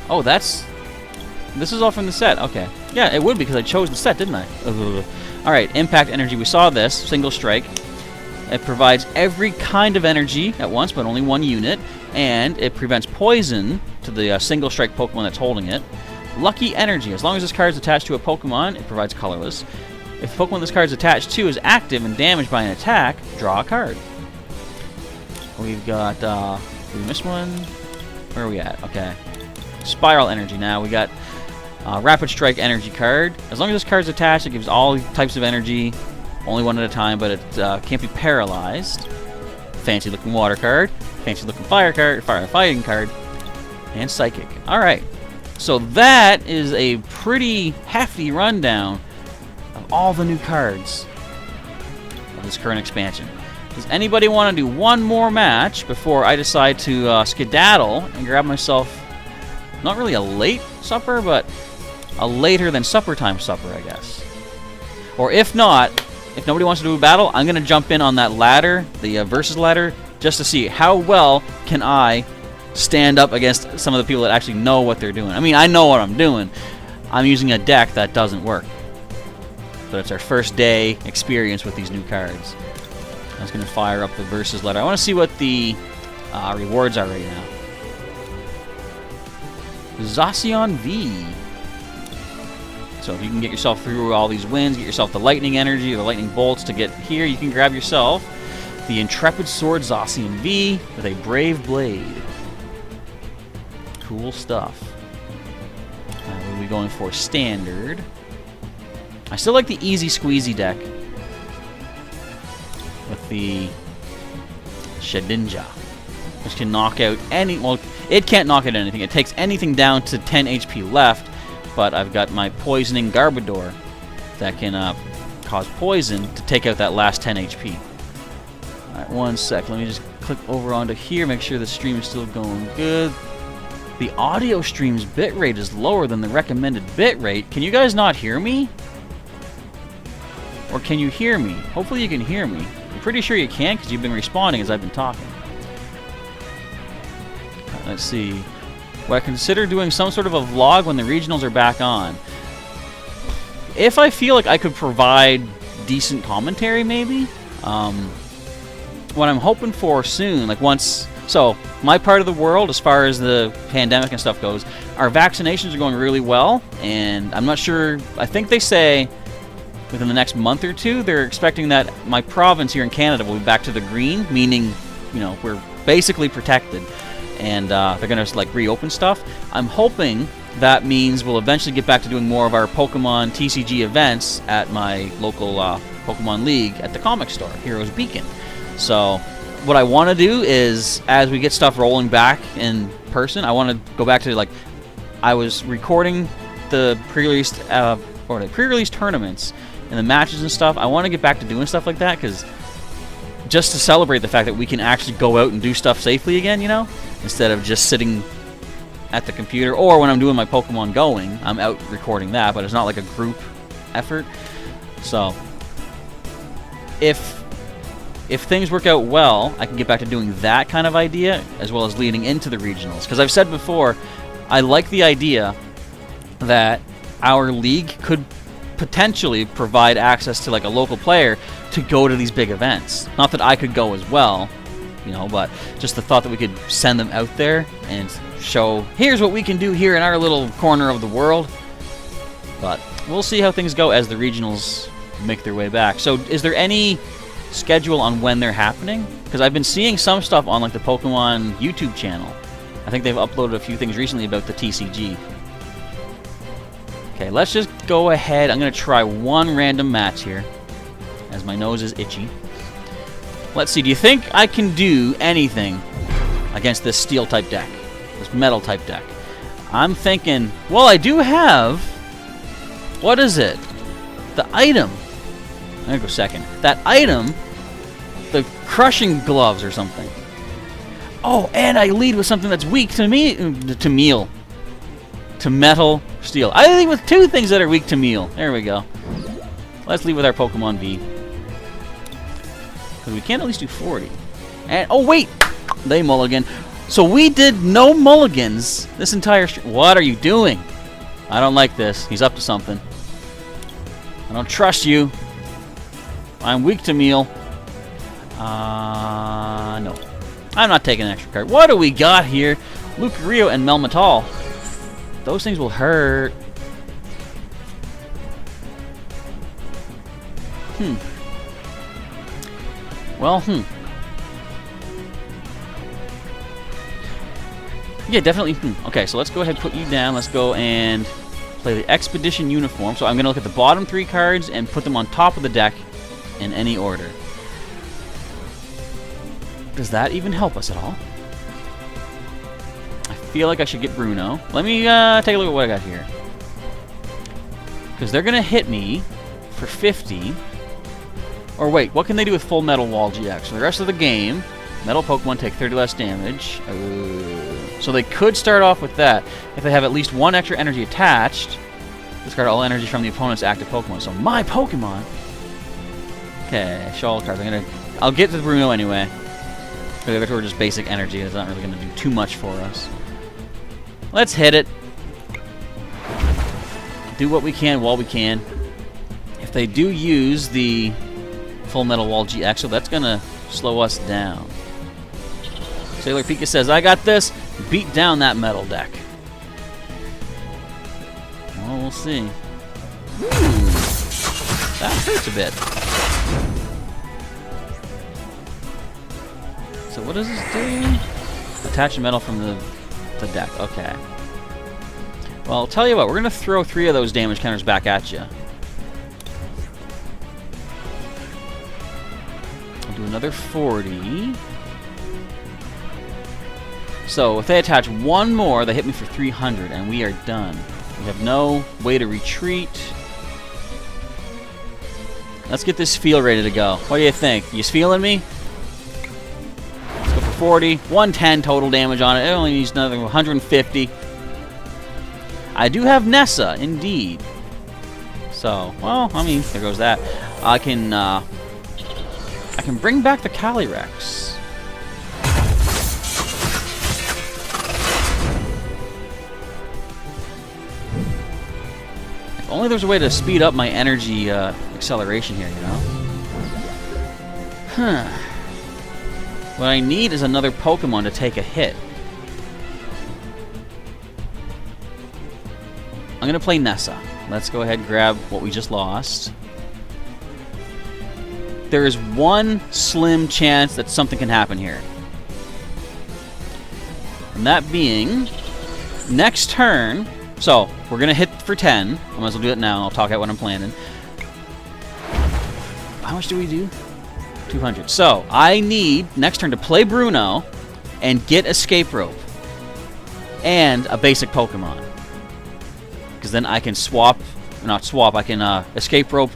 Oh, this is all from the set. Okay. Yeah, it would because I chose the set, didn't I? Alright, impact energy. We saw this. Single strike. It provides every kind of energy at once, but only 1 unit. And it prevents poison to the single strike Pokemon that's holding it. Lucky energy. As long as this card is attached to a Pokemon, it provides colorless. If the Pokemon this card is attached to is active and damaged by an attack, draw a card. We've got, did we miss one? Where are we at? Okay. Spiral Energy now. We got Rapid Strike Energy card. As long as this card is attached, it gives all types of energy, only 1 at a time, but it can't be paralyzed. Fancy looking Water card. Fancy looking Fire card, Fire Fighting card, and Psychic. Alright. So that is a pretty hefty rundown of all the new cards of this current expansion. Does anybody want to do one more match before I decide to skedaddle and grab myself not really a late supper, but a later than supper time supper, I guess? Or if not, if nobody wants to do a battle, I'm going to jump in on that ladder, the versus ladder, just to see how well can I stand up against some of the people that actually know what they're doing. I mean, I know what I'm doing. I'm using a deck that doesn't work. But it's our first day experience with these new cards. I'm just going to fire up the versus ladder. I want to see what the rewards are right now. Zacian V. So if you can get yourself through all these wins, get yourself the lightning energy, the lightning bolts to get here, you can grab yourself the Intrepid Sword Zacian V with a Brave Blade. Cool stuff. We'll be going for standard. I still like the easy squeezy deck with the Shedinja, which can knock out any... Well, it can't knock out anything. It takes anything down to 10 HP left, but I've got my Poisoning Garbodor that can cause poison to take out that last 10 HP. Alright, one sec. Let me just click over onto here, make sure the stream is still going good. The audio stream's bitrate is lower than the recommended bitrate. Can you guys not hear me? Or can you hear me? Hopefully you can hear me. I'm pretty sure you can because you've been responding as I've been talking. Let's see. Would I consider doing some sort of a vlog when the regionals are back on? If I feel like I could provide decent commentary, maybe. What I'm hoping for soon, like once... So, my part of the world, as far as the pandemic and stuff goes, our vaccinations are going really well, and I'm not sure... I think they say within the next month or two, they're expecting that my province here in Canada will be back to the green, meaning, you know, we're basically protected. And they're going to, like, reopen stuff. I'm hoping that means we'll eventually get back to doing more of our Pokemon TCG events at my local Pokemon League at the comic store, Heroes Beacon. So, what I want to do is, as we get stuff rolling back in person, I want to go back to, like, I was recording the pre-released tournaments and the matches and stuff. I want to get back to doing stuff like that, because just to celebrate the fact that we can actually go out and do stuff safely again, you know, instead of just sitting at the computer, or when I'm doing my Pokemon Going, I'm out recording that, but it's not like a group effort. So, if things work out well, I can get back to doing that kind of idea, as well as leading into the regionals. Because I've said before, I like the idea that our league could potentially provide access to, like, a local player to go to these big events. Not that I could go as well, you know, but just the thought that we could send them out there and show, here's what we can do here in our little corner of the world. But we'll see how things go as the regionals make their way back. So is there any schedule on when they're happening? Because I've been seeing some stuff on, like, the Pokemon YouTube channel. I think they've uploaded a few things recently about the TCG. Okay, let's just go ahead. I'm going to try one random match here, as my nose is itchy. Let's see, do you think I can do anything against this steel-type deck? This metal-type deck? I'm thinking, well, I do have... What is it? The item. I'm going to go second. That item, the crushing gloves or something. Oh, and I lead with something that's weak to metal, steel. I lead with two things that are weak to metal. There we go. Let's lead with our Pokemon V. Because we can at least do 40. And, oh wait! They mulligan. So we did no mulligans this entire What are you doing? I don't like this. He's up to something. I don't trust you. I'm weak to meal. No. I'm not taking an extra card. What do we got here? Lucario and Melmetal. Those things will hurt. Well, yeah, definitely. Okay, so let's go ahead and put you down. Let's go and play the Expedition Uniform. So I'm going to look at the bottom 3 cards and put them on top of the deck in any order. Does that even help us at all? I feel like I should get Bruno. Let me take a look at what I got here. Because they're going to hit me for 50. Or wait, what can they do with Full Metal Wall GX? For the rest of the game, metal Pokemon take 30 less damage. So they could start off with that. If they have at least 1 extra energy attached, discard all energy from the opponent's active Pokemon. So my Pokemon... Okay, show all cards. I'll get to the Bruno anyway. Because we're just basic energy. It's not really going to do too much for us. Let's hit it. Do what we can while we can. If they do use the Full Metal Wall GX, so that's going to slow us down. Sailor Pika says, I got this. Beat down that metal deck. Well, we'll see. Ooh, that hurts a bit. So what does this do? Attach metal from the deck. Okay. Well, I'll tell you what. We're going to throw 3 of those damage counters back at you. I'll do another 40. So if they attach 1 more, they hit me for 300, and we are done. We have no way to retreat. Let's get this feel ready to go. What do you think? You feeling me? 40, 110 total damage on it. It only needs another 150. I do have Nessa, indeed. So, well, I mean, there goes that. I can I can bring back the Calyrex. If only there's a way to speed up my energy acceleration here, you know? Huh. What I need is another Pokemon to take a hit. I'm going to play Nessa. Let's go ahead and grab what we just lost. There is one slim chance that something can happen here. And that being, next turn, so we're going to hit for 10. I might as well do it now. I'll talk out what I'm planning. How much do we do? 200. So I need next turn to play Bruno and get Escape Rope and a basic Pokemon. Because then I can I can Escape Rope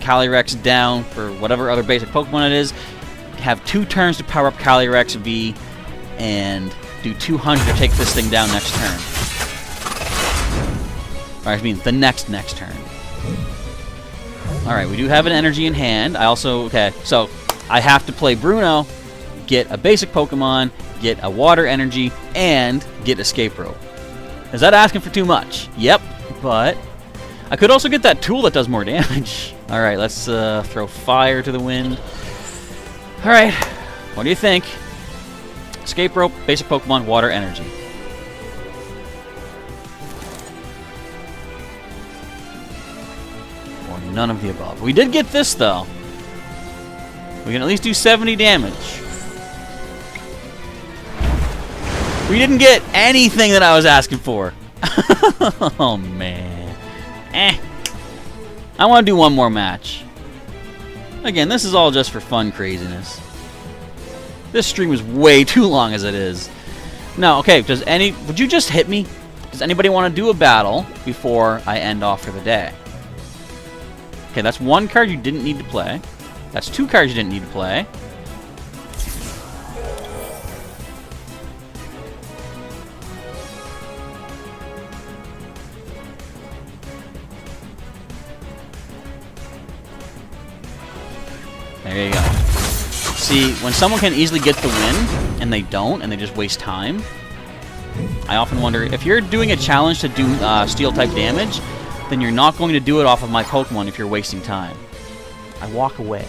Calyrex down for whatever other basic Pokemon it is, have 2 turns to power up Calyrex V, and do 200 to take this thing down next turn. Or I mean, the next turn. Alright, we do have an energy in hand. Okay, so I have to play Bruno, get a basic Pokemon, get a water energy, and get Escape Rope. Is that asking for too much? Yep, but I could also get that tool that does more damage. Alright, let's throw fire to the wind. Alright, what do you think? Escape Rope, basic Pokemon, water energy. Or none of the above. We did get this, though. We can at least do 70 damage. We didn't get anything that I was asking for. Oh, man. I want to do one more match. Again, this is all just for fun craziness. This stream is way too long as it is. No, okay, would you just hit me? Does anybody want to do a battle before I end off for the day? Okay, that's 1 card you didn't need to play. That's 2 cards you didn't need to play. There you go. See, when someone can easily get the win, and they don't, and they just waste time, I often wonder, if you're doing a challenge to do Steel-type damage, then you're not going to do it off of my Pokemon if you're wasting time. I walk away.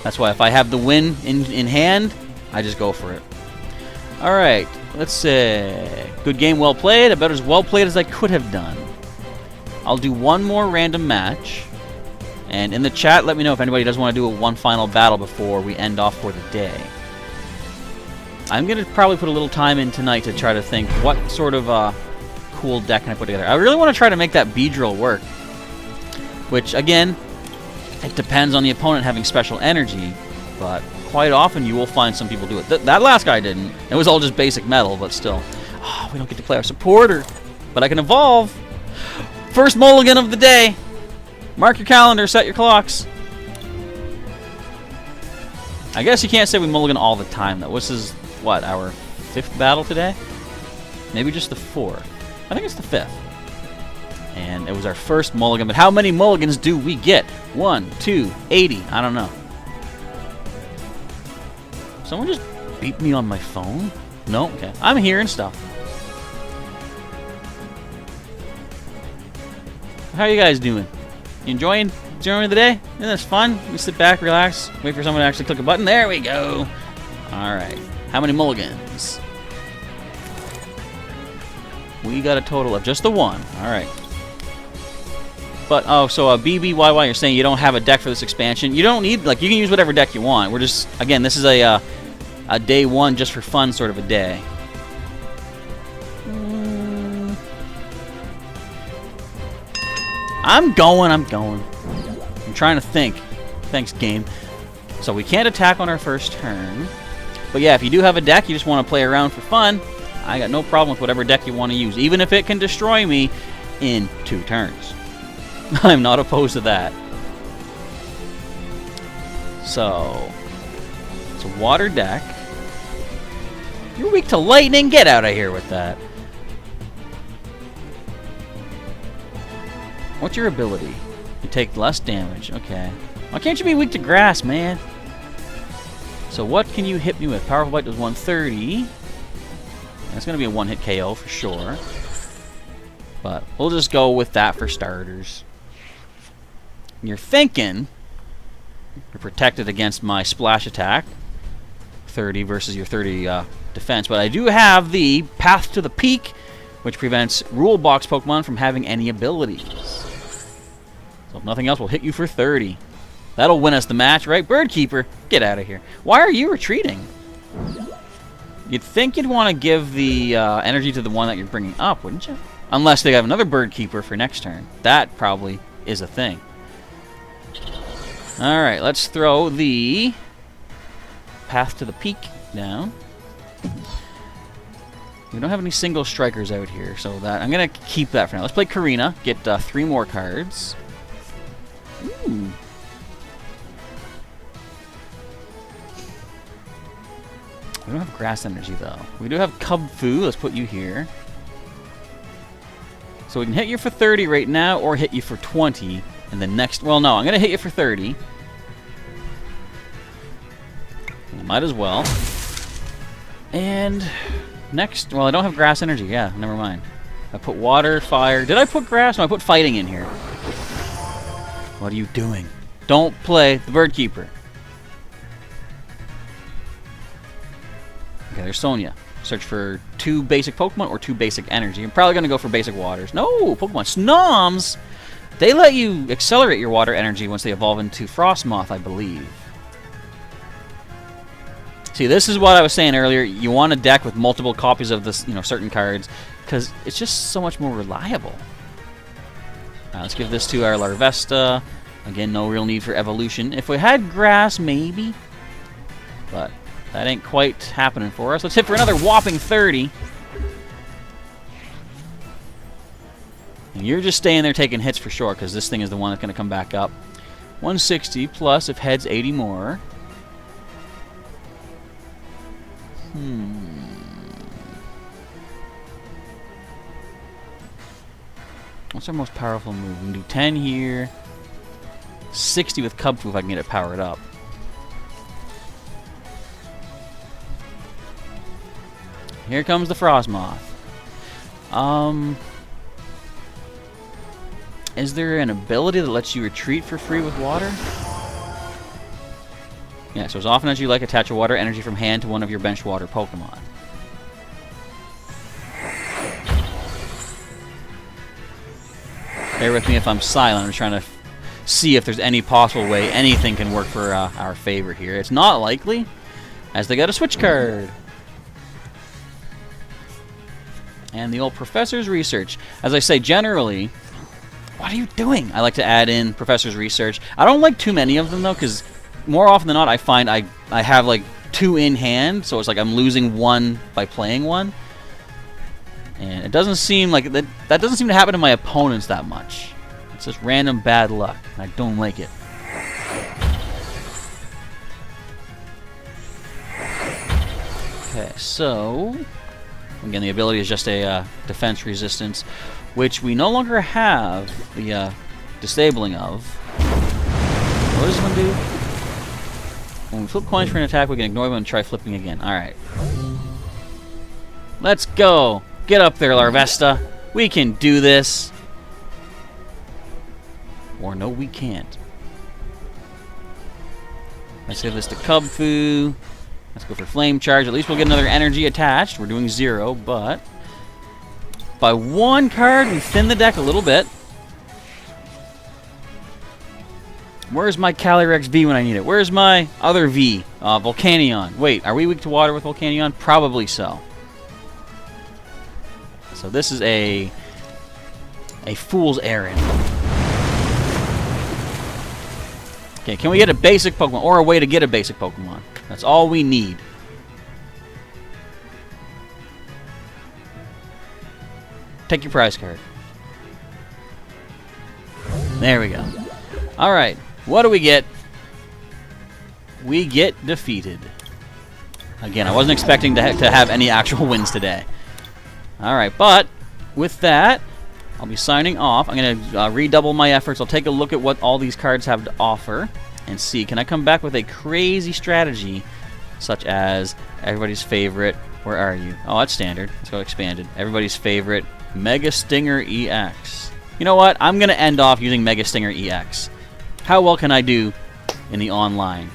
That's why if I have the win in hand, I just go for it. Alright, let's say, good game, well played, about as well played as I could have done. I'll do one more random match. And in the chat, let me know if anybody does want to do one final battle before we end off for the day. I'm going to probably put a little time in tonight to try to think what sort of cool deck can I put together. I really want to try to make that Beedrill work. Which, again, it depends on the opponent having special energy. But quite often you will find some people do it. That last guy didn't. It was all just basic metal, but still. Oh, we don't get to play our supporter. But I can evolve. First mulligan of the day. Mark your calendar, set your clocks. I guess you can't say we mulligan all the time, though. This is, what, our 5th battle today? Maybe just the 4th. I think it's the 5th. And it was our first mulligan, but how many mulligans do we get? 1, 2, 80. I don't know. Someone just beeped me on my phone? No? Okay. I'm hearing stuff. How are you guys doing? You enjoying the day? Isn't this fun? We sit back, relax, wait for someone to actually click a button. There we go. Alright. How many mulligans? We got a total of just the 1. Alright. But, oh, so BBYY, you're saying you don't have a deck for this expansion. You don't need, like, you can use whatever deck you want. We're just, again, this is a day 1 just for fun sort of a day. I'm going. I'm trying to think. Thanks, game. So we can't attack on our first turn. But yeah, if you do have a deck, you just want to play around for fun, I got no problem with whatever deck you want to use, even if it can destroy me in 2 turns. I'm not opposed to that. So, it's a water deck. You're weak to lightning? Get out of here with that. What's your ability? You take less damage. Okay. Why can't you be weak to grass, man? So what can you hit me with? Powerful Bite does 130. That's going to be a one-hit KO for sure. But we'll just go with that for starters. You're thinking you're protected against my splash attack. 30 versus your 30 defense. But I do have the Path to the Peak, which prevents Rule Box Pokemon from having any abilities. So if nothing else, we'll hit you for 30. That'll win us the match, right? Bird Keeper, get out of here. Why are you retreating? You'd think you'd want to give the energy to the one that you're bringing up, wouldn't you? Unless they have another Bird Keeper for next turn. That probably is a thing. Alright, let's throw the Path to the Peak down. We don't have any single strikers out here, so that I'm going to keep that for now. Let's play Karina, get 3 more cards. Ooh. We don't have grass energy, though. We do have Cub Fu. Let's put you here. So we can hit you for 30 right now, or hit you for 20. And then next... Well, no, I'm going to hit you for 30. Might as well. And next... Well, I don't have grass energy. Yeah, never mind. I put water, fire... Did I put grass? No, I put fighting in here. What are you doing? Don't play the Bird Keeper. Okay, there's Sonia. Search for 2 basic Pokemon or 2 basic energy. I'm probably going to go for basic waters. No, Pokemon Snoms! They let you accelerate your water energy once they evolve into Frostmoth, I believe. See, this is what I was saying earlier. You want a deck with multiple copies of this, certain cards, because it's just so much more reliable. Let's give this to our Larvesta. Again, no real need for evolution. If we had grass, maybe. But that ain't quite happening for us. Let's hit for another whopping 30. And you're just staying there taking hits for sure, because this thing is the one that's going to come back up. 160 plus if heads 80 more. What's our most powerful move? We can do 10 here. 60 with Cub Fu if I can get it powered up. Here comes the Frostmoth. Is there an ability that lets you retreat for free with water? Yeah, so as often as you like, attach a water energy from hand to one of your bench water Pokemon. Bear with me if I'm silent. I'm trying to see if there's any possible way anything can work for our favor here. It's not likely, as they got a switch card. And the old Professor's Research. As I say, generally... What are you doing? I like to add in Professor's Research. I don't like too many of them, though, because more often than not, I find I have, like, 2 in hand, so it's like I'm losing 1 by playing 1. And it doesn't seem like... That doesn't seem to happen to my opponents that much. It's just random bad luck, and I don't like it. Okay, so... Again, the ability is just a defense resistance, which we no longer have the disabling of. What does this one do? When we flip coins for an attack, we can ignore them and try flipping again. Alright. Let's go! Get up there, Larvesta. We can do this. Or no, we can't. Let's give this to Cub Fu. Let's go for Flame Charge. At least we'll get another energy attached. We're doing 0, but... By 1 card, we thin the deck a little bit. Where's my Calyrex V when I need it? Where's my other V? Volcanion. Wait, are we weak to water with Volcanion? Probably so. So this is a fool's errand. Okay, can we get a basic Pokemon? Or a way to get a basic Pokemon? That's all we need. Take your prize card. There we go. Alright, what do we get? We get defeated. Again, I wasn't expecting to have any actual wins today. Alright, but with that, I'll be signing off. I'm going to redouble my efforts. I'll take a look at what all these cards have to offer. and see, can I come back with a crazy strategy, such as everybody's favorite, where are you? Oh, that's standard. Let's go expanded. Everybody's favorite, Mega Stinger EX. You know what? I'm going to end off using Mega Stinger EX. How well can I do in the online?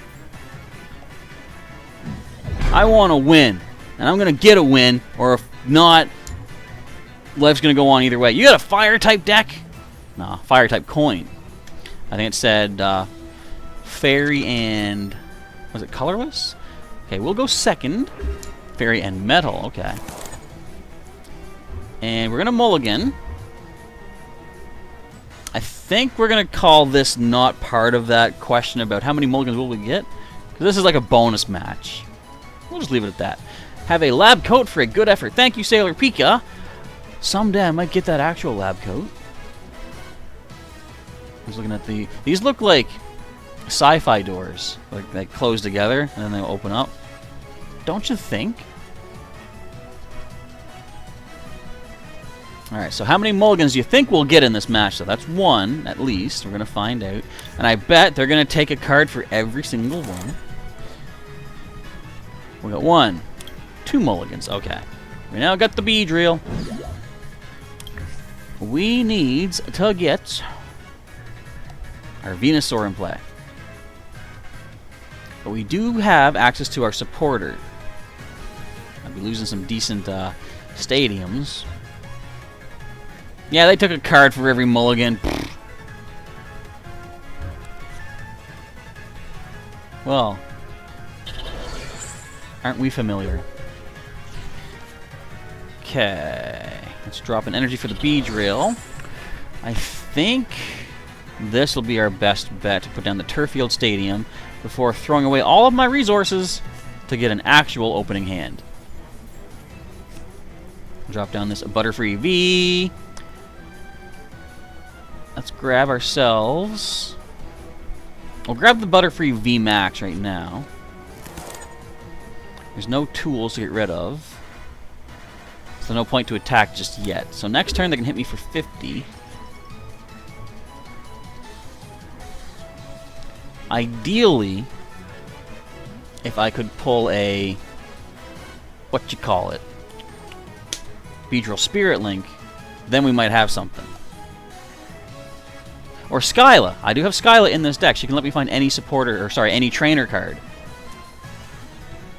I want to win, and I'm going to get a win, or if not, life's going to go on either way. You got a Fire-type deck? Nah, Fire-type coin. I think it said Fairy and... was it colorless? Okay, we'll go second. Fairy and metal, okay. And we're going to mulligan. I think we're going to call this not part of that question about how many mulligans will we get. Because this is like a bonus match. We'll just leave it at that. Have a lab coat for a good effort. Thank you, Sailor Pika. Someday I might get that actual lab coat. I was looking at the... these look like sci-fi doors. Like they close together and then they open up. Don't you think? Alright, so how many mulligans do you think we'll get in this match? So that's one, at least. We're going to find out. And I bet they're going to take a card for every single one. We got 1, 2 mulligans. Okay. We now got the Beedrill. We need to get our Venusaur in play. But we do have access to our supporter. I'll be losing some decent stadiums. Yeah, they took a card for every mulligan. Well, aren't we familiar? Okay, let's drop an energy for the Beedrill. I think this will be our best bet to put down the turf field stadium before throwing away all of my resources to get an actual opening hand. Drop down this Butterfree V. Let's grab ourselves... we'll grab the Butterfree V Max right now. There's no tools to get rid of. So no point to attack just yet. So next turn they can hit me for 50. Ideally, if I could pull a... what you call it? Beedrill Spirit Link, then we might have something. Or Skyla. I do have Skyla in this deck. She can let me find any supporter, or sorry, any trainer card.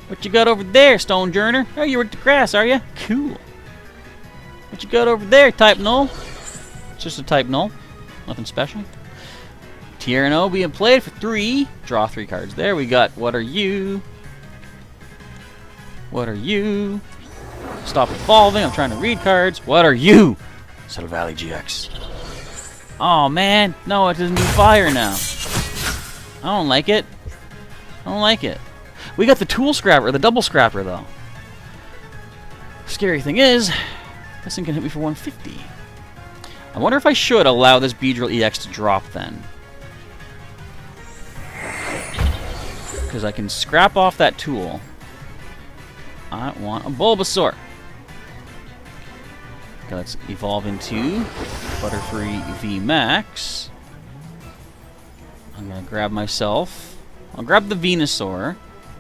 What you got over there, Stonejourner? Oh, you're at the grass, are you? Cool. What you got over there, Type Null? It's just a Type Null. Nothing special. Tierno being played for 3. Draw 3 cards. There we got. What are you? What are you? Stop evolving. I'm trying to read cards. What are you? Settle Valley GX. Oh man, no, it doesn't do fire now. I don't like it. I don't like it. We got the tool scrapper, the double scrapper though. Scary thing is, this thing can hit me for 150. I wonder if I should allow this Beedrill EX to drop then. Because I can scrap off that tool. I want a Bulbasaur. Okay, let's evolve into Butterfree V Max. I'm going to grab myself. I'll grab the Venusaur.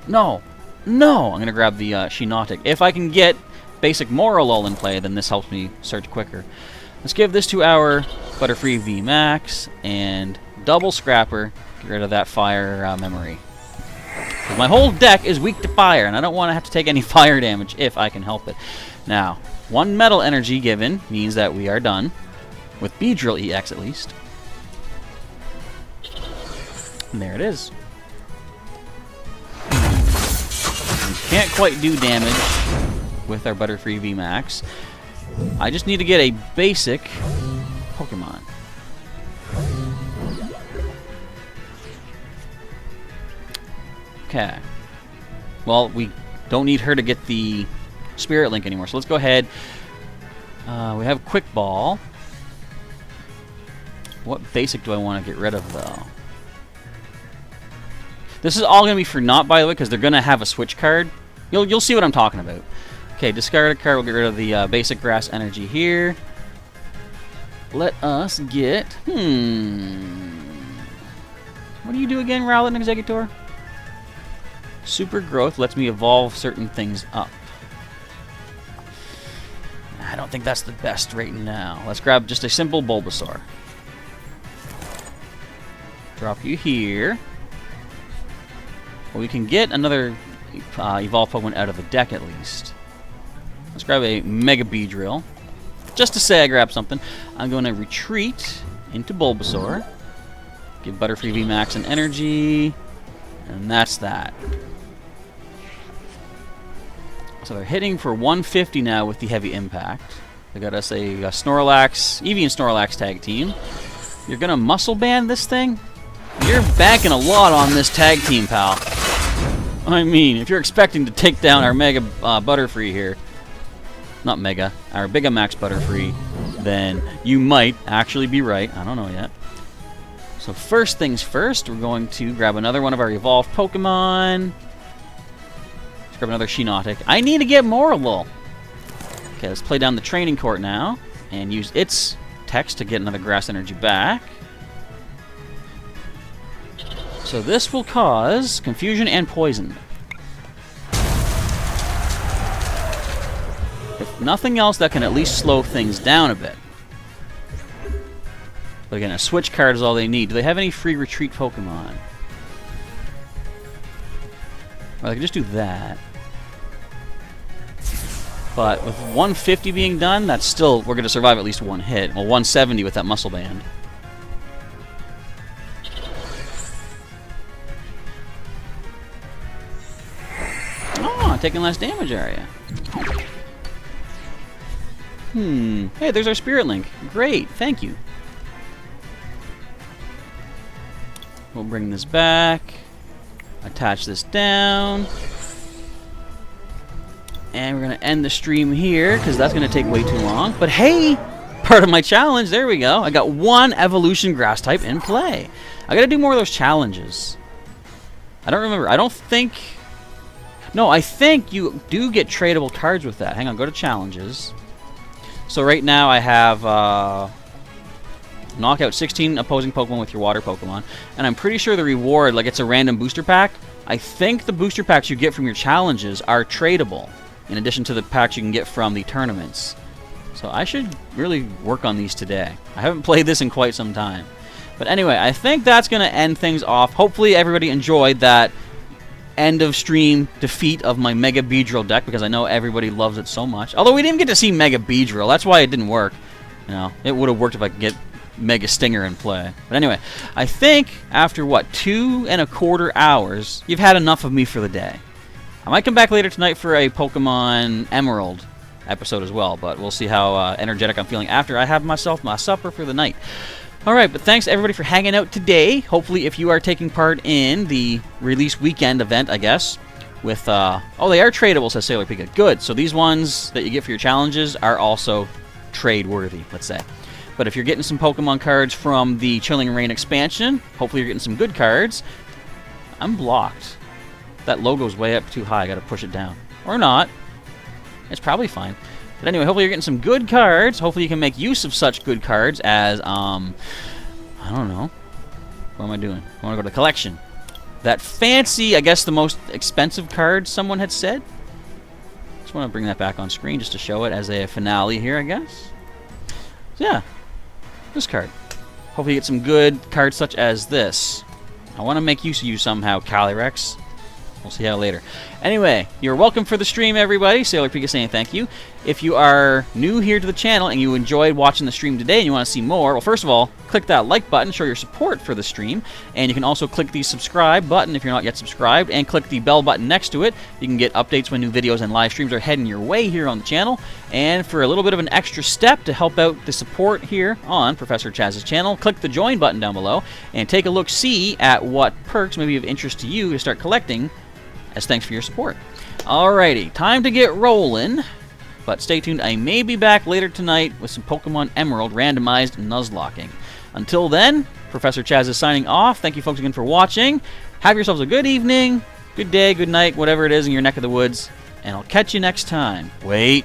No! No! I'm going to grab the Shiinotic. If I can get basic Morolol in play, then this helps me search quicker. Let's give this to our Butterfree V Max and double Scrapper. Get rid of that fire memory. My whole deck is weak to fire, and I don't want to have to take any fire damage if I can help it. Now, 1 metal energy given means that we are done. With Beedrill EX at least. And there it is. We can't quite do damage with our Butterfree V Max. I just need to get a basic Pokemon. Okay. Well, we don't need her to get the Spirit Link anymore, so let's go ahead. We have Quick Ball. What basic do I want to get rid of, though? This is all going to be for naught, by the way, because they're going to have a switch card. You'll see what I'm talking about. Okay, discard a card. We'll get rid of the basic grass energy here. Let us get... What do you do again, Rowlet Executor? Super growth lets me evolve certain things up. I don't think that's the best right now. Let's grab just a simple Bulbasaur. Drop you here. Well, we can get another evolved Pokemon out of the deck at least. Let's grab a Mega Beedrill. Just to say I grabbed something. I'm going to retreat into Bulbasaur. Give Butterfree VMAX an energy. And that's that. So they're hitting for 150 now with the heavy impact. They got us a Snorlax, Eevee and Snorlax tag team. You're gonna muscle band this thing? You're banking a lot on this tag team, pal. I mean, if you're expecting to take down our Mega Butterfree here, not Mega, our Gigamax Butterfree, then you might actually be right. I don't know yet. So first things first, we're going to grab another one of our evolved Pokemon. Let's grab another Shiinotic. I need to get more Lul. Okay, let's play down the training court now and use its text to get another grass energy back. So this will cause confusion and poison. If nothing else, that can at least slow things down a bit. But again, a switch card is all they need. Do they have any free retreat Pokemon? Well, I can just do that. But with 150 being done, that's still, we're going to survive at least one hit. Well, 170 with that muscle band. Oh, taking less damage, are you? Hey, there's our Spirit Link. Great, thank you. We'll bring this back. Attach this down. And we're going to end the stream here, because that's going to take way too long. But hey, part of my challenge, there we go. I got one evolution grass type in play. I got to do more of those challenges. I don't remember. I don't think... No, I think you do get tradable cards with that. Hang on, go to challenges. So right now I have... knock out 16 opposing Pokemon with your water Pokemon. And I'm pretty sure the reward, like it's a random booster pack. I think the booster packs you get from your challenges are tradable, in addition to the packs you can get from the tournaments. So I should really work on these today. I haven't played this in quite some time. But anyway, I think that's going to end things off. Hopefully everybody enjoyed that end of stream defeat of my Mega Beedrill deck, because I know everybody loves it so much. Although we didn't get to see Mega Beedrill. That's why it didn't work. You know, it would have worked if I could get Mega Stinger in play. But anyway, I think after, what, 2.25 hours, you've had enough of me for the day. I might come back later tonight for a Pokemon Emerald episode as well, but we'll see how energetic I'm feeling after I have myself my supper for the night. Alright, but thanks everybody for hanging out today. Hopefully if you are taking part in the release weekend event, I guess, with, oh, they are tradable, says Sailor Pika. Good, so these ones that you get for your challenges are also trade-worthy, let's say. But if you're getting some Pokemon cards from the Chilling Reign expansion, hopefully you're getting some good cards. I'm blocked. That logo's way up too high. I gotta push it down. Or not. It's probably fine. But anyway, hopefully you're getting some good cards. Hopefully you can make use of such good cards as, I don't know. What am I doing? I want to go to the collection. That fancy, I guess the most expensive card someone had said. Just want to bring that back on screen just to show it as a finale here, I guess. So yeah. This card. Hopefully you get some good cards such as this. I want to make use of you somehow, Calyrex. We'll see how later. Anyway, you're welcome for the stream, everybody. Sailor Pika saying thank you. If you are new here to the channel and you enjoyed watching the stream today and you want to see more, well, first of all, click that like button, show your support for the stream. And you can also click the subscribe button if you're not yet subscribed, and click the bell button next to it. You can get updates when new videos and live streams are heading your way here on the channel. And for a little bit of an extra step to help out the support here on Professor Chaz's channel, click the join button down below and take a look-see at what perks may be of interest to you to start collecting, as thanks for your support. Alrighty, time to get rolling. But stay tuned, I may be back later tonight with some Pokemon Emerald randomized Nuzlocking. Until then, Professor Chaz is signing off. Thank you folks again for watching. Have yourselves a good evening, good day, good night, whatever it is in your neck of the woods. And I'll catch you next time. Wait.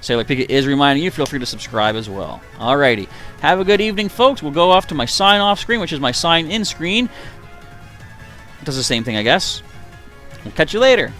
Sailor Pika is reminding you, feel free to subscribe as well. Alrighty, have a good evening folks. We'll go off to my sign-off screen, which is my sign-in screen. does the same thing, I guess. We'll catch you later.